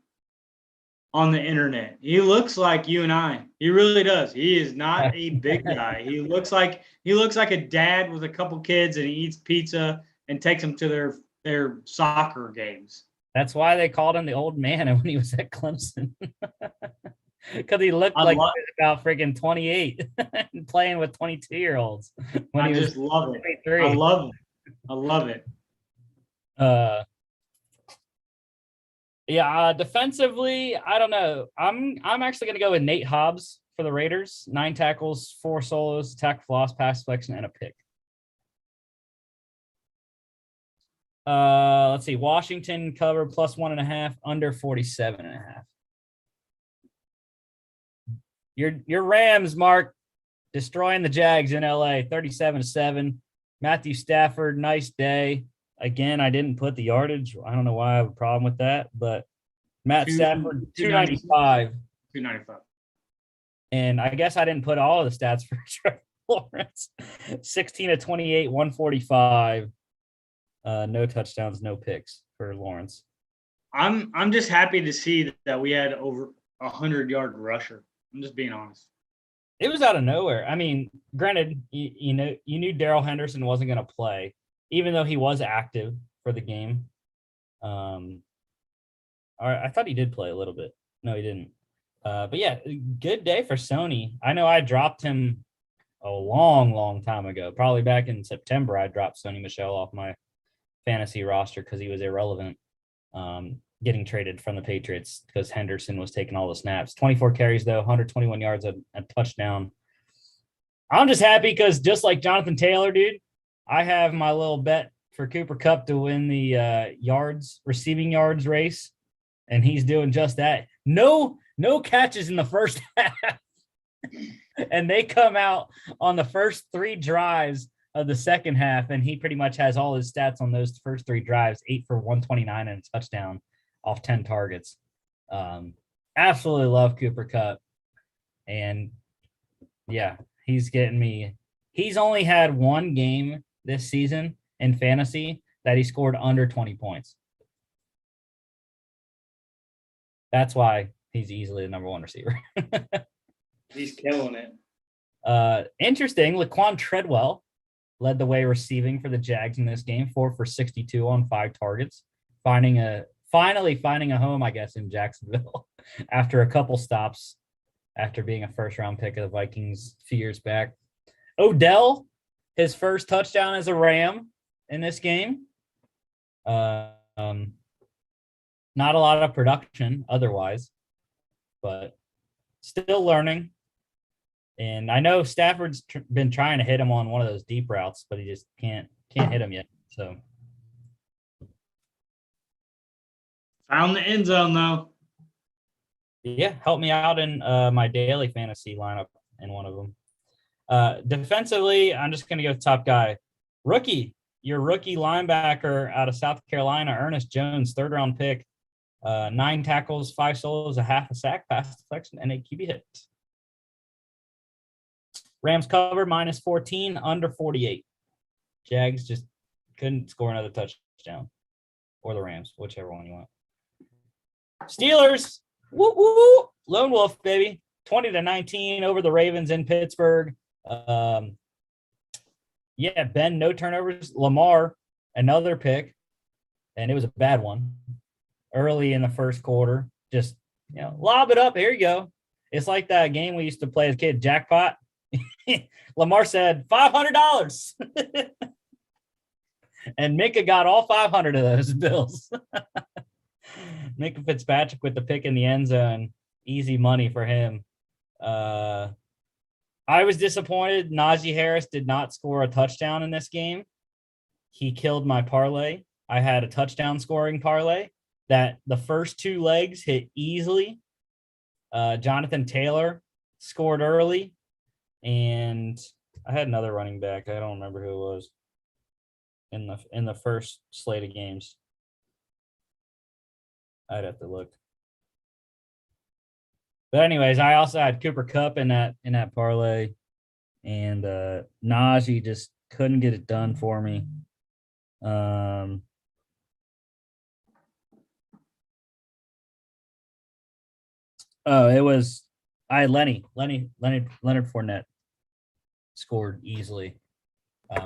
[SPEAKER 2] the internet. He looks like you and I. He really does. He is not a big guy. He looks like a dad with a couple kids, and he eats pizza and takes them to their soccer games.
[SPEAKER 1] That's why they called him the old man when he was at Clemson. Because he looked like he was about freaking 28 and playing with 22-year-olds.
[SPEAKER 2] I just love it. 23. I love it.
[SPEAKER 1] Yeah, defensively, I don't know. I'm actually going to go with Nate Hobbs for the Raiders. 9 tackles, 4 solos, tackle for loss, pass deflection, and a pick. Let's see. Washington cover plus 1.5, under 47.5. Your Rams, Mark, destroying the Jags in LA, 37-7. Matthew Stafford, nice day. Again, I didn't put the yardage. I don't know why I have a problem with that, but Matt Stafford, 295.
[SPEAKER 2] 295.
[SPEAKER 1] And I guess I didn't put all of the stats for Trevor Lawrence. 16 of 28, 145. No touchdowns, no picks for Lawrence.
[SPEAKER 2] I'm just happy to see that we had over 100-yard rusher. I'm just being honest.
[SPEAKER 1] It was out of nowhere. I mean, granted, you knew Darrell Henderson wasn't going to play, even though he was active for the game. I thought he did play a little bit. No, he didn't. But yeah, good day for Sony. I know I dropped him a long time ago. Probably back in September, I dropped Sony Michel off my fantasy roster because he was irrelevant. Getting traded from the Patriots because Henderson was taking all the snaps. 24 carries, though, 121 yards, a touchdown. I'm just happy because just like Jonathan Taylor, dude, I have my little bet for Cooper Kupp to win the receiving yards race, and he's doing just that. No catches in the first half. And they come out on the first 3 drives of the second half, and he pretty much has all his stats on those first 3 drives, 8 for 129 and a touchdown off 10 targets. Absolutely love Cooper Kupp. And yeah, he's getting me. He's only had 1 game this season in fantasy that he scored under 20 points. That's why he's easily the number 1 receiver.
[SPEAKER 2] He's killing it.
[SPEAKER 1] Interesting. Laquan Treadwell led the way receiving for the Jags in this game, 4 for 62 on 5 targets, finally finding a home, I guess, in Jacksonville after a couple stops after being a first-round pick of the Vikings a few years back. Odell, his first touchdown as a Ram in this game. Not a lot of production otherwise, but still learning. And I know Stafford's been trying to hit him on one of those deep routes, but he just can't hit him yet. So
[SPEAKER 2] Found the end zone, though.
[SPEAKER 1] yeah, help me out in my daily fantasy lineup in one of them. Defensively, I'm just going to go top guy. Your rookie linebacker out of South Carolina, Ernest Jones, 3rd-round pick, 9 tackles, 5 solos, a half a sack, pass deflection, and a QB hit. Rams cover -14, under 48. Jags just couldn't score another touchdown. Or the Rams, whichever one you want. Steelers, woo woo, lone wolf, baby. 20-19 over the Ravens in Pittsburgh. Ben, no turnovers. Lamar, another pick, and it was a bad one. Early in the first quarter, just lob it up. Here you go. It's like that game we used to play as a kid, jackpot. Lamar said $500, and Minka got all 500 of those bills. Minka Fitzpatrick with the pick in the end zone, easy money for him. I was disappointed. Najee Harris did not score a touchdown in this game. He killed my parlay. I had a touchdown scoring parlay that the first 2 legs hit easily. Jonathan Taylor scored early. And I had another running back. I don't remember who it was in the first slate of games. I'd have to look. But anyways, I also had Cooper Kupp in that parlay, and Najee just couldn't get it done for me. I had Leonard Fournette scored easily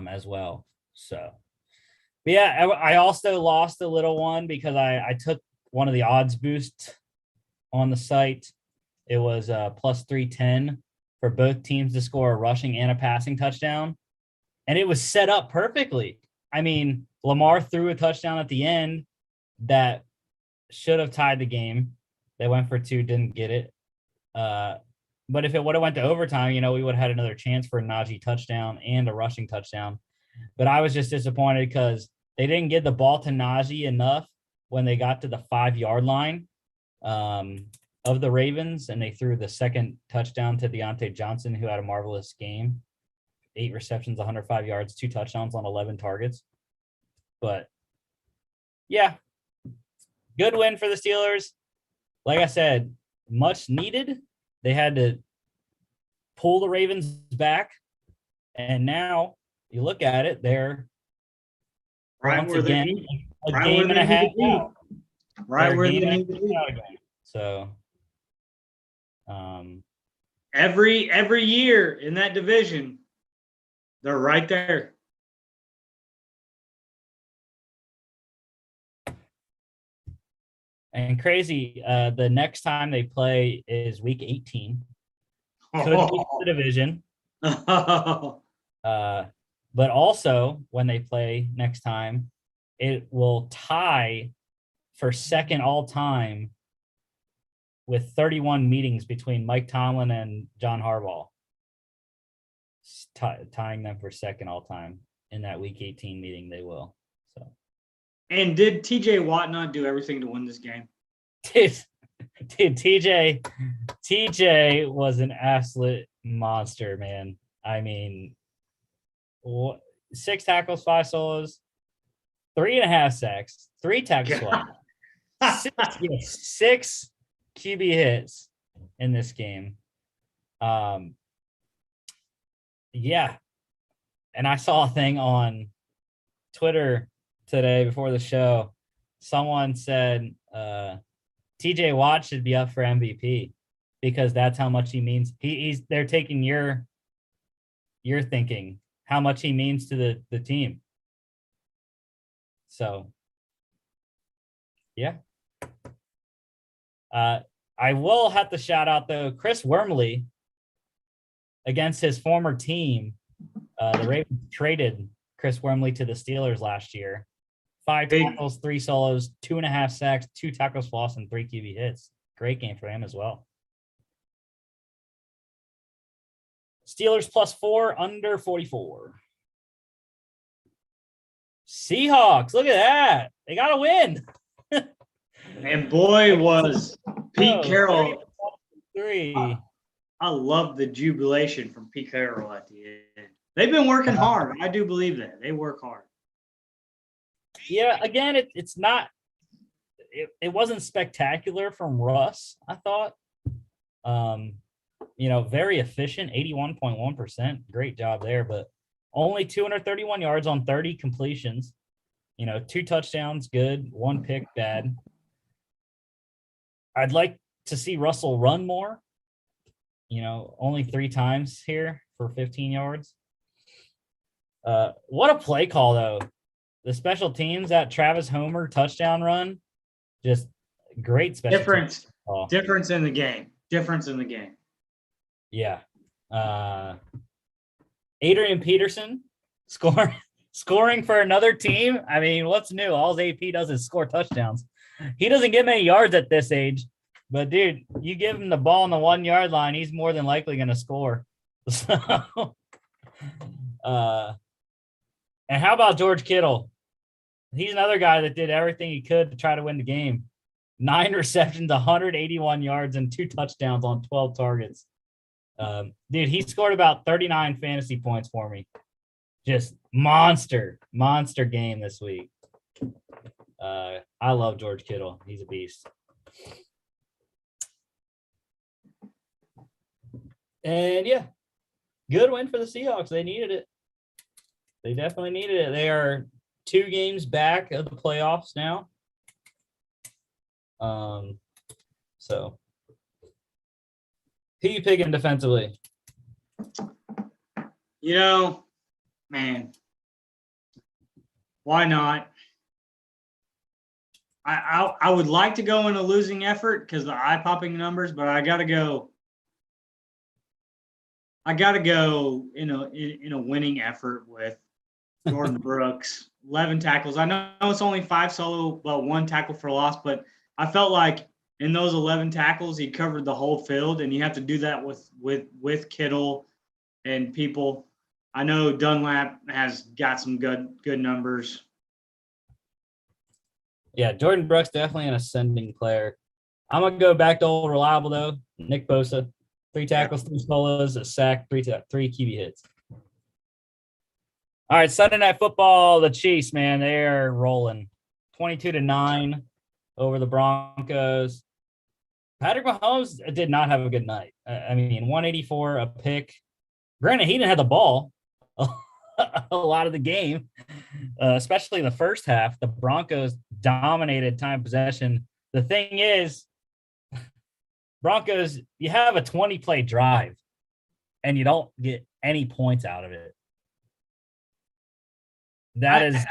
[SPEAKER 1] as well. So, but yeah, I also lost a little one because I took one of the odds boosts on the site. It was plus 310 for both teams to score a rushing and a passing touchdown. And it was set up perfectly. I mean, Lamar threw a touchdown at the end that should have tied the game. They went for 2, didn't get it. But if it would have went to overtime, we would have had another chance for a Najee touchdown and a rushing touchdown. But I was just disappointed because they didn't get the ball to Najee enough when they got to the 5-yard line of the Ravens, and they threw the second touchdown to Deontay Johnson, who had a marvelous game. 8 receptions, 105 yards, 2 touchdowns on 11 targets. But, yeah, good win for the Steelers. Like I said, much needed. They had to pull the Ravens back, and now you look at it, they're
[SPEAKER 2] Right where they need
[SPEAKER 1] a game and a half out.
[SPEAKER 2] Right where they need to be.
[SPEAKER 1] So,
[SPEAKER 2] every year in that division, they're right there.
[SPEAKER 1] And crazy, the next time they play is week 18. Could be the division. But also when they play next time, it will tie for second all time with 31 meetings between Mike Tomlin and John Harbaugh, tying them for second all time in that week 18 meeting. They will. So.
[SPEAKER 2] And did TJ Watt not do everything to win this game?
[SPEAKER 1] Dude, TJ was an absolute monster, man. I mean, 6 tackles, 5 solos, 3.5 sacks, 3 tackles, 6 QB hits in this game. Yeah. And I saw a thing on Twitter today before the show. Someone said TJ Watt should be up for MVP because that's how much he means. They're taking your thinking, how much he means to the team. So, yeah. I will have to shout out, though, Chris Wormley against his former team. The Ravens traded Chris Wormley to the Steelers last year. 5 tackles, 3 solos, 2.5 sacks, 2 tackles for loss, and 3 QB hits. Great game for him as well. Steelers +4, under 44. Seahawks, look at that. They got to win.
[SPEAKER 2] And boy, was Pete Carroll.
[SPEAKER 1] 3.
[SPEAKER 2] I love the jubilation from Pete Carroll at the end. They've been working hard. I do believe that. They work hard.
[SPEAKER 1] Yeah, again, it's not – it wasn't spectacular from Russ, I thought. Very efficient, 81.1%. Great job there, but only 231 yards on 30 completions. 2 touchdowns, good. 1 pick, bad. I'd like to see Russell run more. Only 3 times here for 15 yards. What a play call, though. The special teams, that Travis Homer touchdown run, just great special
[SPEAKER 2] difference in the game.
[SPEAKER 1] Yeah. Adrian Peterson scoring for another team. I mean, what's new? All AP does is score touchdowns. He doesn't get many yards at this age, but dude, you give him the ball on the 1 yard line, he's more than likely going to score. So, and how about George Kittle? He's another guy that did everything he could to try to win the game. 9 receptions, 181 yards, and 2 touchdowns on 12 targets. Dude, he scored about 39 fantasy points for me. Just monster game this week. I love George Kittle. He's a beast. And yeah, good win for the Seahawks. They needed it. They definitely needed it. They are 2 games back of the playoffs now. So who you picking defensively?
[SPEAKER 2] Man, why not? I would like to go in a losing effort because the eye-popping numbers, but I gotta go in a winning effort with Jordan Brooks. 11 tackles. I know it's only 5 solo, but 1 tackle for loss, but I felt like in those 11 tackles, he covered the whole field, and you have to do that with Kittle and people. I know Dunlap has got some good numbers.
[SPEAKER 1] Yeah, Jordan Brooks definitely an ascending player. I'm gonna go back to old reliable though. Nick Bosa, 3 tackles, 3 solos, a sack, 3 QB hits. All right, Sunday Night Football. The Chiefs, man, they are rolling, 22-9 over the Broncos. Patrick Mahomes did not have a good night. 184, a pick. Granted, he didn't have the ball a lot of the game, especially in the first half. The Broncos dominated time possession. The thing is, Broncos, you have a 20-play drive. and you don't get any points out of it. That is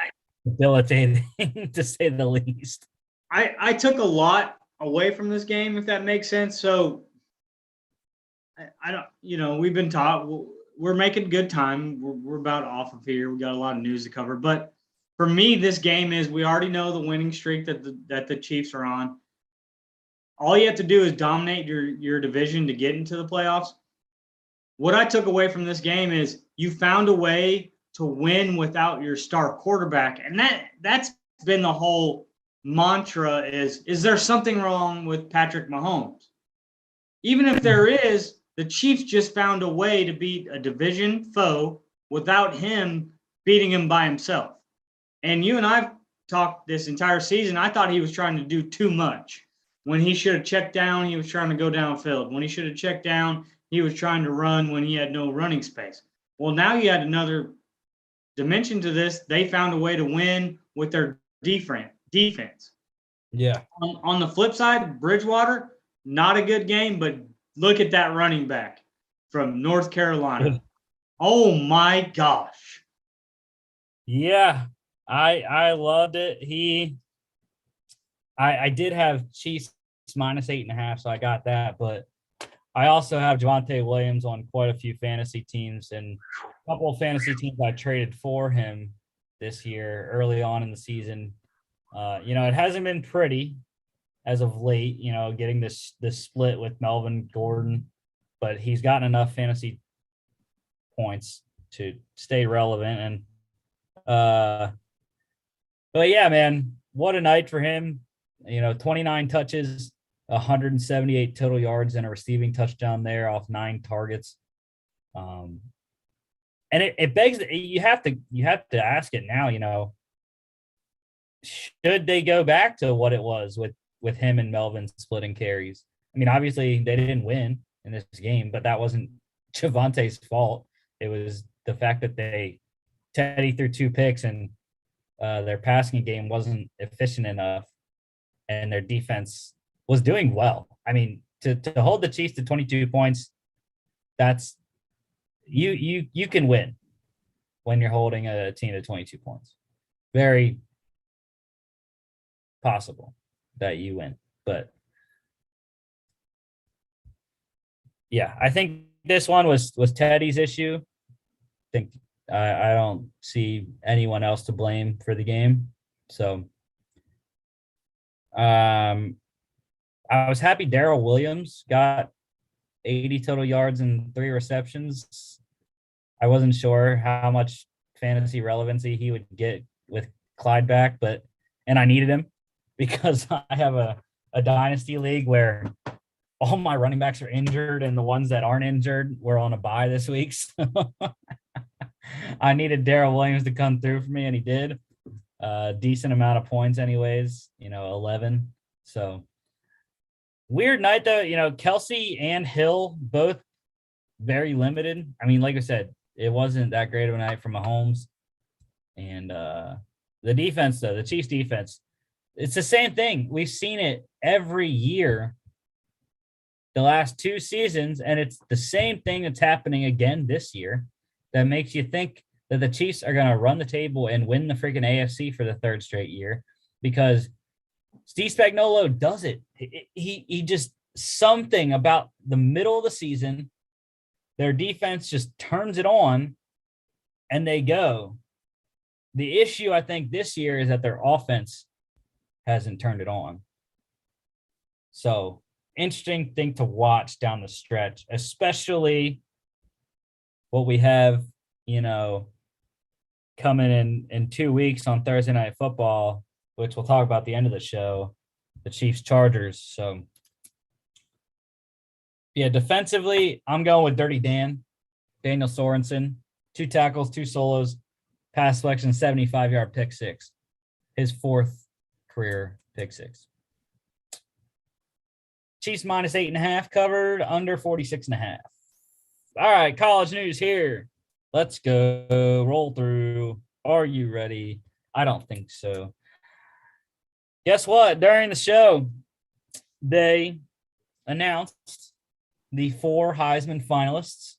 [SPEAKER 1] debilitating to say the least.
[SPEAKER 2] I took a lot away from this game, if that makes sense. So I don't, we've been taught we're making good time. We're about off of here. We got a lot of news to cover, but for me, this game is we already know the winning streak that the Chiefs are on. All you have to do is dominate your division to get into the playoffs. What I took away from this game is you found a way to win without your star quarterback, and that's been the whole mantra is there something wrong with Patrick Mahomes? Even if there is, the Chiefs just found a way to beat a division foe without him beating him by himself. And you and I've talked this entire season. I thought he was trying to do too much. When he should have checked down, he was trying to go downfield. When he should have checked down, he was trying to run when he had no running space. Well, now you had another dimension to this. They found a way to win with their defense.
[SPEAKER 1] Yeah.
[SPEAKER 2] On the flip side, Bridgewater, not a good game, but look at that running back from North Carolina. Oh, my gosh.
[SPEAKER 1] Yeah, I loved it. I did have Chiefs minus 8.5, so I got that, but I also have Javonte Williams on quite a few fantasy teams, and a couple of fantasy teams I traded for him this year early on in the season. It hasn't been pretty as of late, getting this split with Melvin Gordon, but he's gotten enough fantasy points to stay relevant. And but yeah, man, what a night for him. 29 touches, 178 total yards, and a receiving touchdown there off 9 targets. And it begs, you have to ask it now, should they go back to what it was with him and Melvin splitting carries? I mean, obviously they didn't win in this game, but that wasn't Javonte's fault. It was the fact that Teddy threw 2 picks and their passing game wasn't efficient enough, and their defense was doing well. I mean, to hold the Chiefs to 22 points, that's you can win when you're holding a team to 22 points. Very possible that you win, but yeah, I think this one was Teddy's issue. I think I don't see anyone else to blame for the game. So I was happy Darrell Williams got 80 total yards and 3 receptions. I wasn't sure how much fantasy relevancy he would get with Clyde back, and I needed him because I have a dynasty league where all my running backs are injured, and the ones that aren't injured were on a bye this week. So I needed Darrell Williams to come through for me, and he did. Decent amount of points anyways, 11. So weird night though, Kelsey and Hill both very limited. I mean, like I said, it wasn't that great of a night for Mahomes. And the defense though, the Chiefs defense, it's the same thing. We've seen it every year the last 2 seasons, and it's the same thing that's happening again this year that makes you think that the Chiefs are going to run the table and win the freaking AFC for the 3rd straight year, because Steve Spagnuolo does it. He just, something about the middle of the season, their defense just turns it on and they go. The issue, I think, this year is that their offense hasn't turned it on. So interesting thing to watch down the stretch, especially what we have, coming in 2 weeks on Thursday Night Football, which we'll talk about at the end of the show, the Chiefs Chargers. So yeah, defensively, I'm going with Dirty Dan, Daniel Sorensen, 2 tackles, 2 solos, pass selection, 75-yard pick 6, his 4th career pick 6. Chiefs minus 8.5 covered, under 46.5. All right, college news here. Let's go. Roll through. Are you ready? I don't think so. Guess what? During the show, they announced the 4 Heisman finalists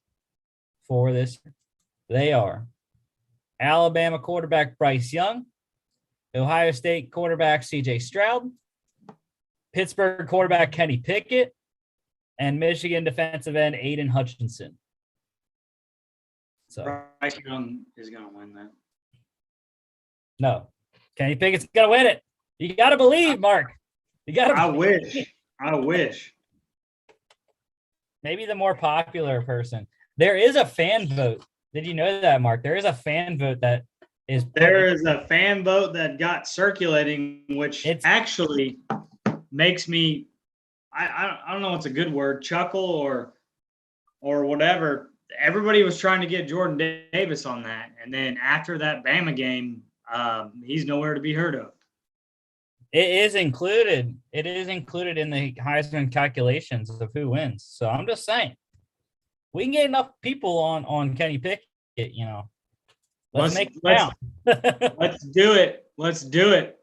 [SPEAKER 1] for this. They are Alabama quarterback Bryce Young, Ohio State quarterback C.J. Stroud, Pittsburgh quarterback Kenny Pickett, and Michigan defensive end Aiden Hutchinson. So
[SPEAKER 2] Bryce Young is going to win that.
[SPEAKER 1] no, Kenny Pickett's going to win it. You got to believe, Mark. You got to.
[SPEAKER 2] I wish.
[SPEAKER 1] Maybe the more popular person. There is a fan vote. Did you know that, Mark? There is a fan vote that is.
[SPEAKER 2] There is a fan vote that got circulating, which actually makes me, I don't know what's a good word, chuckle or whatever. Everybody was trying to get Jordan Davis on that. And then after that Bama game, he's nowhere to be heard of.
[SPEAKER 1] It is included. It is included in the Heisman calculations of who wins. So I'm just saying, we can get enough people on Kenny Pickett, you know. Let's make it count.
[SPEAKER 2] Let's do it. Let's do it.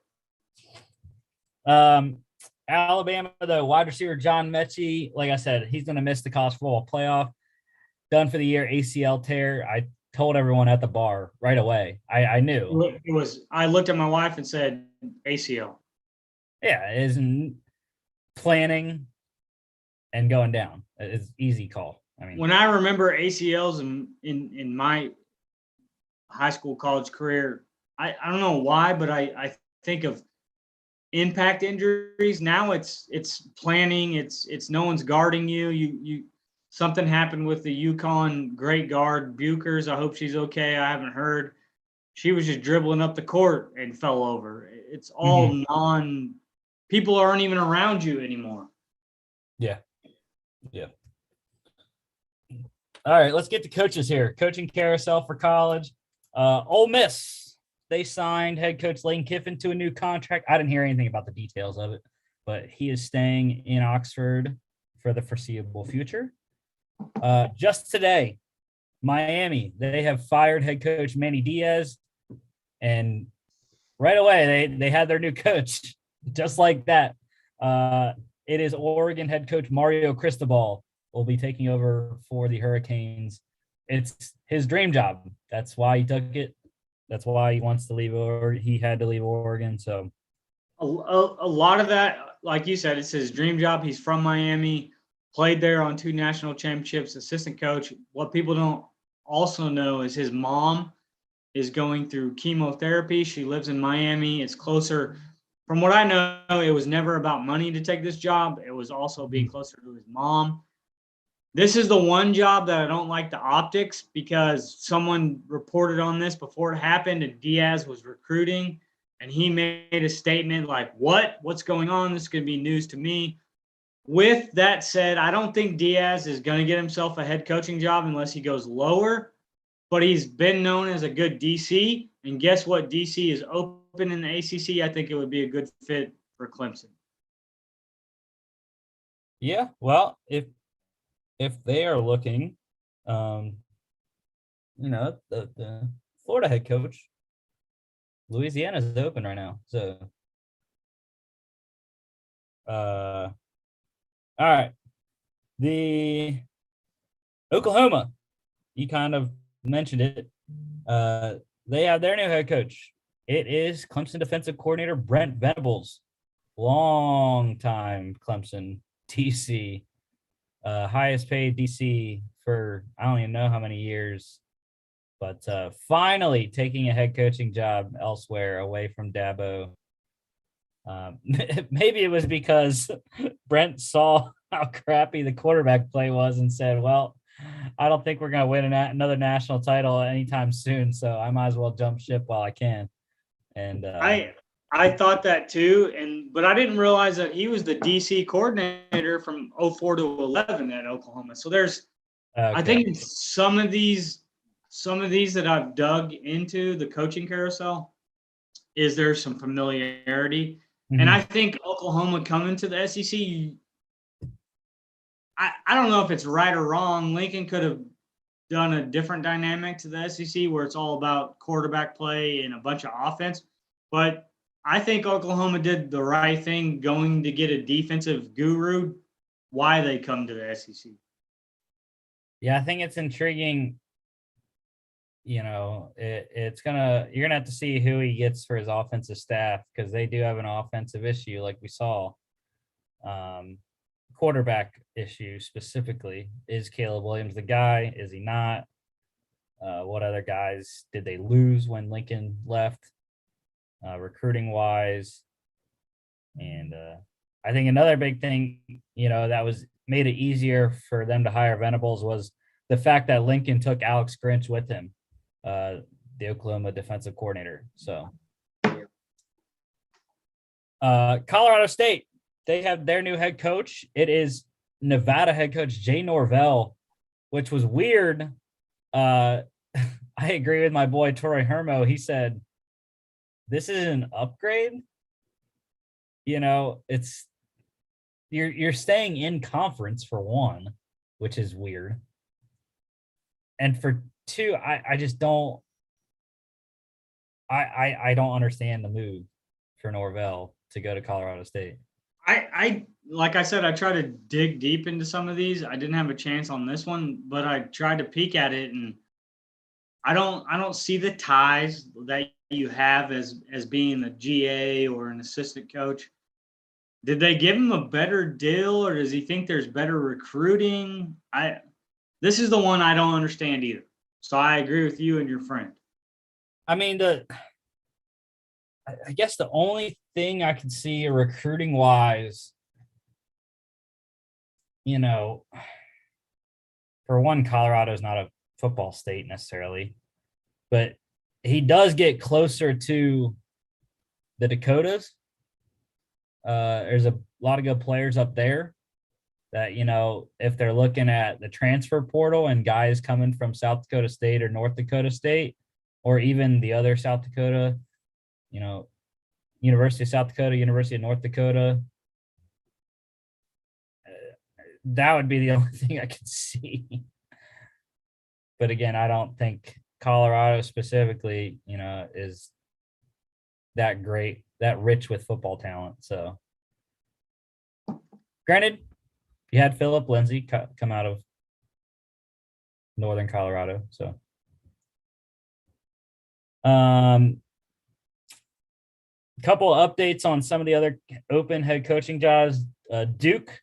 [SPEAKER 1] Alabama, the wide receiver John Mechie, like I said, he's going to miss the college football playoff. Done for the year, ACL tear. I told everyone at the bar right away. I knew.
[SPEAKER 2] It was. I looked at my wife and said ACL.
[SPEAKER 1] Yeah, it isn't planning and going down. It's easy call. I mean,
[SPEAKER 2] when I remember ACLs in my high school, college career, I don't know why, but I think of impact injuries. Now it's planning. It's no one's guarding you. You something happened with the UConn great guard Bukers. I hope she's okay. I haven't heard. She was just dribbling up the court and fell over. It's all people aren't even around you anymore.
[SPEAKER 1] Yeah. All right, let's get to coaches here. Coaching carousel for college. Ole Miss, they signed head coach Lane Kiffin to a new contract. I didn't hear anything about the details of it, but he is staying in Oxford for the foreseeable future. Just today, Miami, they have fired head coach Manny Diaz, and right away they had their new coach, just like that. It is Oregon head coach Mario Cristobal will be taking over for the Hurricanes. It's his dream job. That's why he took it. That's why he wants to leave, or he had to leave Oregon. So
[SPEAKER 2] a lot of that, like you said, it's his dream job. He's from Miami, played there on 2 national championships, assistant coach. What people don't also know is his mom is going through chemotherapy. She lives in Miami. It's closer. From what I know, it was never about money to take this job. It was also being closer to his mom. This is the one job that I don't like the optics, because someone reported on this before it happened and Diaz was recruiting, and he made a statement like, what's going on? This is going to be news to me. With that said, I don't think Diaz is going to get himself a head coaching job unless he goes lower, but he's been known as a good DC. And guess what? DC is open in the ACC. I think it would be a good fit for Clemson.
[SPEAKER 1] yeah, well, if they are looking, the Florida head coach, Louisiana is open right now. So, all right, the Oklahoma, you kind of mentioned it. They have their new head coach. It is Clemson defensive coordinator Brent Venables, long time Clemson DC. Highest paid DC for I don't even know how many years, but finally taking a head coaching job elsewhere away from Dabo. Maybe it was because Brent saw how crappy the quarterback play was and said, well, I don't think we're going to win another national title anytime soon, so I might as well jump ship while I can. And
[SPEAKER 2] I thought that too, but I didn't realize that he was the DC coordinator from 04 to 11 at Oklahoma. So there's, okay. I think some of these that I've dug into the coaching carousel, is there some familiarity. Mm-hmm. And I think Oklahoma coming to the SEC, I don't know if it's right or wrong. Lincoln could have done a different dynamic to the SEC where it's all about quarterback play and a bunch of offense, but I think Oklahoma did the right thing going to get a defensive guru. Why they come to the SEC?
[SPEAKER 1] Yeah, I think it's intriguing you're gonna have to see who he gets for his offensive staff, because they do have an offensive issue, like we saw. Quarterback issue specifically. Is Caleb Williams the guy? Is he not? What other guys did they lose when Lincoln left, recruiting wise? And I think another big thing, that was made it easier for them to hire Venables was the fact that Lincoln took Alex Grinch with him, the Oklahoma defensive coordinator. So Colorado State, they have their new head coach. It is Nevada head coach Jay Norvell, which was weird. I agree with my boy Troy Hermo. He said, this is an upgrade. It's you're staying in conference for one, which is weird. And for two, I just don't I don't understand the move for Norvell to go to Colorado State.
[SPEAKER 2] I like I said, I tried to dig deep into some of these. I didn't have a chance on this one, but I tried to peek at it, and I don't see the ties that you have as being a GA or an assistant coach. Did they give him a better deal, or does he think there's better recruiting? This is the one I don't understand either. So I agree with you and your friend.
[SPEAKER 1] I mean, I guess the only thing I could see recruiting wise, for one, Colorado is not a football state necessarily, but he does get closer to the Dakotas. There's a lot of good players up there that, if they're looking at the transfer portal and guys coming from South Dakota State or North Dakota State, or even the other South Dakota, University of South Dakota, University of North Dakota, that would be the only thing I could see. But again, I don't think Colorado specifically, is that great, that rich with football talent. So granted, you had Philip Lindsay come out of Northern Colorado. So couple of updates on some of the other open head coaching jobs. Duke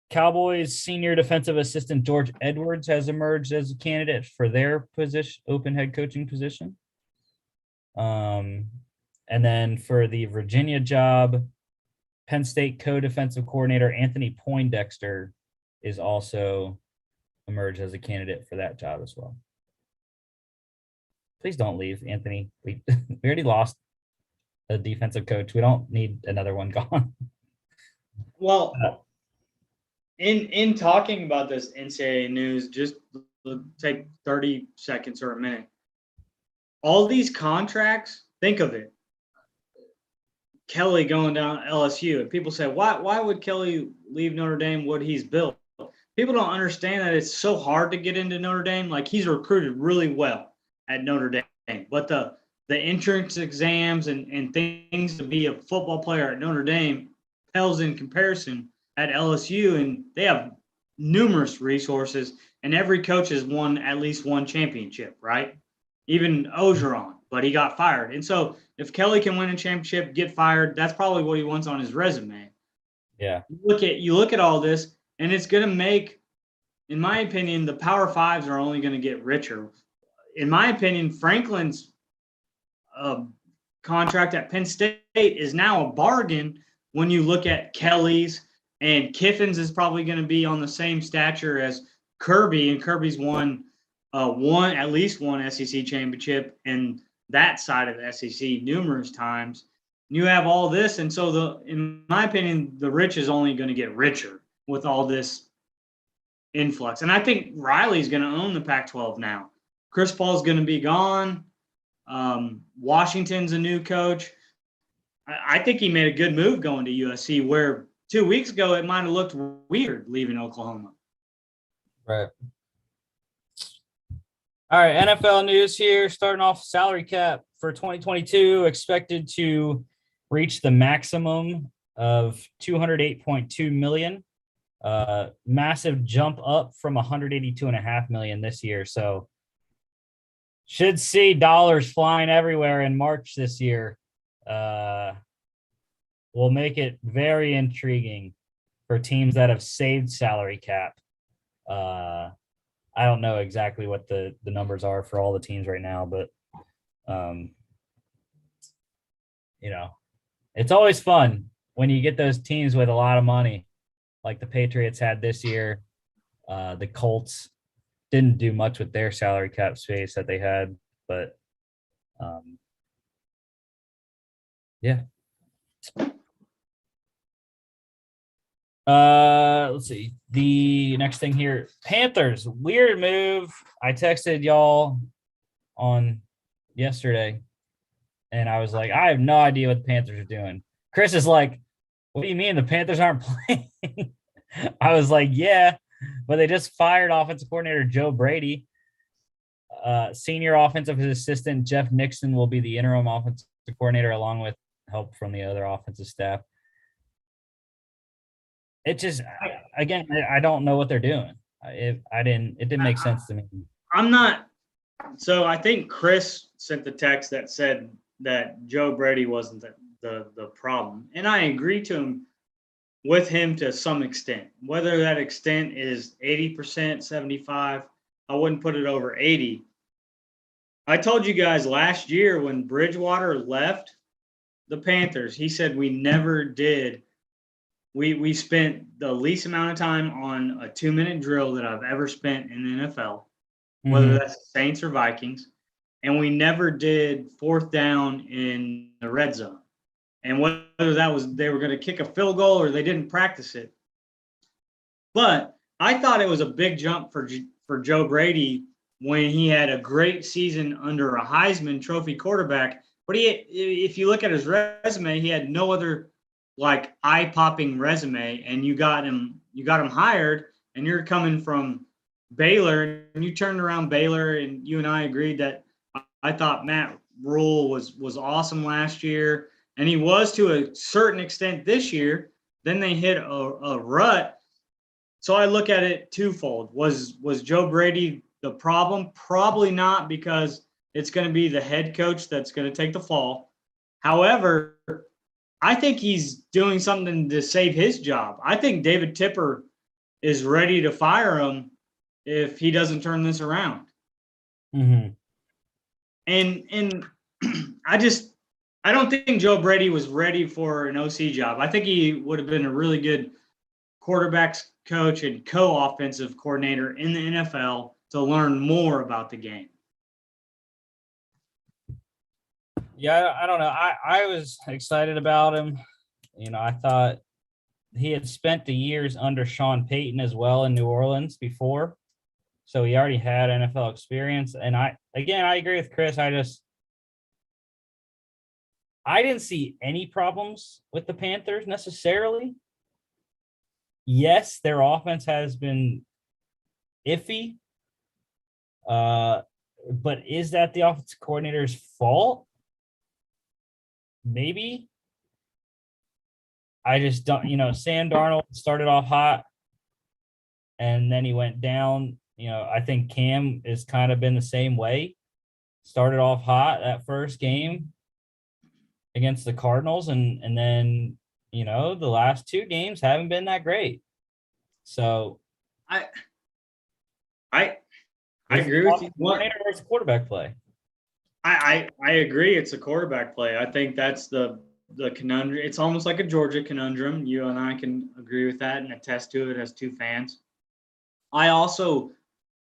[SPEAKER 1] Cowboys senior defensive assistant George Edwards has emerged as a candidate for their position, open head coaching position. And then for the Virginia job, Penn State co-defensive coordinator Anthony Poindexter is also emerged as a candidate for that job as well. Please don't leave, Anthony. We already lost a defensive coach. We don't need another one gone.
[SPEAKER 2] Well, in talking about this NCAA news, just take 30 seconds or a minute. All these contracts, think of it. Kelly going down LSU, and people say, why would Kelly leave Notre Dame what he's built? People don't understand that it's so hard to get into Notre Dame. Like, he's recruited really well at Notre Dame, but the entrance exams and things to be a football player at Notre Dame pales in comparison at LSU, and they have numerous resources, and every coach has won at least one championship, right? Even Ogeron, but he got fired. And so if Kelly can win a championship, get fired, that's probably what he wants on his resume.
[SPEAKER 1] Yeah.
[SPEAKER 2] You look at all this, and it's going to make, in my opinion, the Power Fives are only going to get richer. In my opinion, Franklin's contract at Penn State is now a bargain when you look at Kelly's, and Kiffin's is probably going to be on the same stature as Kirby, and Kirby's won at least one SEC championship and that side of the SEC numerous times. You have all this, and so in my opinion, the rich is only going to get richer with all this influx. And I think Riley's going to own the Pac-12 now. Chris Paul's going to be gone. Washington's a new coach. I think he made a good move going to USC, where 2 weeks ago it might have looked weird leaving Oklahoma.
[SPEAKER 1] Right. All right, NFL news here. Starting off, salary cap for 2022 expected to reach the maximum of $208.2 million. Massive jump up from $182.5 million this year. So Should see dollars flying everywhere in March this year. Will make it very intriguing for teams that have saved salary cap. I don't know exactly what the numbers are for all the teams right now, but it's always fun when you get those teams with a lot of money, like the Patriots had this year. The Colts didn't do much with their salary cap space that they had, but yeah. Let's see. The next thing here, Panthers, weird move. I texted y'all on yesterday, and I was like, I have no idea what the Panthers are doing. Chris is like, what do you mean the Panthers aren't playing? I was like, yeah, but they just fired offensive coordinator Joe Brady. Senior offensive assistant Jeff Nixon will be the interim offensive coordinator along with help from the other offensive staff. It just, again, I don't know what they're doing. It didn't make sense to me.
[SPEAKER 2] So I think Chris sent the text that said that Joe Brady wasn't the problem. And I agree with him to some extent. Whether that extent is 80%, 75%, I wouldn't put it over 80%. I told you guys last year when Bridgewater left the Panthers, he said we never did. We spent the least amount of time on a 2-minute drill that I've ever spent in the NFL, whether that's the Saints or Vikings. And we never did fourth down in the red zone. And whether that was they were going to kick a field goal or they didn't practice it. But I thought it was a big jump for Joe Brady when he had a great season under a Heisman Trophy quarterback. But if you look at his resume, he had no other like eye-popping resume, and you got him hired, and you're coming from Baylor, and you turned around Baylor, and you and I agreed that I thought Matt Rule was awesome last year, and he was to a certain extent this year. Then they hit a rut. So I look at it twofold. Was Joe Brady the problem? Probably not, because it's going to be the head coach that's going to take the fall. However, I think he's doing something to save his job. I think David Tipper is ready to fire him if he doesn't turn this around.
[SPEAKER 1] Mm-hmm.
[SPEAKER 2] And I don't think Joe Brady was ready for an OC job. I think he would have been a really good quarterbacks coach and co-offensive coordinator in the NFL to learn more about the game.
[SPEAKER 1] Yeah, I don't know. I was excited about him. I thought he had spent the years under Sean Payton as well in New Orleans before. So he already had NFL experience. And I agree with Chris. I didn't see any problems with the Panthers necessarily. Yes, their offense has been iffy. But is that the offensive coordinator's fault? Maybe. I just don't, Sam Darnold started off hot and then he went down. I think Cam has kind of been the same way. Started off hot that first game against the Cardinals, and then, the last two games haven't been that great. So
[SPEAKER 2] I agree with you.
[SPEAKER 1] Coordinator or it's quarterback play?
[SPEAKER 2] I agree. It's a quarterback play. I think that's the conundrum. It's almost like a Georgia conundrum. You and I can agree with that and attest to it as two fans. I also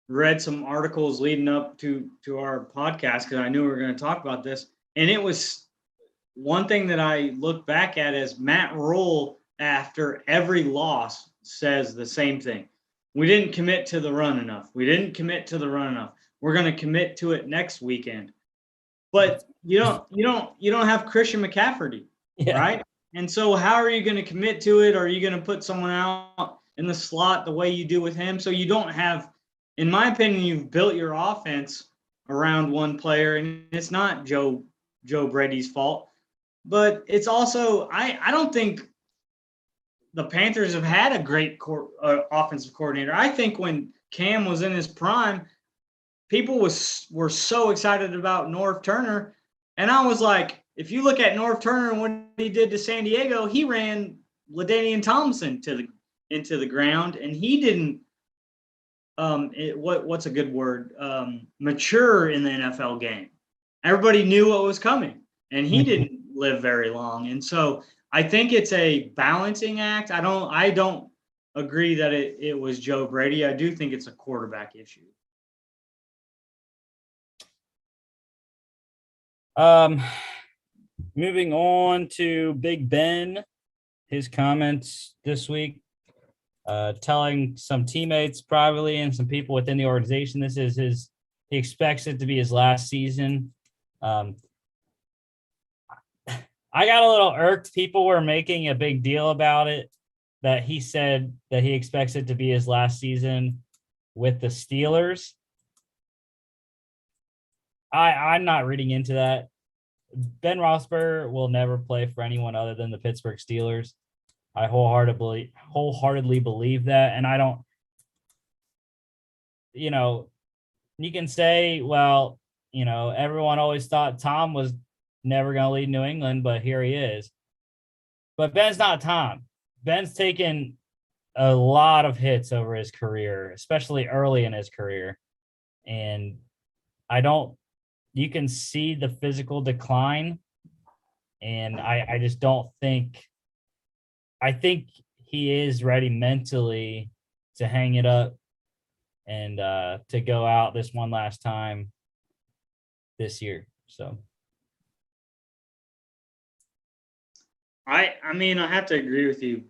[SPEAKER 2] read some articles leading up to our podcast because I knew we were going to talk about this. And it was one thing that I look back at as Matt Rule after every loss says the same thing. We didn't commit to the run enough. We're going to commit to it next weekend. But you don't have Christian McCaffrey, right? And so how are you going to commit to it? Or are you going to put someone out in the slot the way you do with him? So you don't have, in my opinion, you've built your offense around one player, and it's not Joe Brady's fault. But it's also, I don't think the Panthers have had a great offensive coordinator. I think when Cam was in his prime, people were so excited about North Turner, and I was like, if you look at North Turner and what he did to San Diego, he ran LaDainian Tomlinson into the ground, and he didn't. What's a good word? Mature in the NFL game. Everybody knew what was coming, and he didn't live very long. And so I think it's a balancing act. I don't agree that it was Joe Brady. I do think it's a quarterback issue.
[SPEAKER 1] Moving on to Big Ben, his comments this week, telling some teammates privately and some people within the organization he expects it to be his last season. I got a little irked. People were making a big deal about it, that he said that he expects it to be his last season with the Steelers. I'm not reading into that. Ben Roethlisberger will never play for anyone other than the Pittsburgh Steelers. I wholeheartedly believe that. And I don't, you can say, well, everyone always thought Tom was never going to lead New England, but here he is. But Ben's not Tom. Ben's taken a lot of hits over his career, especially early in his career. And you can see the physical decline. And I just don't think, I think he is ready mentally to hang it up and to go out this one last time this year. So
[SPEAKER 2] I mean, I have to agree with you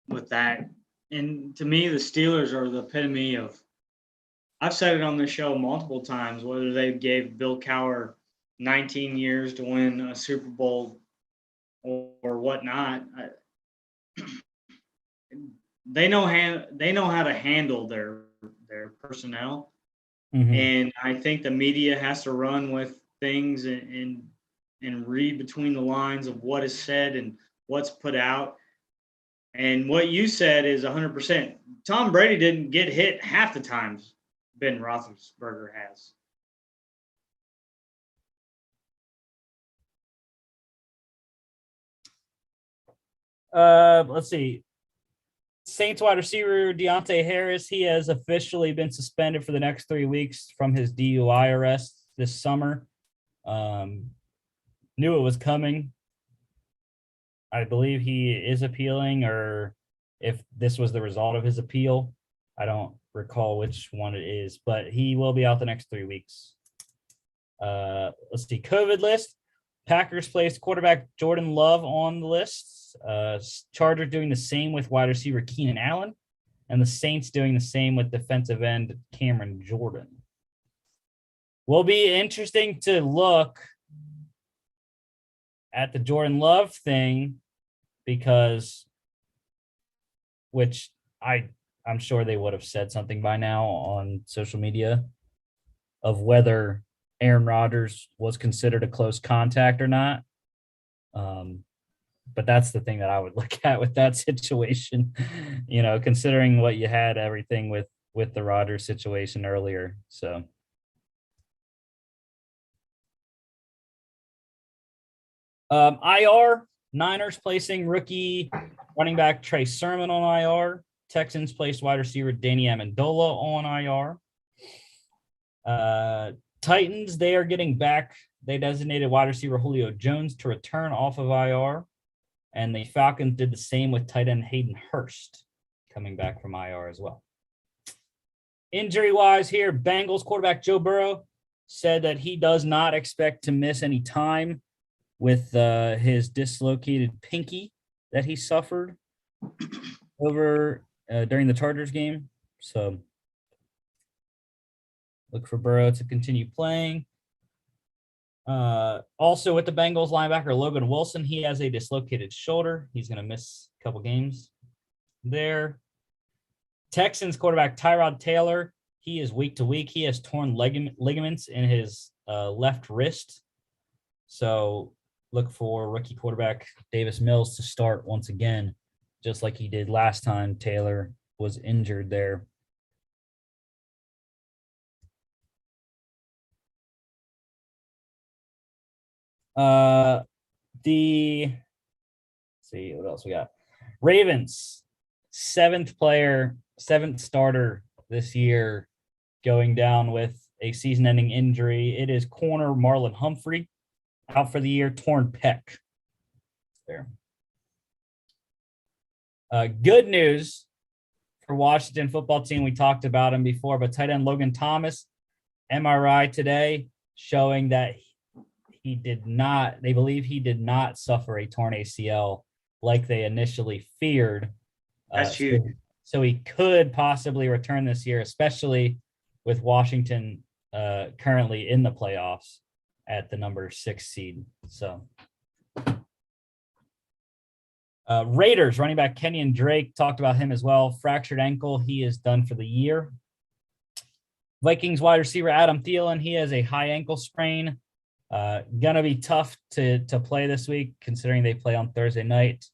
[SPEAKER 2] with that. And to me, the Steelers are the epitome of, I've said it on this show multiple times, whether they gave Bill Cowher 19 years to win a Super Bowl or whatnot. They know how to handle their personnel.
[SPEAKER 1] mm-hmm.
[SPEAKER 2] And I think the media has to run with things and read between the lines of what is said and what's put out. And what you said is 100%. Tom Brady didn't get hit half the times Ben Roethlisberger has.
[SPEAKER 1] Let's see. Saints wide receiver Deontay Harris, he has officially been suspended for the next 3 weeks from his DUI arrest this summer. Knew it was coming. I believe he is appealing, or if this was the result of his appeal. I don't recall which one it is, but he will be out the next 3 weeks. Let's see. COVID list. Packers placed quarterback Jordan Love on the list. Chargers doing the same with wide receiver Keenan Allen, and the Saints doing the same with defensive end Cameron Jordan. Will be interesting to look at the Jordan Love thing, because I'm sure they would have said something by now on social media of whether Aaron Rodgers was considered a close contact or not. But that's the thing that I would look at with that situation, considering what you had everything with the Rodgers situation earlier. So IR, Niners placing rookie running back Trey Sermon on IR. Texans placed wide receiver Danny Amendola on IR. Titans, they are getting back. They designated wide receiver Julio Jones to return off of IR. And the Falcons did the same with tight end Hayden Hurst coming back from IR as well. Injury-wise here, Bengals quarterback Joe Burrow said that he does not expect to miss any time with his dislocated pinky that he suffered over during the Chargers game. So look for Burrow to continue playing. Also with the Bengals, linebacker Logan Wilson, he has a dislocated shoulder. He's going to miss a couple games there. Texans quarterback Tyrod Taylor, he is week to week. He has torn ligaments in his left wrist. So look for rookie quarterback Davis Mills to start once again, just like he did last time Taylor was injured there. Let's see what else we got. Ravens, seventh starter this year, going down with a season-ending injury. It is corner Marlon Humphrey, out for the year, torn pec. There. Good news for Washington football team. We talked about him before, but tight end Logan Thomas, MRI today, showing that they believe he did not suffer a torn ACL like they initially feared.
[SPEAKER 2] That's huge.
[SPEAKER 1] So he could possibly return this year, especially with Washington currently in the playoffs at the number 6 seed. So Raiders running back Kenyon Drake, talked about him as well. Fractured ankle. He is done for the year. Vikings wide receiver Adam Thielen. He has a high ankle sprain. Gonna be tough to play this week, considering they play on Thursday night.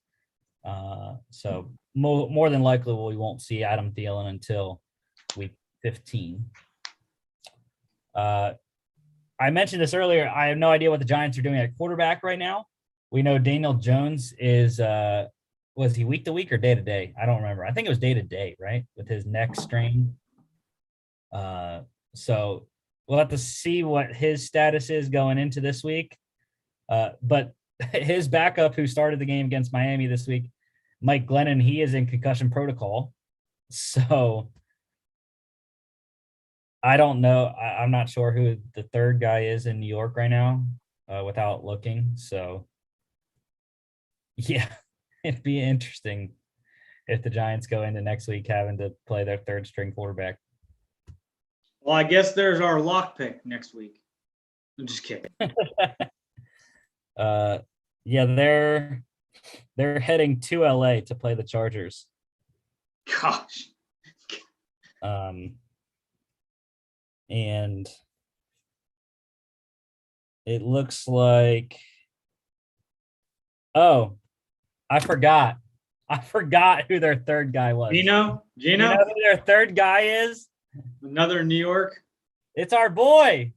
[SPEAKER 1] So more than likely we won't see Adam Thielen until week 15. I mentioned this earlier. I have no idea what the Giants are doing at quarterback right now. We know Daniel Jones is was he week to week or day to day? I don't remember. I think it was day to day, right? With his neck strain. So we'll have to see what his status is going into this week. But his backup, who started the game against Miami this week, Mike Glennon, he is in concussion protocol. So I don't know. I'm not sure who the third guy is in New York right now without looking. So, yeah, it'd be interesting if the Giants go into next week having to play their third string quarterback.
[SPEAKER 2] Well, I guess there's our lock pick next week. I'm just kidding.
[SPEAKER 1] Yeah, they're heading to LA to play the Chargers.
[SPEAKER 2] Gosh.
[SPEAKER 1] And it looks like, oh, I forgot who their third guy was.
[SPEAKER 2] Gino?
[SPEAKER 1] You know who their third guy is?
[SPEAKER 2] Another New York?
[SPEAKER 1] It's our boy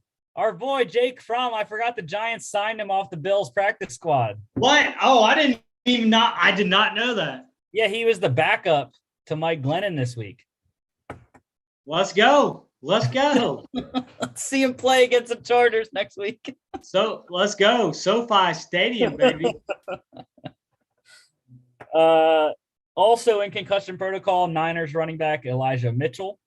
[SPEAKER 1] Jake Fromm. I forgot the Giants signed him off the Bills practice squad.
[SPEAKER 2] What? Oh, I did not know that.
[SPEAKER 1] Yeah, he was the backup to Mike Glennon this week.
[SPEAKER 2] Let's go. Let's
[SPEAKER 1] see him play against the Chargers next week.
[SPEAKER 2] So let's go. SoFi Stadium, baby.
[SPEAKER 1] Also in concussion protocol, Niners running back Elijah Mitchell.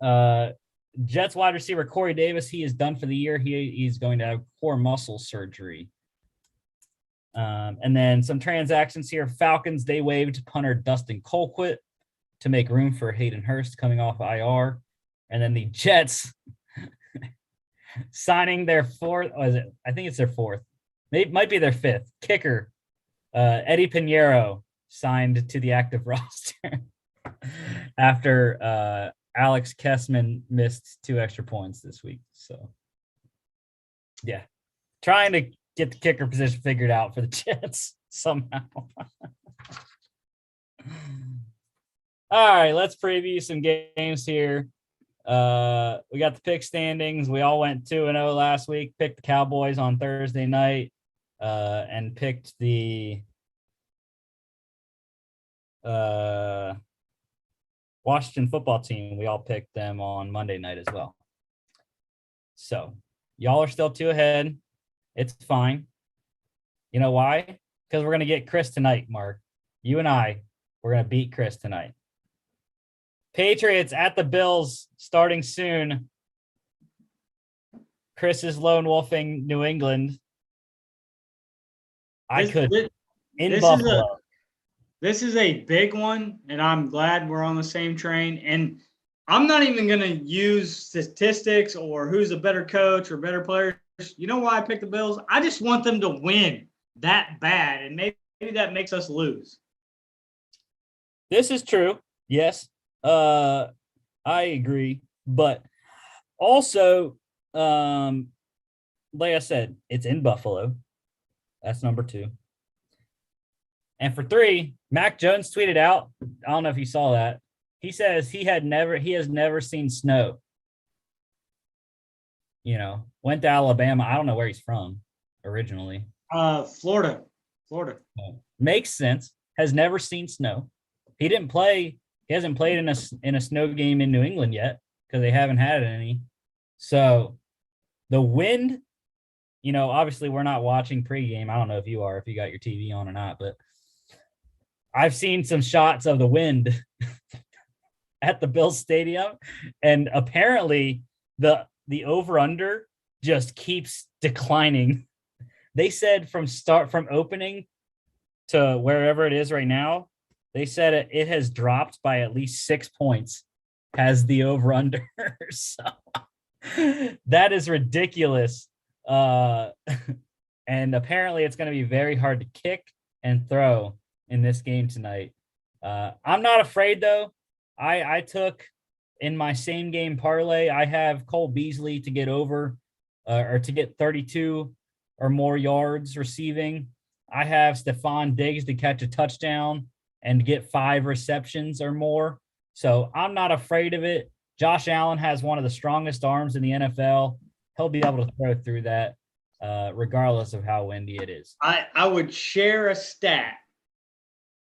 [SPEAKER 1] Jets wide receiver Corey Davis, he is done for the year. He's going to have core muscle surgery. And then some transactions here. Falcons, they waived punter Dustin Colquitt to make room for Hayden Hurst coming off IR. And then the Jets signing their fourth, I think it's their fourth. It might be their fifth kicker. Eddie Pinheiro signed to the active roster after Alex Kessman missed 2 extra points this week. So, yeah, trying to get the kicker position figured out for the Jets somehow. All right, let's preview some games here. We got the pick standings. We all went 2-0 last week. Picked the Cowboys on Thursday night, and picked the Washington football team. We all picked them on Monday night as well. So y'all are still 2 ahead. It's fine. You know why? Because we're gonna get Chris tonight, Mark. You and we're gonna beat Chris tonight. Patriots at the Bills starting soon. Chris is lone wolfing New England. Buffalo.
[SPEAKER 2] This is a big one, and I'm glad we're on the same train. And I'm not even going to use statistics or who's a better coach or better players. You know why I picked the Bills? I just want them to win that bad, and maybe that makes us lose.
[SPEAKER 1] This is true. Yes. I agree, but also, like I said, it's in Buffalo. That's number 2. And for 3, Mac Jones tweeted out, I don't know if you saw that. He says he has never seen snow. Went to Alabama. I don't know where he's from, originally?
[SPEAKER 2] Florida.
[SPEAKER 1] Makes sense. Has never seen snow. He didn't play. He hasn't played in a snow game in New England yet because they haven't had any. So the wind, obviously we're not watching pregame. I don't know if you are, if you got your TV on or not, but I've seen some shots of the wind at the Bills Stadium, and apparently the over-under just keeps declining. They said from opening to wherever it is right now, they said it has dropped by at least 6 points as the over-under. So that is ridiculous. And apparently it's going to be very hard to kick and throw in this game tonight. I'm not afraid, though. I took in my same game parlay, I have Cole Beasley to get over or to get 32 or more yards receiving. I have Stephon Diggs to catch a touchdown and get 5 receptions or more. So I'm not afraid of it. Josh Allen has one of the strongest arms in the NFL. He'll be able to throw through that regardless of how windy it is.
[SPEAKER 2] I would share a stat,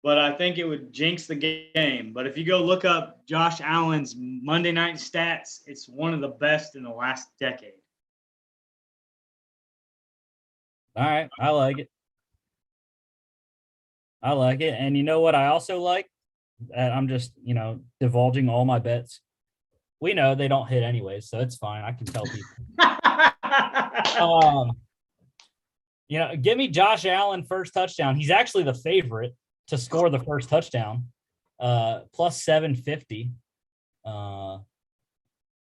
[SPEAKER 2] but I think it would jinx the game. But if you go look up Josh Allen's Monday night stats, it's one of the best in the last decade.
[SPEAKER 1] All right. I like it. And you know what I also like? I'm just, divulging all my bets. We know they don't hit anyways, so it's fine. I can tell people. Give me Josh Allen first touchdown. He's actually the favorite to score the first touchdown, plus 750. So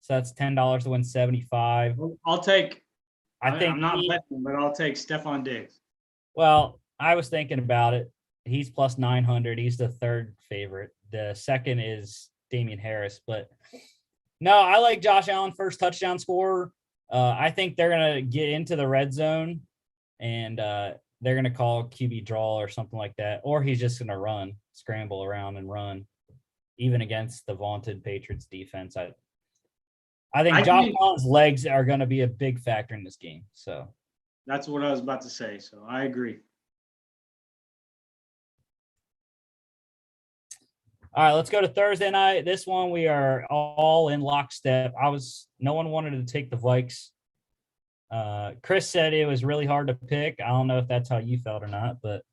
[SPEAKER 1] that's $10 to win 75.
[SPEAKER 2] I'll take.
[SPEAKER 1] I'm
[SPEAKER 2] not betting, but I'll take Stephon Diggs.
[SPEAKER 1] Well, I was thinking about it. He's plus 900. He's the third favorite. The second is Damian Harris. But no, I like Josh Allen first touchdown scorer. I think they're going to get into the red zone and they're going to call QB draw or something like that. Or he's just going to scramble around and run, even against the vaunted Patriots defense. I think Josh Allen's legs are going to be a big factor in this game. So
[SPEAKER 2] that's what I was about to say. So I agree.
[SPEAKER 1] All right, let's go to Thursday night. This one we are all in lockstep. No one wanted to take the Vikes. Chris said it was really hard to pick. I don't know if that's how you felt or not, but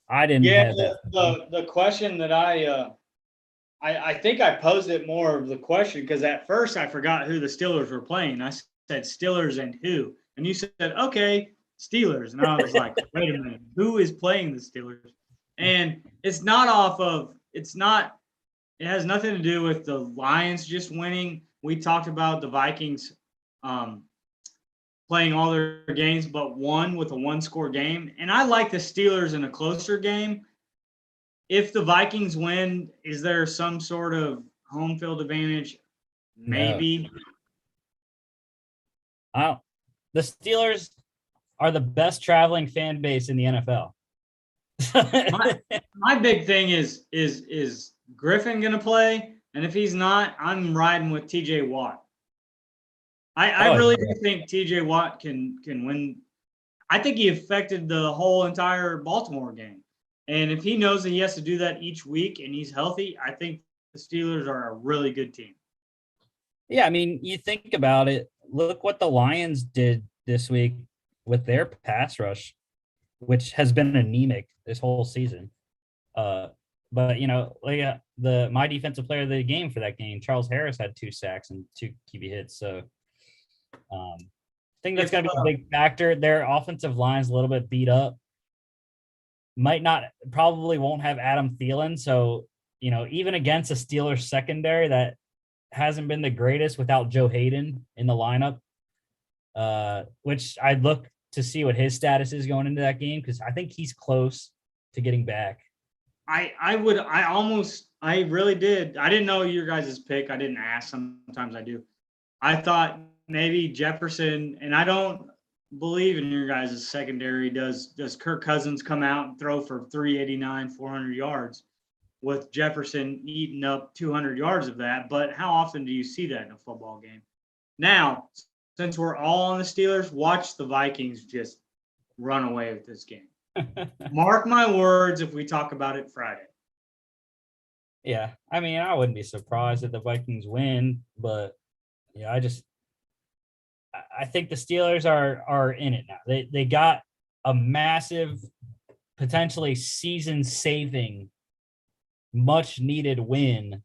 [SPEAKER 1] I didn't.
[SPEAKER 2] Yeah, the question that I think I posed it more of the question because at first I forgot who the Steelers were playing. I said Steelers and who, and you said okay, Steelers, and I was like, wait a minute, who is playing the Steelers? And it's not off of. It has nothing to do with the Lions just winning. We talked about the Vikings playing all their games but one with a one-score game. And I like the Steelers in a closer game. If the Vikings win, is there some sort of home field advantage? Maybe.
[SPEAKER 1] No. The Steelers are the best traveling fan base in the NFL.
[SPEAKER 2] my big thing is Griffin going to play? And if he's not, I'm riding with TJ Watt. I really do think TJ Watt can win. I think he affected the whole entire Baltimore game. And if he knows that he has to do that each week and he's healthy, I think the Steelers are a really good team.
[SPEAKER 1] Yeah, I mean, you think about it. Look what the Lions did this week with their pass rush, which has been anemic this whole season. But my defensive player of the game for that game, Charles Harris, had 2 sacks and 2 QB hits. So I think that's going to be a big factor. Their offensive line's a little bit beat up. Probably won't have Adam Thielen. So, even against a Steelers secondary that hasn't been the greatest without Joe Hayden in the lineup, which I'd look to see what his status is going into that game because I think he's close to getting back.
[SPEAKER 2] I really did. I didn't know your guys' pick. I didn't ask. Sometimes I do. I thought maybe Jefferson, and I don't believe in your guys' secondary. Does Kirk Cousins come out and throw for 389, 400 yards with Jefferson eating up 200 yards of that? But how often do you see that in a football game? Now, since we're all on the Steelers, watch the Vikings just run away with this game. Mark my words if we talk about it Friday.
[SPEAKER 1] Yeah, I mean, I wouldn't be surprised if the Vikings win, but yeah, I think the Steelers are in it now. They got a massive, potentially season-saving, much-needed win,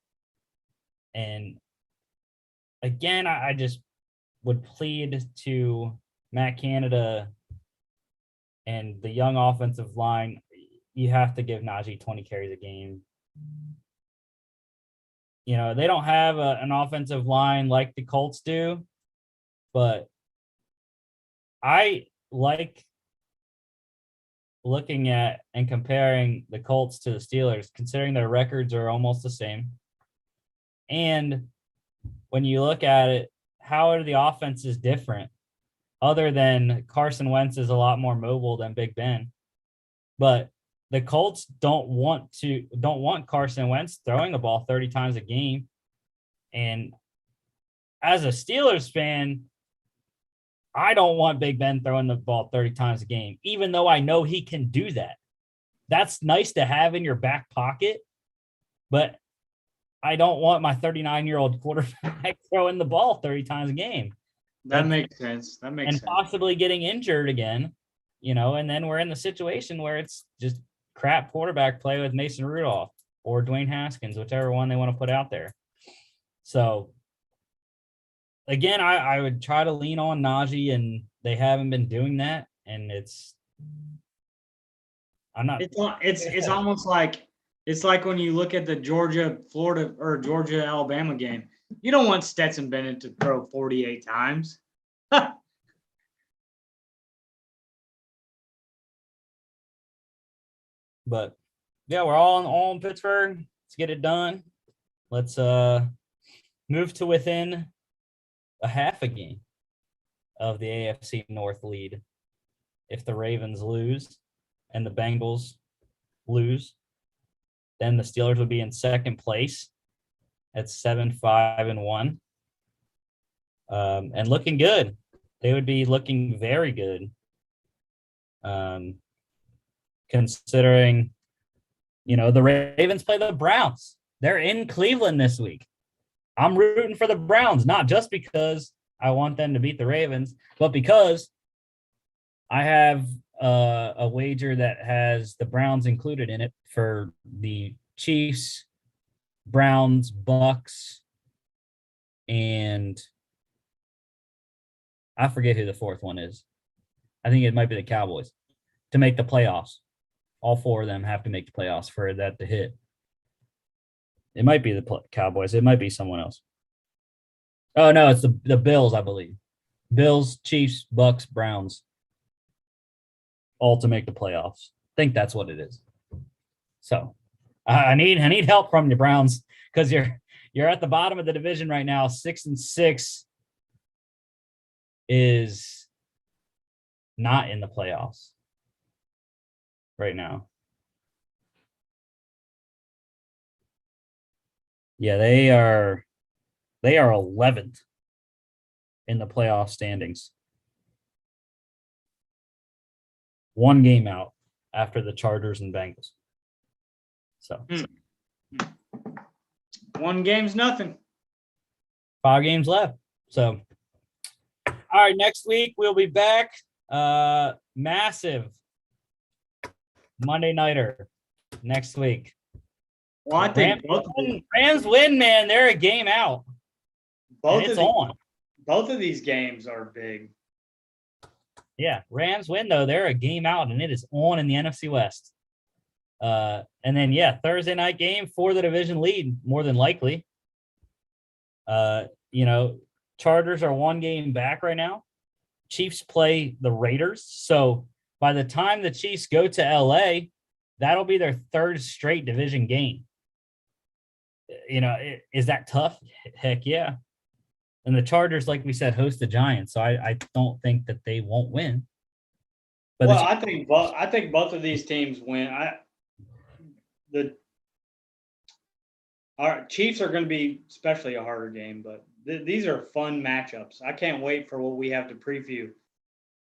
[SPEAKER 1] and again, I just would plead to Matt Canada and the young offensive line. You have to give Najee 20 carries a game. You know, they don't have an offensive line like the Colts do, but I like looking at and comparing the Colts to the Steelers, considering their records are almost the same. And when you look at it, how are the offenses different? Other than Carson Wentz is a lot more mobile than Big Ben. But the Colts don't want Carson Wentz throwing the ball 30 times a game. And as a Steelers fan, I don't want Big Ben throwing the ball 30 times a game, even though I know he can do that. That's nice to have in your back pocket, but I don't want my 39-year-old quarterback throwing the ball 30 times a game.
[SPEAKER 2] That makes sense. That makes sense.
[SPEAKER 1] And possibly getting injured again, you know, and then we're in the situation where it's just crap quarterback play with Mason Rudolph or Dwayne Haskins, whichever one they want to put out there. So, again, I would try to lean on Najee, and they haven't been doing that. And it's
[SPEAKER 2] almost like it's like when you look at the Georgia-Florida or Georgia-Alabama game. You don't want Stetson Bennett to throw 48 times.
[SPEAKER 1] But yeah, we're all in Pittsburgh. Let's get it done. Let's move to within a half a game of the AFC North lead. If the Ravens lose and the Bengals lose, then the Steelers would be in second place at 7-5-1. And looking good. They would be looking very good. Considering, you know, the Ravens play the Browns. They're in Cleveland this week. I'm rooting for the Browns, not just because I want them to beat the Ravens, but because I have a wager that has the Browns included in it for the Chiefs, Browns, Bucks, and I forget who the fourth one is. I think it might be the Cowboys to make the playoffs. All four of them have to make the playoffs for that to hit. It might be the Cowboys. It might be someone else. Oh, no, it's the Bills, I believe. Bills, Chiefs, Bucks, Browns. All to make the playoffs. I think that's what it is. So I need help from the Browns because you're at the bottom of the division right now. 6-6 is not in the playoffs right now. Yeah, they are 11th in the playoff standings. One game out after the Chargers and Bengals. So
[SPEAKER 2] 1 game's nothing.
[SPEAKER 1] 5 games left. So, all right, next week we'll be back. Massive Monday nighter next week.
[SPEAKER 2] Well, I think
[SPEAKER 1] Rams win, man. They're a game out. Both
[SPEAKER 2] of these games are big.
[SPEAKER 1] Yeah, Rams win though. They're a game out, and it is on in the NFC West. And then Thursday night game for the division lead, more than likely. Chargers are 1 game back right now. Chiefs play the Raiders, so by the time the Chiefs go to LA, that'll be their 3rd straight division game. Is that tough? Heck yeah. And the Chargers, like we said, host the Giants, so I don't think that they won't win. But
[SPEAKER 2] I think both of these teams win. Our Chiefs are going to be especially a harder game, but these are fun matchups. I can't wait for what we have to preview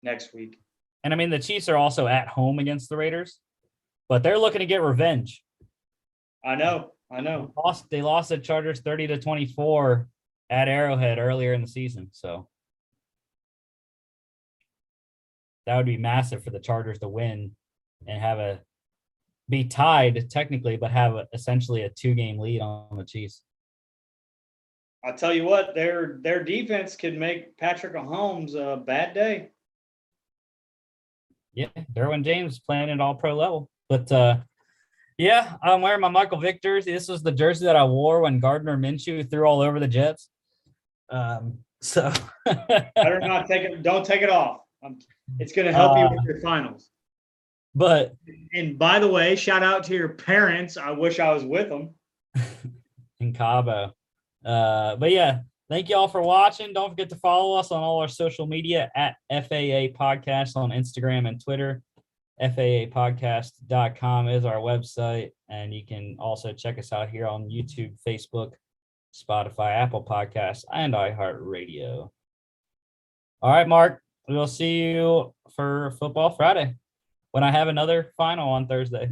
[SPEAKER 2] next week.
[SPEAKER 1] And I mean, the Chiefs are also at home against the Raiders, but they're looking to get revenge.
[SPEAKER 2] I know.
[SPEAKER 1] They lost the Chargers 30-24 at Arrowhead earlier in the season. So that would be massive for the Chargers to win and be tied technically, but have essentially a 2-game lead on the Chiefs.
[SPEAKER 2] I'll tell you what, their defense could make Patrick Mahomes a bad day.
[SPEAKER 1] Yeah, Derwin James playing at all pro level. But yeah, I'm wearing my Michael Vick jersey. This was the jersey that I wore when Gardner Minshew threw all over the Jets. So
[SPEAKER 2] Better not take it. Don't take it off. It's going to help you with your finals.
[SPEAKER 1] But
[SPEAKER 2] And by the way, shout out to your parents. I wish I was with them.
[SPEAKER 1] in Cabo. But yeah, thank you all for watching. Don't forget to follow us on all our social media at FAA Podcast on Instagram and Twitter. FAApodcast.com is our website. And you can also check us out here on YouTube, Facebook, Spotify, Apple Podcasts, and iHeartRadio. All right, Mark, we'll see you for Football Friday when I have another final on Thursday.